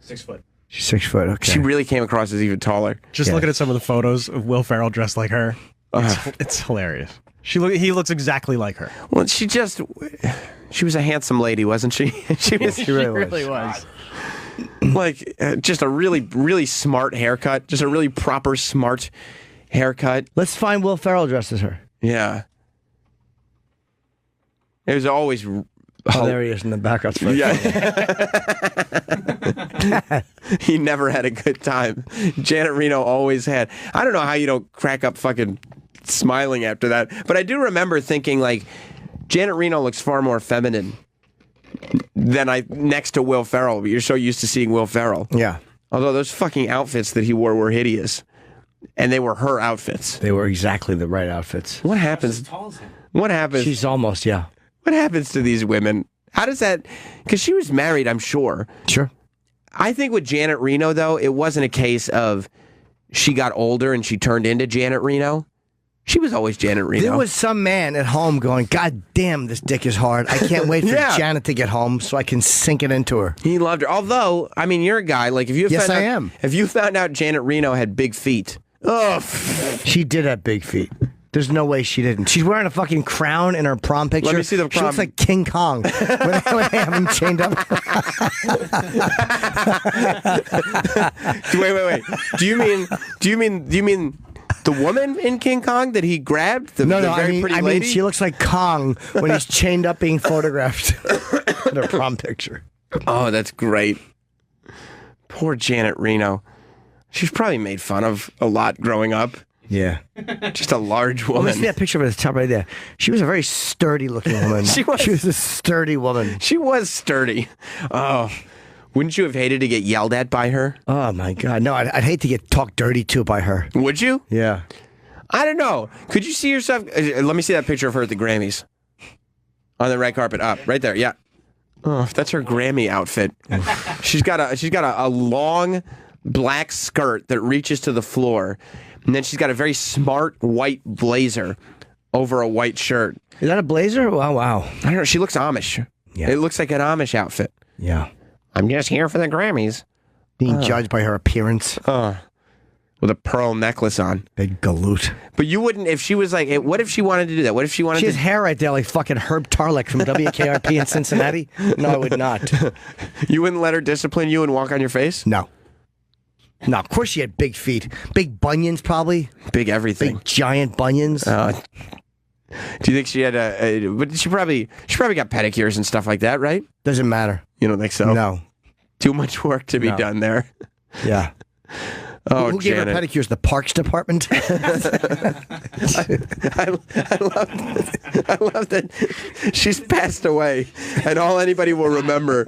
6 foot. She's 6 foot, okay. She really came across as even taller. Just looking at some of the photos of Will Ferrell dressed like her. It's hilarious. He looks exactly like her. Well, she was a handsome lady, wasn't she? She really was. Like just a really, really smart haircut. Just a really proper, smart haircut. Let's find Will Ferrell dressed as her. Yeah. It was always. Oh, there he is in the back. That's right. Yeah. He never had a good time. Janet Reno always had. I don't know how you don't crack up fucking smiling after that. But I do remember thinking, like, Janet Reno looks far more feminine than next to Will Ferrell. You're so used to seeing Will Ferrell. Yeah. Although those fucking outfits that he wore were hideous. And they were her outfits. They were exactly the right outfits. What happens? What happens? She's almost, yeah. What happens to these women? How does that... Because she was married, I'm sure. Sure. I think with Janet Reno, though, it wasn't a case of she got older and she turned into Janet Reno. She was always Janet Reno. There was some man at home going, God damn, this dick is hard. I can't wait for Janet to get home so I can sink it into her. He loved her. Although, I mean, you're a guy. Like, if you Yes, found I out, am. If you found out Janet Reno had big feet... Oh, she did have big feet. There's no way she didn't. She's wearing a fucking crown in her prom picture. Let me see the She prom. looks like King Kong when they have him chained up. Wait. Do you mean the woman in King Kong that he grabbed? The very pretty I mean, lady? she looks like Kong when he's chained up being photographed in her prom picture. Oh, that's great. Poor Janet Reno. She's probably made fun of a lot growing up. Yeah. Just a large Well, woman. let's see that picture of the top right there. She was a very sturdy looking woman. She was a sturdy woman. She was sturdy. Oh, wouldn't you have hated to get yelled at by her? Oh, my God. No, I'd hate to get talked dirty to by her. Would you? Yeah. I don't know. Could you see yourself? Let me see that picture of her at the Grammys. On the red carpet. Up. Right there. Yeah. Oh, that's her Grammy outfit. She's got a long black skirt that reaches to the floor. And then she's got a very smart white blazer over a white shirt. Is that a blazer? Wow. I don't know. She looks Amish. Yeah. It looks like an Amish outfit. Yeah. I'm just here for the Grammys. Being judged by her appearance. With a pearl necklace on. Big galoot. But you wouldn't, if she was like, what if she wanted to do that? What if she wanted She has to... hair right there like fucking Herb Tarlick from WKRP in Cincinnati. No, I would not. You wouldn't let her discipline you and walk on your face? No. No, of course she had big feet. Big bunions, probably. Big everything. Big giant bunions. Do you think she had but she probably got pedicures and stuff like that, right? Doesn't matter. You don't think so? No. Too much work to be done there. Yeah. Oh, Who gave her Janet. pedicures? The Parks Department? I love that she's passed away, and all anybody will remember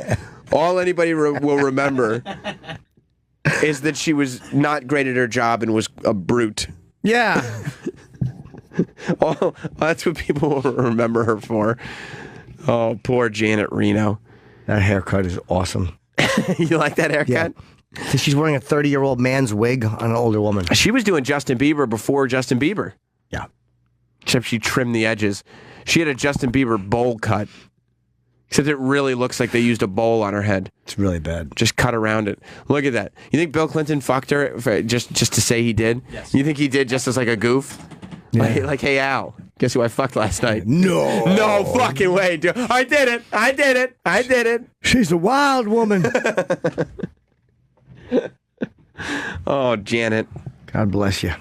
is that she was not great at her job and was a brute. Yeah. That's what people will remember her for. Oh, poor Janet Reno. That haircut is awesome. You like that haircut? Yeah. So she's wearing a 30-year-old man's wig on an older woman. She was doing Justin Bieber before Justin Bieber. Yeah. Except she trimmed the edges. She had a Justin Bieber bowl cut. Except it really looks like they used a bowl on her head. It's really bad. Just cut around it. Look at that. You think Bill Clinton fucked her just to say he did? Yes. You think he did just as like a goof? Yeah. Like, hey, Al, guess who I fucked last night? No. No fucking way, dude. I did it. She's a wild woman. Oh, Janet. God bless you.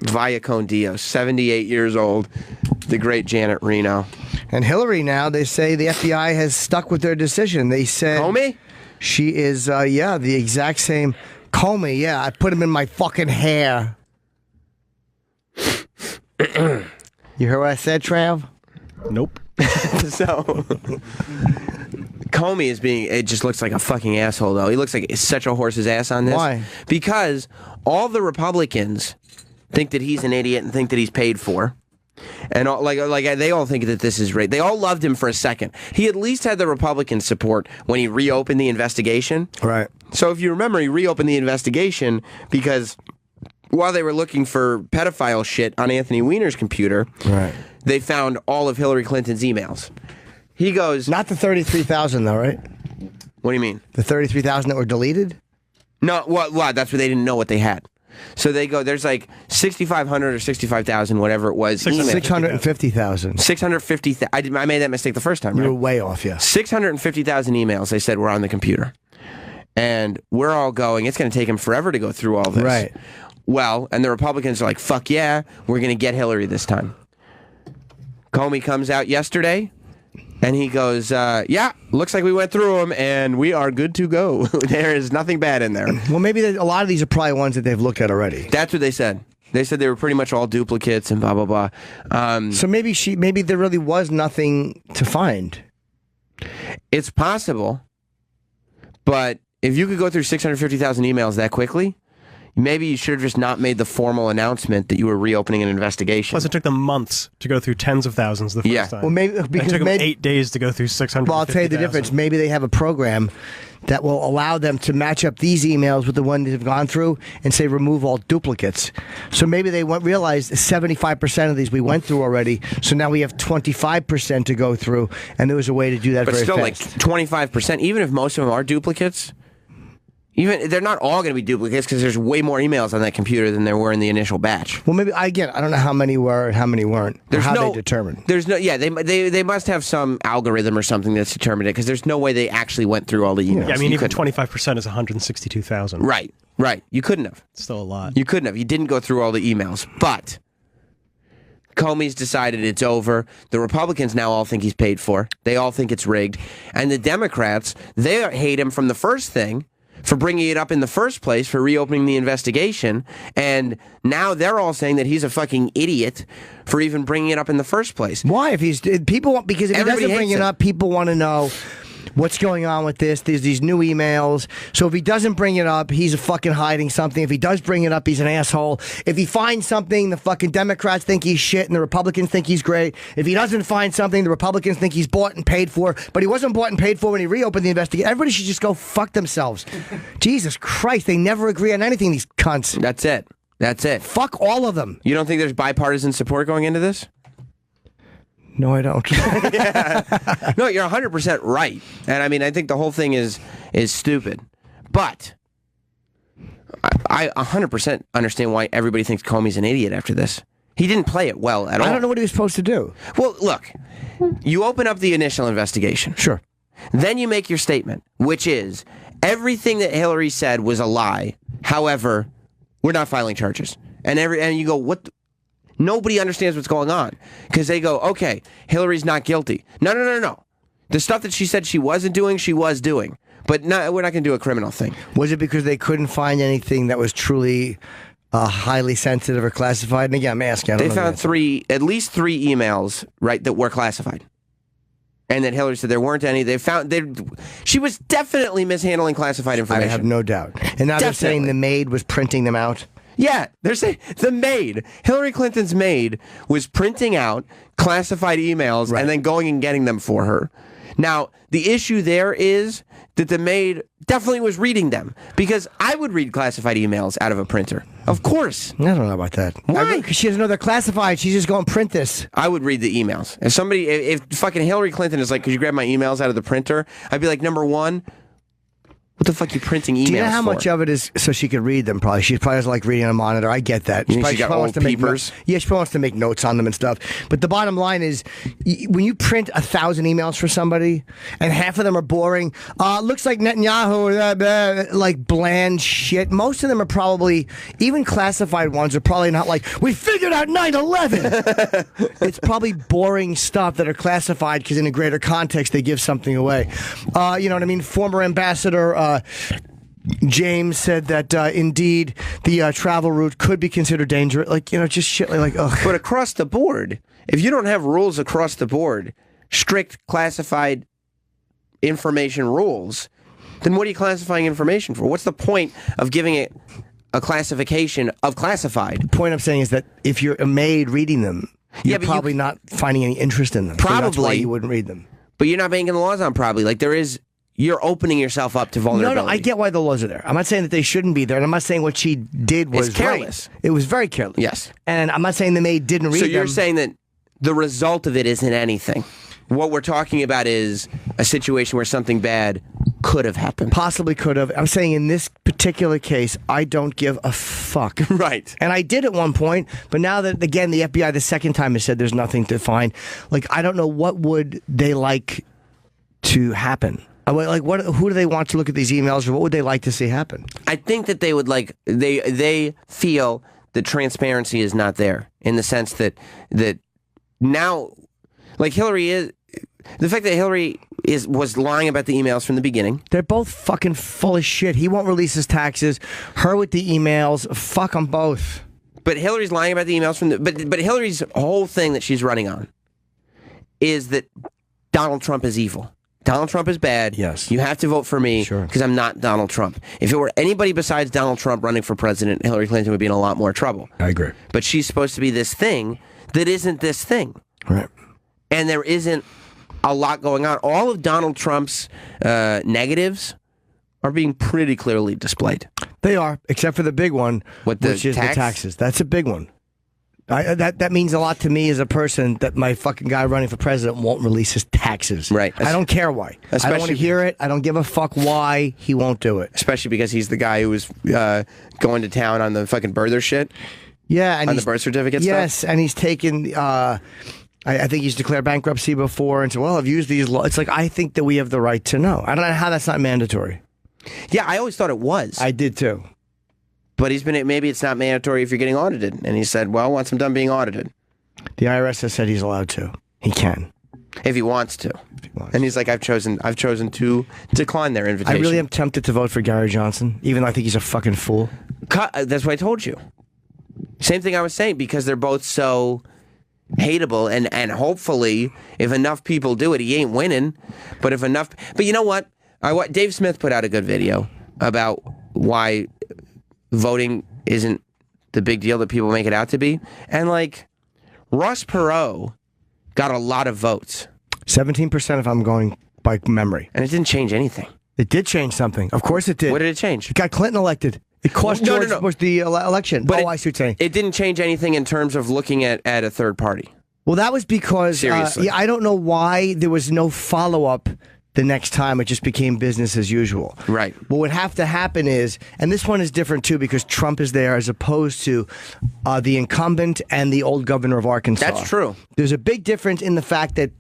Via con Dios, 78 years old. The great Janet Reno. And Hillary now, they say the FBI has stuck with their decision. They said... Comey? She is, the exact same... Comey, yeah. I put him in my fucking hair. You heard what I said, Trav? Nope. So... Comey is it just looks like a fucking asshole, though. He looks like such a horse's ass on this. Why? Because all the Republicans think that he's an idiot and think that he's paid for. And they all think that this is right. They all loved him for a second. He at least had the Republican support when he reopened the investigation. Right. So if you remember, he reopened the investigation because while they were looking for pedophile shit on Anthony Weiner's computer, right, they found all of Hillary Clinton's emails. He goes... Not the 33,000, though, right? What do you mean? The 33,000 that were deleted? No, what? That's what they didn't know what they had. So they go, there's like 6,500 or 65,000, whatever it was. 650,000. 650,000. I made that mistake the first time, right? You were way off, yeah. 650,000 emails, they said, were on the computer. And we're all going, it's going to take him forever to go through all this. Right. Well, and the Republicans are like, fuck yeah, we're going to get Hillary this time. Comey comes out yesterday And he goes, yeah, looks like we went through them, and we are good to go. There is nothing bad in there. Well, maybe a lot of these are probably ones that they've looked at already. That's what they said. They said they were pretty much all duplicates and blah, blah, blah. So maybe there really was nothing to find. It's possible, but if you could go through 650,000 emails that quickly, maybe you should have just not made the formal announcement that you were reopening an investigation. Plus, it took them months to go through tens of thousands the first time. Well, maybe because it took them 8 days to go through 600. Well, I'll tell you the difference. Maybe they have a program that will allow them to match up these emails with the ones they've gone through and say remove all duplicates. So maybe they realized 75% of these we went through already. So now we have 25% to go through, and there was a way to do that but very still, fast. like 25%, even if most of them are duplicates. Even they're not all going to be duplicates because there's way more emails on that computer than there were in the initial batch. Well, maybe I don't know how many were and how many weren't. There's how no, they determined. There's no. Yeah, they must have some algorithm or something that's determined it because there's no way they actually went through all the emails. Yeah, I mean, even 25% is 162,000. Right. You couldn't have. It's still a lot. You couldn't have. You didn't go through all the emails, but Comey's decided it's over. The Republicans now all think he's paid for. They all think it's rigged, and the Democrats, they hate him from the first thing, for bringing it up in the first place, for reopening the investigation, and now they're all saying that he's a fucking idiot for even bringing it up in the first place. Why? Because if he doesn't bring it up, people want to know what's going on with this. There's these new emails. So if he doesn't bring it up, he's fucking hiding something. If he does bring it up, he's an asshole. If he finds something, the fucking Democrats think he's shit and the Republicans think he's great. If he doesn't find something, the Republicans think he's bought and paid for. But he wasn't bought and paid for when he reopened the investigation. Everybody should just go fuck themselves. Jesus Christ, they never agree on anything, these cunts. That's it. Fuck all of them. You don't think there's bipartisan support going into this? No, I don't. No, you're 100% right. And I mean, I think the whole thing is stupid. But I 100% understand why everybody thinks Comey's an idiot after this. He didn't play it well at all. I don't know what he was supposed to do. Well, look, you open up the initial investigation. Sure. Then you make your statement, which is everything that Hillary said was a lie. However, we're not filing charges. And you go, what? Nobody understands what's going on because they go, okay, Hillary's not guilty. No. The stuff that she said she wasn't doing, she was doing. But we're not going to do a criminal thing. Was it because they couldn't find anything that was truly highly sensitive or classified? And again, I'm asking. They found at least three emails, right, that were classified. And that Hillary said there weren't any. She was definitely mishandling classified information. I have no doubt. And now they're saying the maid was printing them out. Yeah, they're saying the maid, Hillary Clinton's maid, was printing out classified emails and then going and getting them for her. Now, the issue there is that the maid definitely was reading them because I would read classified emails out of a printer. Of course. I don't know about that. Why? Because she doesn't know they're classified. She's just going to print this. I would read the emails. If fucking Hillary Clinton is like, could you grab my emails out of the printer? I'd be like, number one, what the fuck are you printing emails for? Do you know how much of it is so she could read them? Probably. She probably doesn't like reading on a monitor. I get that. You think she got old peepers? Yeah, she probably wants to make notes on them and stuff. But the bottom line is, when you print 1,000 emails for somebody, and half of them are boring, looks like Netanyahu, like bland shit. Most of them are probably, even classified ones are probably not like, we figured out 9/11. It's probably boring stuff that are classified because in a greater context they give something away. You know what I mean? Former ambassador James said that indeed the travel route could be considered dangerous. Like, just shit like, ugh. But across the board, if you don't have rules across the board, strict classified information rules, then what are you classifying information for? What's the point of giving it a classification of classified? The point I'm saying is that if you're a maid reading them, you're probably not finding any interest in them. Probably. So that's why you wouldn't read them. But you're not making the laws on probably. Like you're opening yourself up to vulnerability. No, I get why the laws are there. I'm not saying that they shouldn't be there, and I'm not saying what she did was careless. Right. It was very careless. Yes. And I'm not saying the maid didn't read them. So you're saying that the result of it isn't anything. What we're talking about is a situation where something bad could have happened. Possibly could have. I'm saying in this particular case, I don't give a fuck. Right. And I did at one point, but now that, again, the FBI the second time has said there's nothing to find, like, I don't know what would they like to happen. Like, who do they want to look at these emails, or what would they like to see happen? I think that they would like, they feel that transparency is not there in the sense that now, like Hillary is, the fact that Hillary was lying about the emails from the beginning. They're both fucking full of shit. He won't release his taxes. Her with the emails. Fuck them both. But Hillary's lying about the emails from the... But Hillary's whole thing that she's running on is that Donald Trump is evil. Donald Trump is bad. Yes. You have to vote for me because I'm not Donald Trump. If it were anybody besides Donald Trump running for president, Hillary Clinton would be in a lot more trouble. I agree. But she's supposed to be this thing that isn't this thing. Right. And there isn't a lot going on. All of Donald Trump's negatives are being pretty clearly displayed. They are, except for the big one, which is the taxes. That's a big one. That means a lot to me as a person that my fucking guy running for president won't release his taxes. Right. I don't care why. I don't want to hear it. I don't give a fuck why he won't do it. Especially because he's the guy who was going to town on the fucking birther shit. Yeah. And on the birth certificate yes, stuff. And he's taken... I think he's declared bankruptcy before and said, well, I've used these laws. It's like, I think that we have the right to know. I don't know how that's not mandatory. Yeah, I always thought it was. I did too. But maybe it's not mandatory if you're getting audited. And he said, well, once I'm done being audited. The IRS has said he's allowed to. He can. If he wants to. And he's like, I've chosen to decline their invitation. I really am tempted to vote for Gary Johnson, even though I think he's a fucking fool. That's what I told you. Same thing I was saying, because they're both so hateable, and hopefully if enough people do it, he ain't winning. But if enough... But you know what? Dave Smith put out a good video about why voting isn't the big deal that people make it out to be. And like, Ross Perot got a lot of votes. 17% if I'm going by memory. And it didn't change anything. It did change something. Of course it did. What did it change? It got Clinton elected. It cost George Bush the election. But I see what you're saying. It didn't change anything in terms of looking at a third party. Well, that was because I don't know why there was no follow-up the next time. It just became business as usual. Right. What would have to happen is, and this one is different too because Trump is there as opposed to the incumbent and the old governor of Arkansas. That's true. There's a big difference in the fact that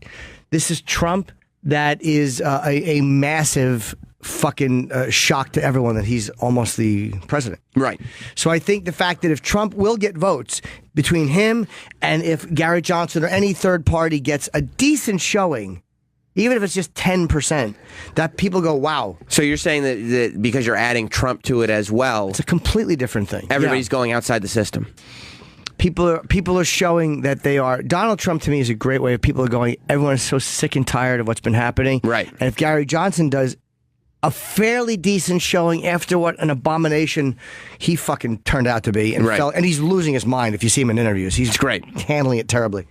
this is Trump that is a massive fucking shock to everyone that he's almost the president. Right. So I think the fact that if Trump will get votes between him and if Gary Johnson or any third party gets a decent showing, even if it's just 10%, that people go, wow. So you're saying that because you're adding Trump to it as well, it's a completely different thing. Everybody's going outside the system. People are showing that they are. Donald Trump to me is a great way of people are going, everyone is so sick and tired of what's been happening. Right. And if Gary Johnson does a fairly decent showing after what an abomination he fucking turned out to be, and and he's losing his mind if you see him in interviews. He's great, handling it terribly.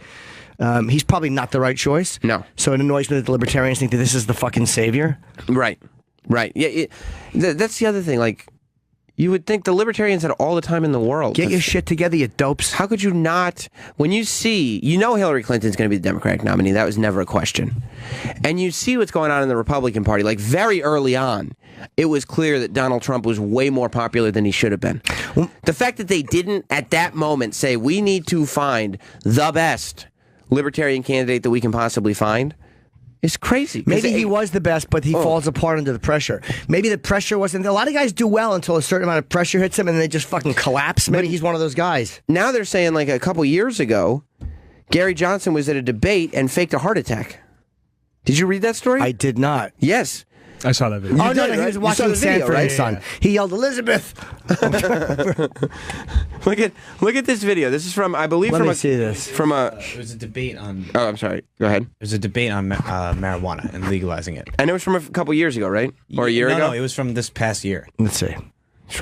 He's probably not the right choice. No. So it annoys me that the libertarians think that this is the fucking savior. Right. Yeah. That's the other thing. Like, you would think the libertarians had all the time in the world. Get your shit together, you dopes. How could you not? When you see, Hillary Clinton's going to be the Democratic nominee. That was never a question. And you see what's going on in the Republican Party. Like, very early on, it was clear that Donald Trump was way more popular than he should have been. The fact that they didn't, at that moment, say, we need to find the best libertarian candidate that we can possibly find, it's crazy. Maybe he was the best, but he falls apart under the pressure. Maybe the pressure wasn't... A lot of guys do well until a certain amount of pressure hits them and then they just fucking collapse. Maybe he's one of those guys. Now they're saying, like, a couple years ago, Gary Johnson was at a debate and faked a heart attack. Did you read that story? I did not. Yes. I saw that video. Oh, no, he was watching Sanford and Son. He yelled, Elizabeth! Look at this video. This is from, I believe, Let me see this. From a... It was a debate on... Oh, I'm sorry. Go ahead. It was a debate on marijuana and legalizing it. And it was from a couple years ago, right? Or a year ago? No, it was from this past year. Let's see. It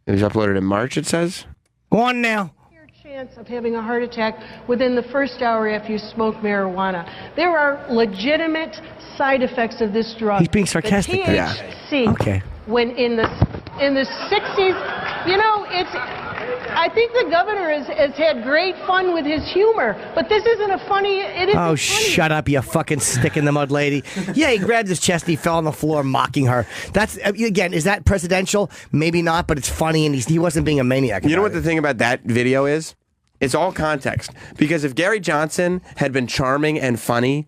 was uploaded in March, it says? Go on now. Chance of having a heart attack within the first hour after you smoke marijuana. There are legitimate side effects of this drug. He's being sarcastic. The THC, Okay. when in the 60s, it's. I think the governor has had great fun with his humor, but this isn't a funny. It isn't. Oh, funny. shut up, you fucking stick in the mud lady. Yeah, he grabbed his chest and he fell on the floor mocking her. That's, again, is that presidential? Maybe not, but it's funny and he wasn't being a maniac. You know what the thing about that video is? It's all context. Because if Gary Johnson had been charming and funny,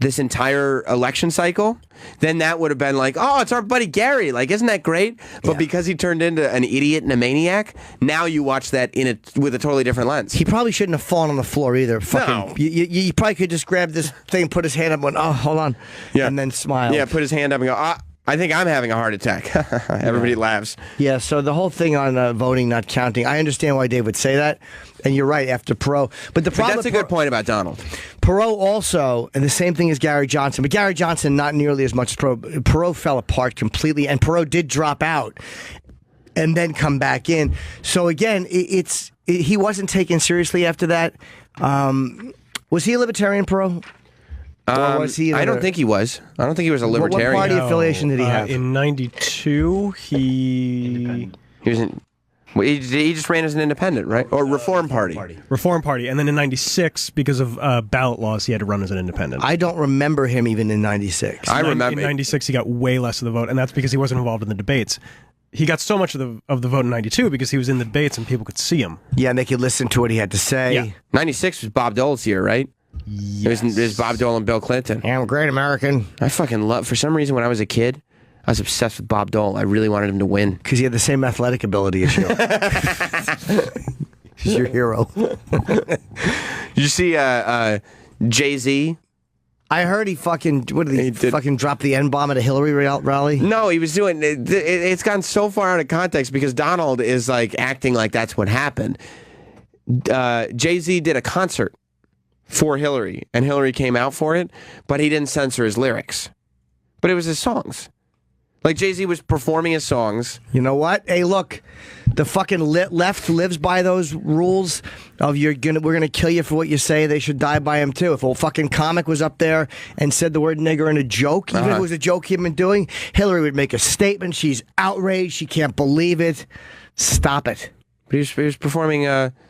this entire election cycle, then that would have been like, oh, it's our buddy Gary. Like, isn't that great? But because he turned into an idiot and a maniac, now you watch that with a totally different lens. He probably shouldn't have fallen on the floor either. Fucking, you probably could just grab this thing, put his hand up, and went, oh, hold on, and then smile. Yeah, put his hand up and go, I think I'm having a heart attack. Everybody laughs. Yeah, so the whole thing on voting not counting, I understand why Dave would say that, and you're right, after Perot. But the problem that's a good point about Donald. Perot also, and the same thing as Gary Johnson, but Gary Johnson not nearly as much as Perot. Perot fell apart completely, and Perot did drop out and then come back in. So again, he wasn't taken seriously after that. Was he a libertarian, Perot? Or was he? I don't think he was. I don't think he was a libertarian. What party affiliation did he have? In '92, he was in. He just ran as an independent, right? Or Reform Party. Reform Party. And then in '96, because of ballot laws, he had to run as an independent. I don't remember him even in '96. I remember. In '96, he got way less of the vote, and that's because he wasn't involved in the debates. He got so much of the vote in '92 because he was in the debates and people could see him. Yeah, and they could listen to what he had to say. Yeah. '96 was Bob Dole's year, right? Yes. It was Bob Dole and Bill Clinton. Yeah, I'm a great American. I fucking love, for some reason when I was a kid, I was obsessed with Bob Dole. I really wanted him to win. Because he had the same athletic ability as you. He's your hero. Did you see Jay-Z? I heard he fucking, fucking drop the N-bomb at a Hillary rally? No, he was doing, it's gone so far out of context because Donald is like acting like that's what happened. Jay-Z did a concert for Hillary, and Hillary came out for it, but he didn't censor his lyrics. But it was his songs. Like, Jay-Z was performing his songs. You know what? Hey, look, the fucking left lives by those rules of we're gonna kill you for what you say. They should die by them too. If a fucking comic was up there and said the word nigger in a joke, even if it was a joke he'd been doing, Hillary would make a statement. She's outraged. She can't believe it. Stop it. But he was performing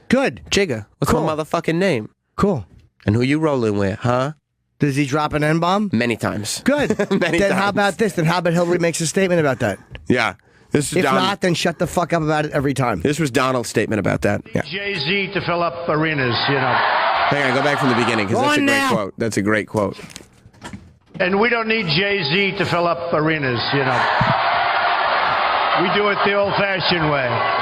good Jigga. What's my motherfucking name? Cool. And who you rolling with, huh? Does he drop an N-bomb? Many times. Good. Many then times. how about this? Then how about Hillary makes a statement about that? Yeah. If not, then shut the fuck up about it every time. This was Donald's statement about that. Yeah. Jay-Z to fill up arenas, you know. Hang on, go back from the beginning because that's a great quote. That's a great quote. And we don't need Jay-Z to fill up arenas, you know. We do it the old-fashioned way.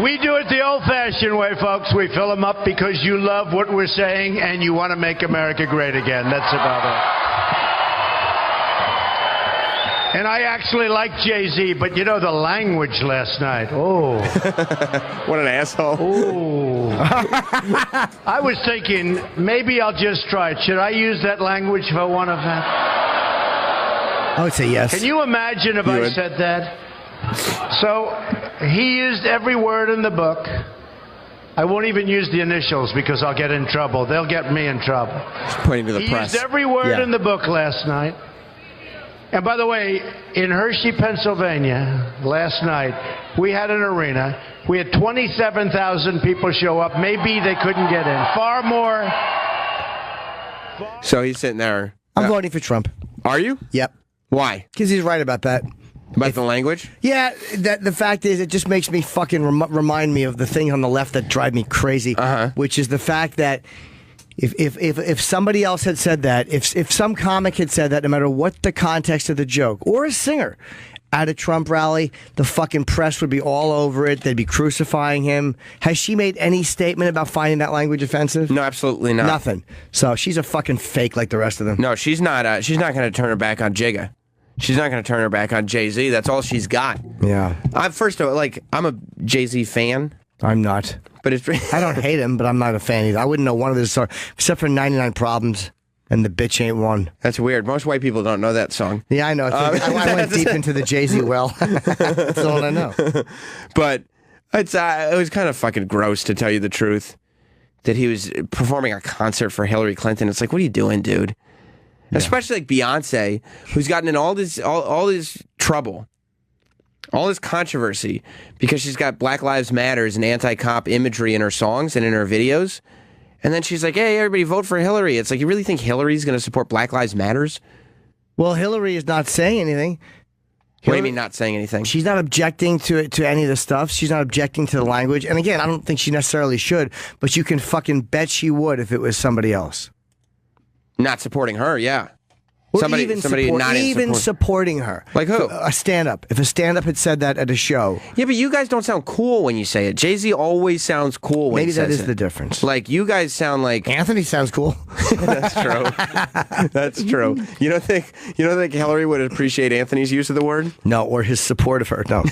We do it the old-fashioned way, folks. We fill them up because you love what we're saying and you want to make America great again. That's about it. And I actually like Jay-Z, but you know the language last night. Oh. What an asshole. Oh. I was thinking, maybe I'll just try it. Should I use that language for one of that? I would say yes. Can you imagine if I said that? So he used every word in the book. I won't even use the initials because I'll get in trouble. They'll get me in trouble. Just pointing to the press. He used every word in the book last night. And by the way, in Hershey, Pennsylvania, last night, we had an arena. We had 27,000 people show up. Maybe they couldn't get in. Far more. So he's sitting there. I'm voting for Trump. Are you? Yep. Why? Because he's right about that. About the language? Yeah, the fact is, it just makes me fucking remind me of the thing on the left that drive me crazy, which is the fact that if somebody else had said that, if some comic had said that, no matter what the context of the joke, or a singer at a Trump rally, the fucking press would be all over it. They'd be crucifying him. Has she made any statement about finding that language offensive? No, absolutely not. Nothing. So she's a fucking fake like the rest of them. No, she's not. She's not going to turn her back on Jigga. She's not going to turn her back on Jay-Z. That's all she's got. Yeah. First of all, I'm a Jay-Z fan. I'm not. But it's I don't hate him, but I'm not a fan either. I wouldn't know one of his songs, except for 99 Problems and The Bitch Ain't One. That's weird. Most white people don't know that song. Yeah, I know. I went deep into the Jay-Z well. That's all I know. But it was kind of fucking gross, to tell you the truth, that he was performing a concert for Hillary Clinton. It's like, what are you doing, dude? Yeah. Especially like Beyonce, who's gotten in all this trouble, all this controversy, because she's got Black Lives Matters and anti-cop imagery in her songs and in her videos. And then she's like, hey, everybody vote for Hillary. It's like, you really think Hillary's going to support Black Lives Matters? Well, Hillary is not saying anything. What do you mean not saying anything? She's not objecting to any of the stuff. She's not objecting to the language. And again, I don't think she necessarily should, but you can fucking bet she would if it was somebody else. Not supporting her, yeah. Even supporting her. Like who? A stand-up. If a stand-up had said that at a show. Yeah, but you guys don't sound cool when you say it. Jay-Z always sounds cool when he says it. Maybe that is the difference. Like, you guys sound like... Anthony sounds cool. That's true. That's true. You don't think Hillary would appreciate Anthony's use of the word? No, or his support of her. No.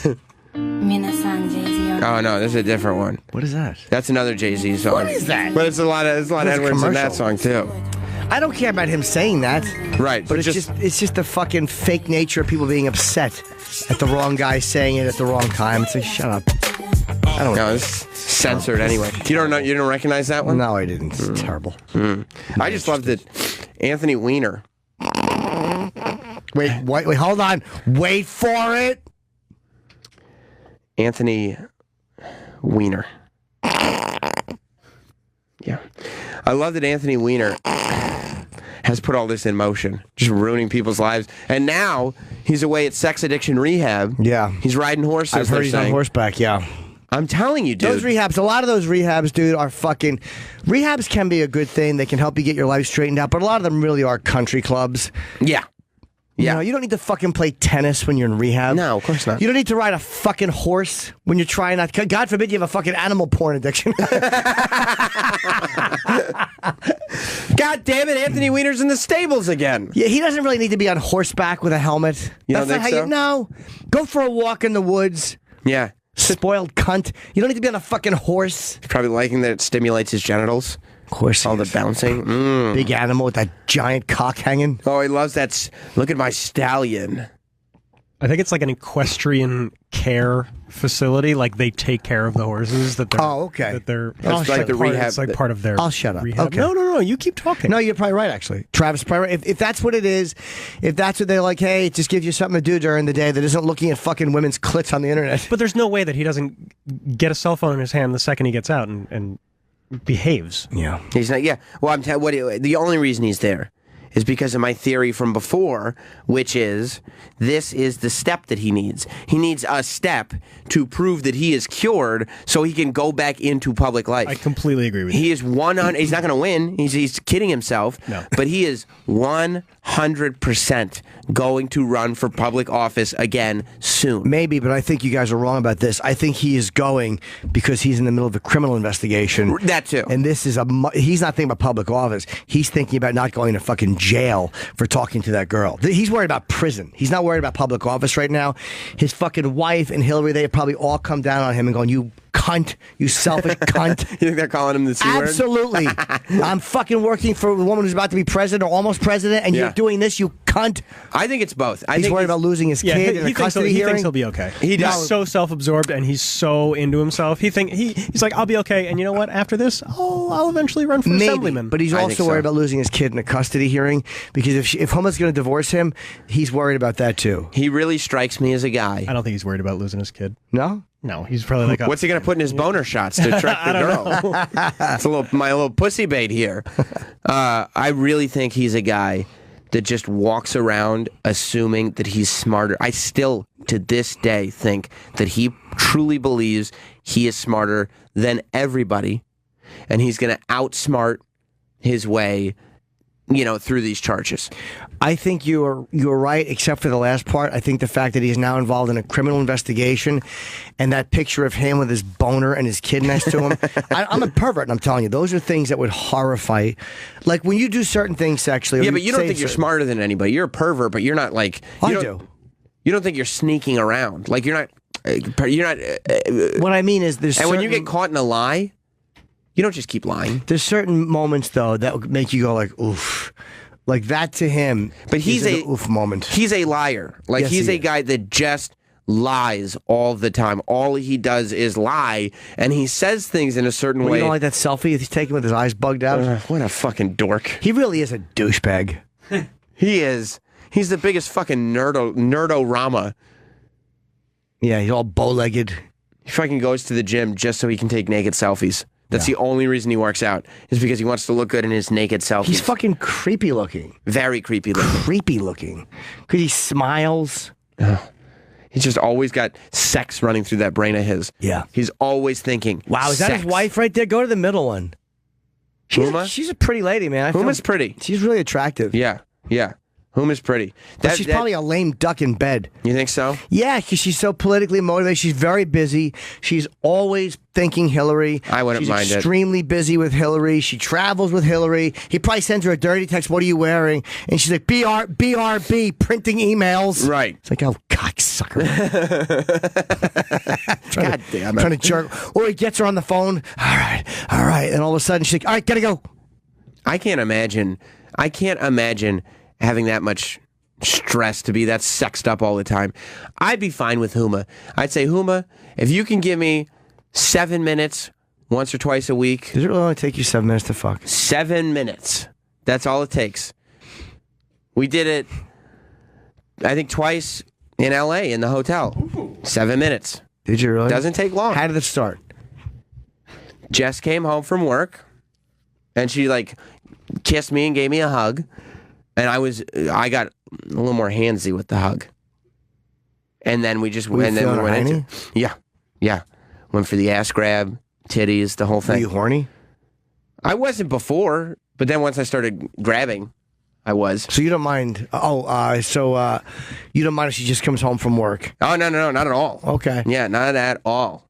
Oh no, this is a different one. What is that? That's another Jay-Z song. What is that? But it's a lot of N-words in that song too. I don't care about him saying that. Right, but it's just the fucking fake nature of people being upset at the wrong guy saying it at the wrong time. It's like, shut up. I don't know. It's censored anyway. You don't recognize that one? No, I didn't. It's terrible. I just loved it. Anthony Weiner. Wait, hold on. Wait for it. Anthony Weiner. Yeah. I love that Anthony Weiner has put all this in motion, just ruining people's lives. And now he's away at sex addiction rehab. Yeah. He's riding horses. I've heard he's on horseback, yeah. I'm telling you, dude. Those rehabs, a lot of those rehabs, dude, are fucking... Rehabs can be a good thing. They can help you get your life straightened out, but a lot of them really are country clubs. Yeah. You know, you don't need to fucking play tennis when you're in rehab. No, of course not. You don't need to ride a fucking horse when you're trying not... God forbid you have a fucking animal porn addiction. God damn it, Anthony Weiner's in the stables again. Yeah, he doesn't really need to be on horseback with a helmet. You don't think so? No. Go for a walk in the woods. Yeah. Spoiled cunt. You don't need to be on a fucking horse. He's probably liking that it stimulates his genitals. Of course. All the bouncing. Big animal with that giant cock hanging. Oh, he loves that. Look at my stallion. I think it's like an equestrian care facility. Like they take care of the horses. That they're, okay. That they're That's like the rehab. It's like part of their. I'll shut up. Rehab. Okay. No. You keep talking. No, you're probably right. Actually, Travis, is probably right. If that's what it is, if that's what they're like, hey, it just gives you something to do during the day that isn't looking at fucking women's clits on the internet. But there's no way that he doesn't get a cell phone in his hand the second he gets out and behaves. Yeah, he's not. Yeah. Well, the only reason he's there is because of my theory from before, which is this is the step that he needs. He needs a step to prove that he is cured so he can go back into public life. I completely agree with you. He is 100. He's not going to win. He's kidding himself. No. But he is 100% going to run for public office again soon. Maybe, but I think you guys are wrong about this. I think he is going because he's in the middle of a criminal investigation. That too. And this is he's not thinking about public office. He's thinking about not going to fucking jail for talking to that girl. He's worried about prison. He's not worried about public office right now. His fucking wife and Hillary, they have probably all come down on him and going, you cunt, you selfish cunt. You think they're calling him the C word? Absolutely. I'm fucking working for a woman who's about to be president or almost president, and you're doing this, you cunt. I think it's both. He's worried about losing his kid in a custody hearing. He thinks he'll be okay. He does. He's so self-absorbed and he's so into himself. He's like, I'll be okay. And you know what? After this, I'll eventually run for assemblyman. But he's also worried about losing his kid in a custody hearing because if Homa's going to divorce him, he's worried about that too. He really strikes me as a guy. I don't think he's worried about losing his kid. No? No, he's probably like, what's he going to put in his boner shots to attract the girl? It's my little pussy bait here. I really think he's a guy that just walks around assuming that he's smarter. I still, to this day, think that he truly believes he is smarter than everybody, and he's going to outsmart his way, through these charges. I think you're right, except for the last part. I think the fact that he's now involved in a criminal investigation and that picture of him with his boner and his kid next to him. I'm a pervert, and I'm telling you, those are things that would horrify. Like when you do certain things sexually. Yeah, but you don't think you're smarter than anybody. You're a pervert, but you're not like... I do. You don't think you're sneaking around. Like you're not... What I mean is there's... And when you get caught in a lie... You don't just keep lying. There's certain moments, though, that would make you go like, oof. Like that to him. But he's an oof moment. He's a liar. Like yes, he's a guy that just lies all the time. All he does is lie, and he says things in a certain way. You don't like that selfie he's taking with his eyes bugged out? What a fucking dork. He really is a douchebag. He is. He's the biggest fucking nerdorama. Yeah, he's all bow-legged. He fucking goes to the gym just so he can take naked selfies. That's the only reason he works out, is because he wants to look good in his naked selfies. He's fucking creepy looking. Very creepy looking. Creepy looking. Because he smiles. He's just always got sex running through that brain of his. Yeah. He's always thinking, wow, is that his wife right there? Go to the middle one. She's a pretty lady, man. Huma's pretty. She's really attractive. Yeah, yeah. Huma's pretty. But she's probably a lame duck in bed. You think so? Yeah, because she's so politically motivated. She's very busy. She's always thinking Hillary. I wouldn't mind it. She's extremely busy with Hillary. She travels with Hillary. He probably sends her a dirty text, what are you wearing? And she's like, BRB, printing emails. Right. It's like, oh, cocksucker. God damn it. Trying to jerk. Or he gets her on the phone. All right. And all of a sudden, she's like, all right, gotta go. I can't imagine having that much stress to be that sexed up all the time. I'd be fine with Huma. I'd say, Huma, if you can give me 7 minutes once or twice a week. Does it really only take you 7 minutes to fuck? 7 minutes. That's all it takes. We did it, I think, twice in L.A. in the hotel. 7 minutes. Did you really? Doesn't take long. How did it start? Jess came home from work, and she, like, kissed me and gave me a hug. And I got a little more handsy with the hug. And then we went into Yeah. Went for the ass grab, titties, the whole thing. Were you horny? I wasn't before, but then once I started grabbing, I was. So you don't mind you don't mind if she just comes home from work? Oh, no, not at all. Okay. Yeah, not at all.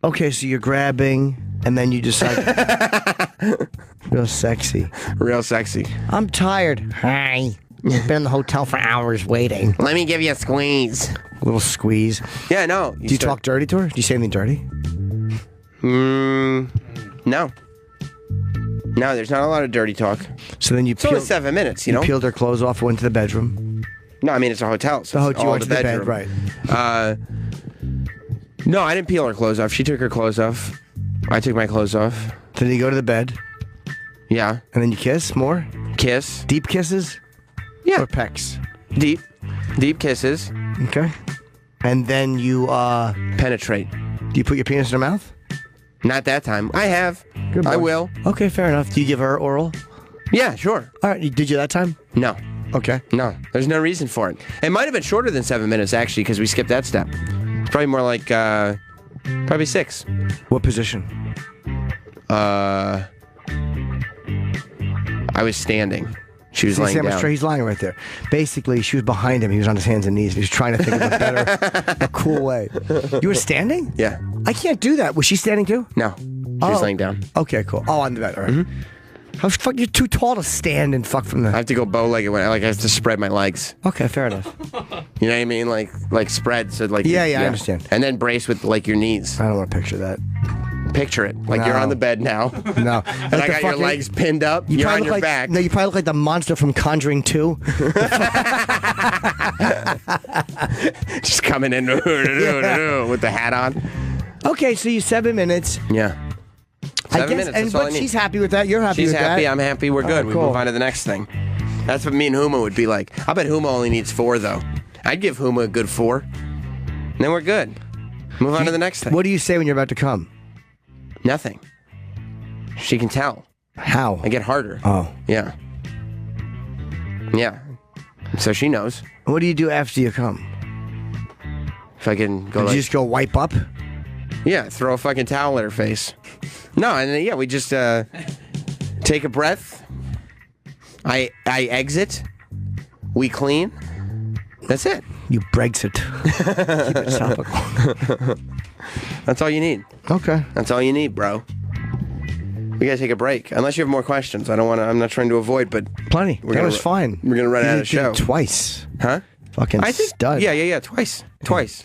Okay, so you're grabbing, and then you decide. Real sexy. I'm tired. Hi. Been in the hotel for hours waiting. Let me give you a squeeze. A little squeeze. Yeah, no. Do you talk dirty to her? Do you say anything dirty? No. No, there's not a lot of dirty talk. So then it's only 7 minutes, you know? You peeled her clothes off, went to the bedroom. No, I mean, it's a hotel. So you it's all went to the bed, right. No, I didn't peel her clothes off. She took her clothes off. I took my clothes off. Then you go to the bed. Yeah. And then you kiss more? Kiss. Deep kisses? Yeah. Or pecks? Deep kisses. Okay. And then you penetrate. Do you put your penis in her mouth? Not that time. I have. Good boy. I will. Okay, fair enough. Do you give her oral? Yeah, sure. All right. Did you that time? No. Okay. No. There's no reason for it. It might have been shorter than 7 minutes, actually, because we skipped that step. It's probably more like, probably 6. What position? I was standing. She was laying down. He's lying right there. Basically, she was behind him. He was on his hands and knees. He was trying to think of a cool way. You were standing? Yeah. I can't do that. Was she standing too? No. She was laying down. Okay, cool. Oh, on the bed. All right. Mm-hmm. How fuck? You're too tall to stand and fuck from the. I have to go bow-legged when I have to spread my legs. Okay, fair enough. You know what I mean? Like spread so like. Yeah, I understand. And then brace with like your knees. I don't want to picture that. Picture it like you're on the bed now. No, and I got your legs pinned up. You're on your back. No, you probably look like the monster from Conjuring 2. Just coming in with the hat on. Okay, so you 7 minutes. Yeah. 7 minutes. That's all I need. She's happy with that. You're happy with that. She's happy. I'm happy. We're good. We move on to the next thing. That's what me and Huma would be like. I bet Huma only needs 4 though. I'd give Huma a good 4. And then we're good. Move on to the next thing. What do you say when you're about to come? Nothing. She can tell. How? I get harder. Oh. Yeah. Yeah. So she knows. What do you do after you come? If I can go you just go wipe up? Yeah, throw a fucking towel at her face. No, and then, we just take a breath. I exit. We clean. That's it. You Brexit. Keep it topical. That's all you need. Okay. That's all you need, bro. We gotta take a break. Unless you have more questions. I'm not trying to avoid, but plenty. That was fine. We're gonna run out of show. Twice. Huh? Fucking stud. Yeah. Twice.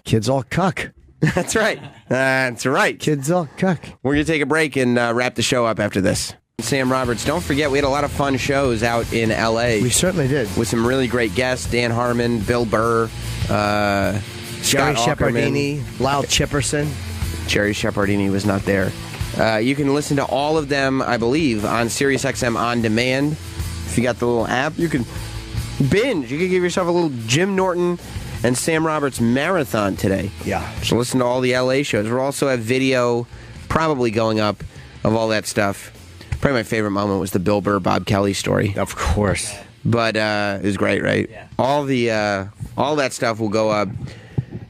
Kids all cuck. That's right. That's right. Kids all cuck. We're gonna take a break and wrap the show up after this. Sam Roberts. Don't forget, we had a lot of fun shows out in L.A. We certainly did. With some really great guests. Dan Harmon, Bill Burr, Jerry Shepardini, Lyle Chipperson. Jerry Shepardini was not there. You can listen to all of them, I believe, on SiriusXM On Demand. If you got the little app, you can binge. You can give yourself a little Jim Norton and Sam Roberts marathon today. Yeah. So listen to all the LA shows. We'll also have video probably going up of all that stuff. Probably my favorite moment was the Bill Burr, Bob Kelly story. Of course. But it was great, right? Yeah. All that stuff will go up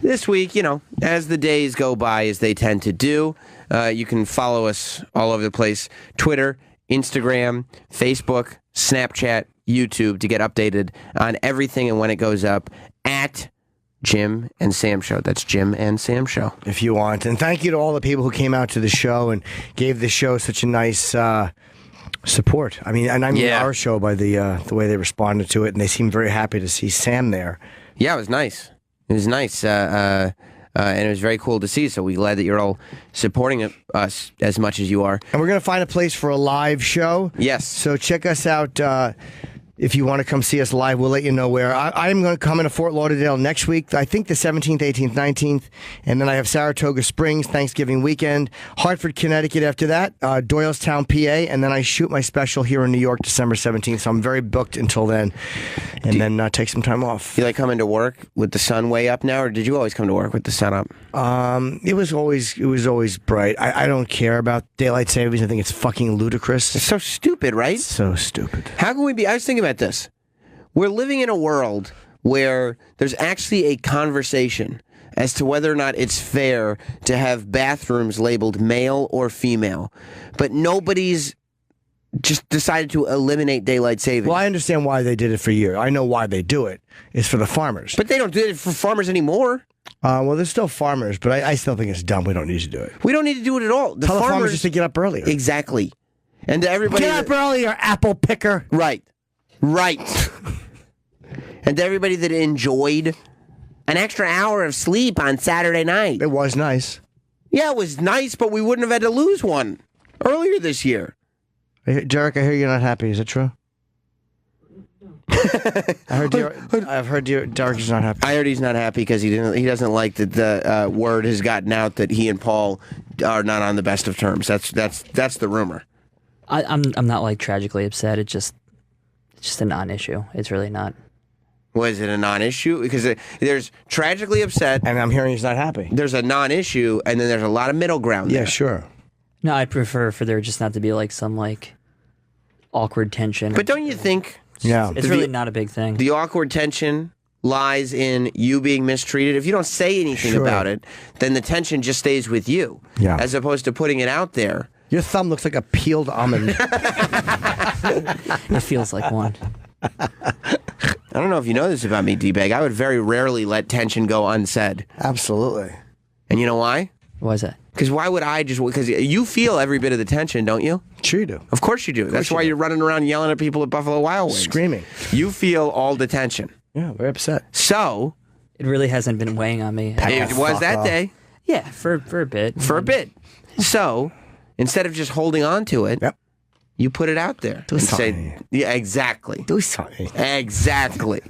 this week, as the days go by, as they tend to do. You can follow us all over the place. Twitter, Instagram, Facebook, Snapchat, YouTube to get updated on everything and when it goes up at Jim and Sam Show. That's Jim and Sam Show. If you want. And thank you to all the people who came out to the show and gave the show such a nice support. I mean our show by the way they responded to it, and they seemed very happy to see Sam there. Yeah, it was nice. It was nice. And it was very cool to see, so we're glad that you're all supporting us as much as you are. And we're going to find a place for a live show. Yes. So check us out if you want to come see us live. We'll let you know where. I'm going to come into Fort Lauderdale next week, I think the 17th, 18th, 19th. And then I have Saratoga Springs, Thanksgiving weekend. Hartford, Connecticut after that. Doylestown, PA. And then I shoot my special here in New York, December 17th. So I'm very booked until then. And then take some time off. You like coming to work with the sun way up now, or did you always come to work with the sun up? It was always bright. I don't care about daylight savings. I think it's fucking ludicrous. It's so stupid, right? So stupid. How can we be? I was thinking about this. We're living in a world where there's actually a conversation as to whether or not it's fair to have bathrooms labeled male or female, but nobody's just decided to eliminate daylight savings. Well, I understand why they did it for years. I know why they do it. It's for the farmers. But they don't do it for farmers anymore. Well, there's still farmers, but I still think it's dumb. We don't need to do it. We don't need to do it at all. Tell the farmers just to get up earlier. Exactly. And to everybody, get up earlier, apple picker. Right. And to everybody that enjoyed an extra hour of sleep on Saturday night. It was nice. Yeah, it was nice, but we wouldn't have had to lose one earlier this year. Derek, I hear you're not happy. Is it true? I've heard Derek is not happy. I heard he's not happy because he doesn't like that the word has gotten out that he and Paul are not on the best of terms. That's the rumor. I'm not like tragically upset. It's just a non-issue. It's really not. Was it a non-issue? Because there's tragically upset, and I'm hearing he's not happy. There's a non-issue, and then there's a lot of middle ground there. Yeah, sure. No, I'd prefer for there just not to be like some like awkward tension. But don't you think? Yeah, it's really not a big thing. The awkward tension lies in you being mistreated. If you don't say anything about it, then the tension just stays with you. Yeah. As opposed to putting it out there. Your thumb looks like a peeled almond. It feels like one. I don't know if you know this about me, D-Bag. I would very rarely let tension go unsaid. Absolutely. And you know why? Why is that? Because why would I just... Because you feel every bit of the tension, don't you? Sure you do. Of course you do. That's why you're running around yelling at people at Buffalo Wild Wings. Screaming. You feel all the tension. Yeah, very upset. So... It really hasn't been weighing on me. It was that day. Yeah, for a bit. For a bit. So, instead of just holding on to it... Yep. You put it out there. Do something. Say, yeah, exactly. Do something. Exactly.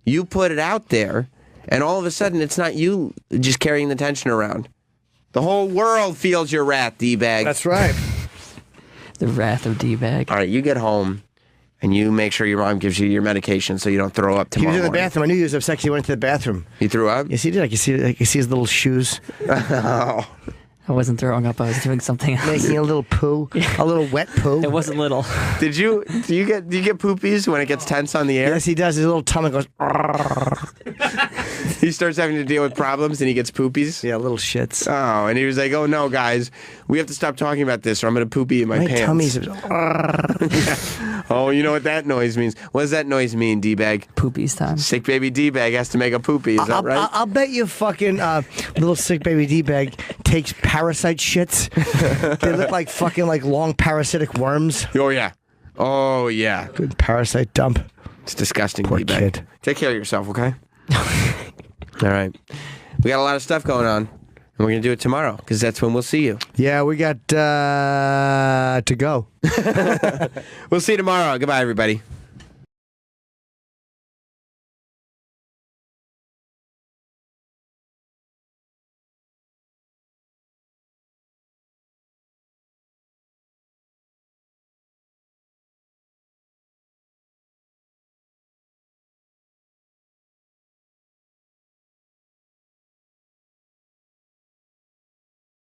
You put it out there, and all of a sudden, it's not you just carrying the tension around. The whole world feels your wrath, D-Bag. That's right. The wrath of D-Bag. All right, you get home, and you make sure your mom gives you your medication so you don't throw up tomorrow He was in the morning. bathroom. I knew he was upset because he went to the bathroom. He threw up? Yes, he did. I could see his little shoes. Oh. I wasn't throwing up. I was doing something else. Making a little poo, a little wet poo. It wasn't little. Do you get poopies when it gets tense on the air? Yes, he does. His little tummy goes. He starts having to deal with problems and he gets poopies. Yeah, little shits. Oh, and he was like, "Oh no, guys, we have to stop talking about this, or I'm going to poopy in my pants." Tummy's. Yeah. Oh, you know what that noise means? What does that noise mean, D-Bag? Poopies time. Sick baby D-Bag has to make a poopy. Is that right? I'll bet you fucking little sick baby D-Bag takes parasite shits. They look like fucking like long parasitic worms. Oh yeah. Oh yeah. Good parasite dump. It's disgusting, Poor D-Bag. kid. Take care of yourself, okay? All right. We got a lot of stuff going on, and we're going to do it tomorrow, because that's when we'll see you. Yeah, we got to go. We'll see you tomorrow. Goodbye, everybody.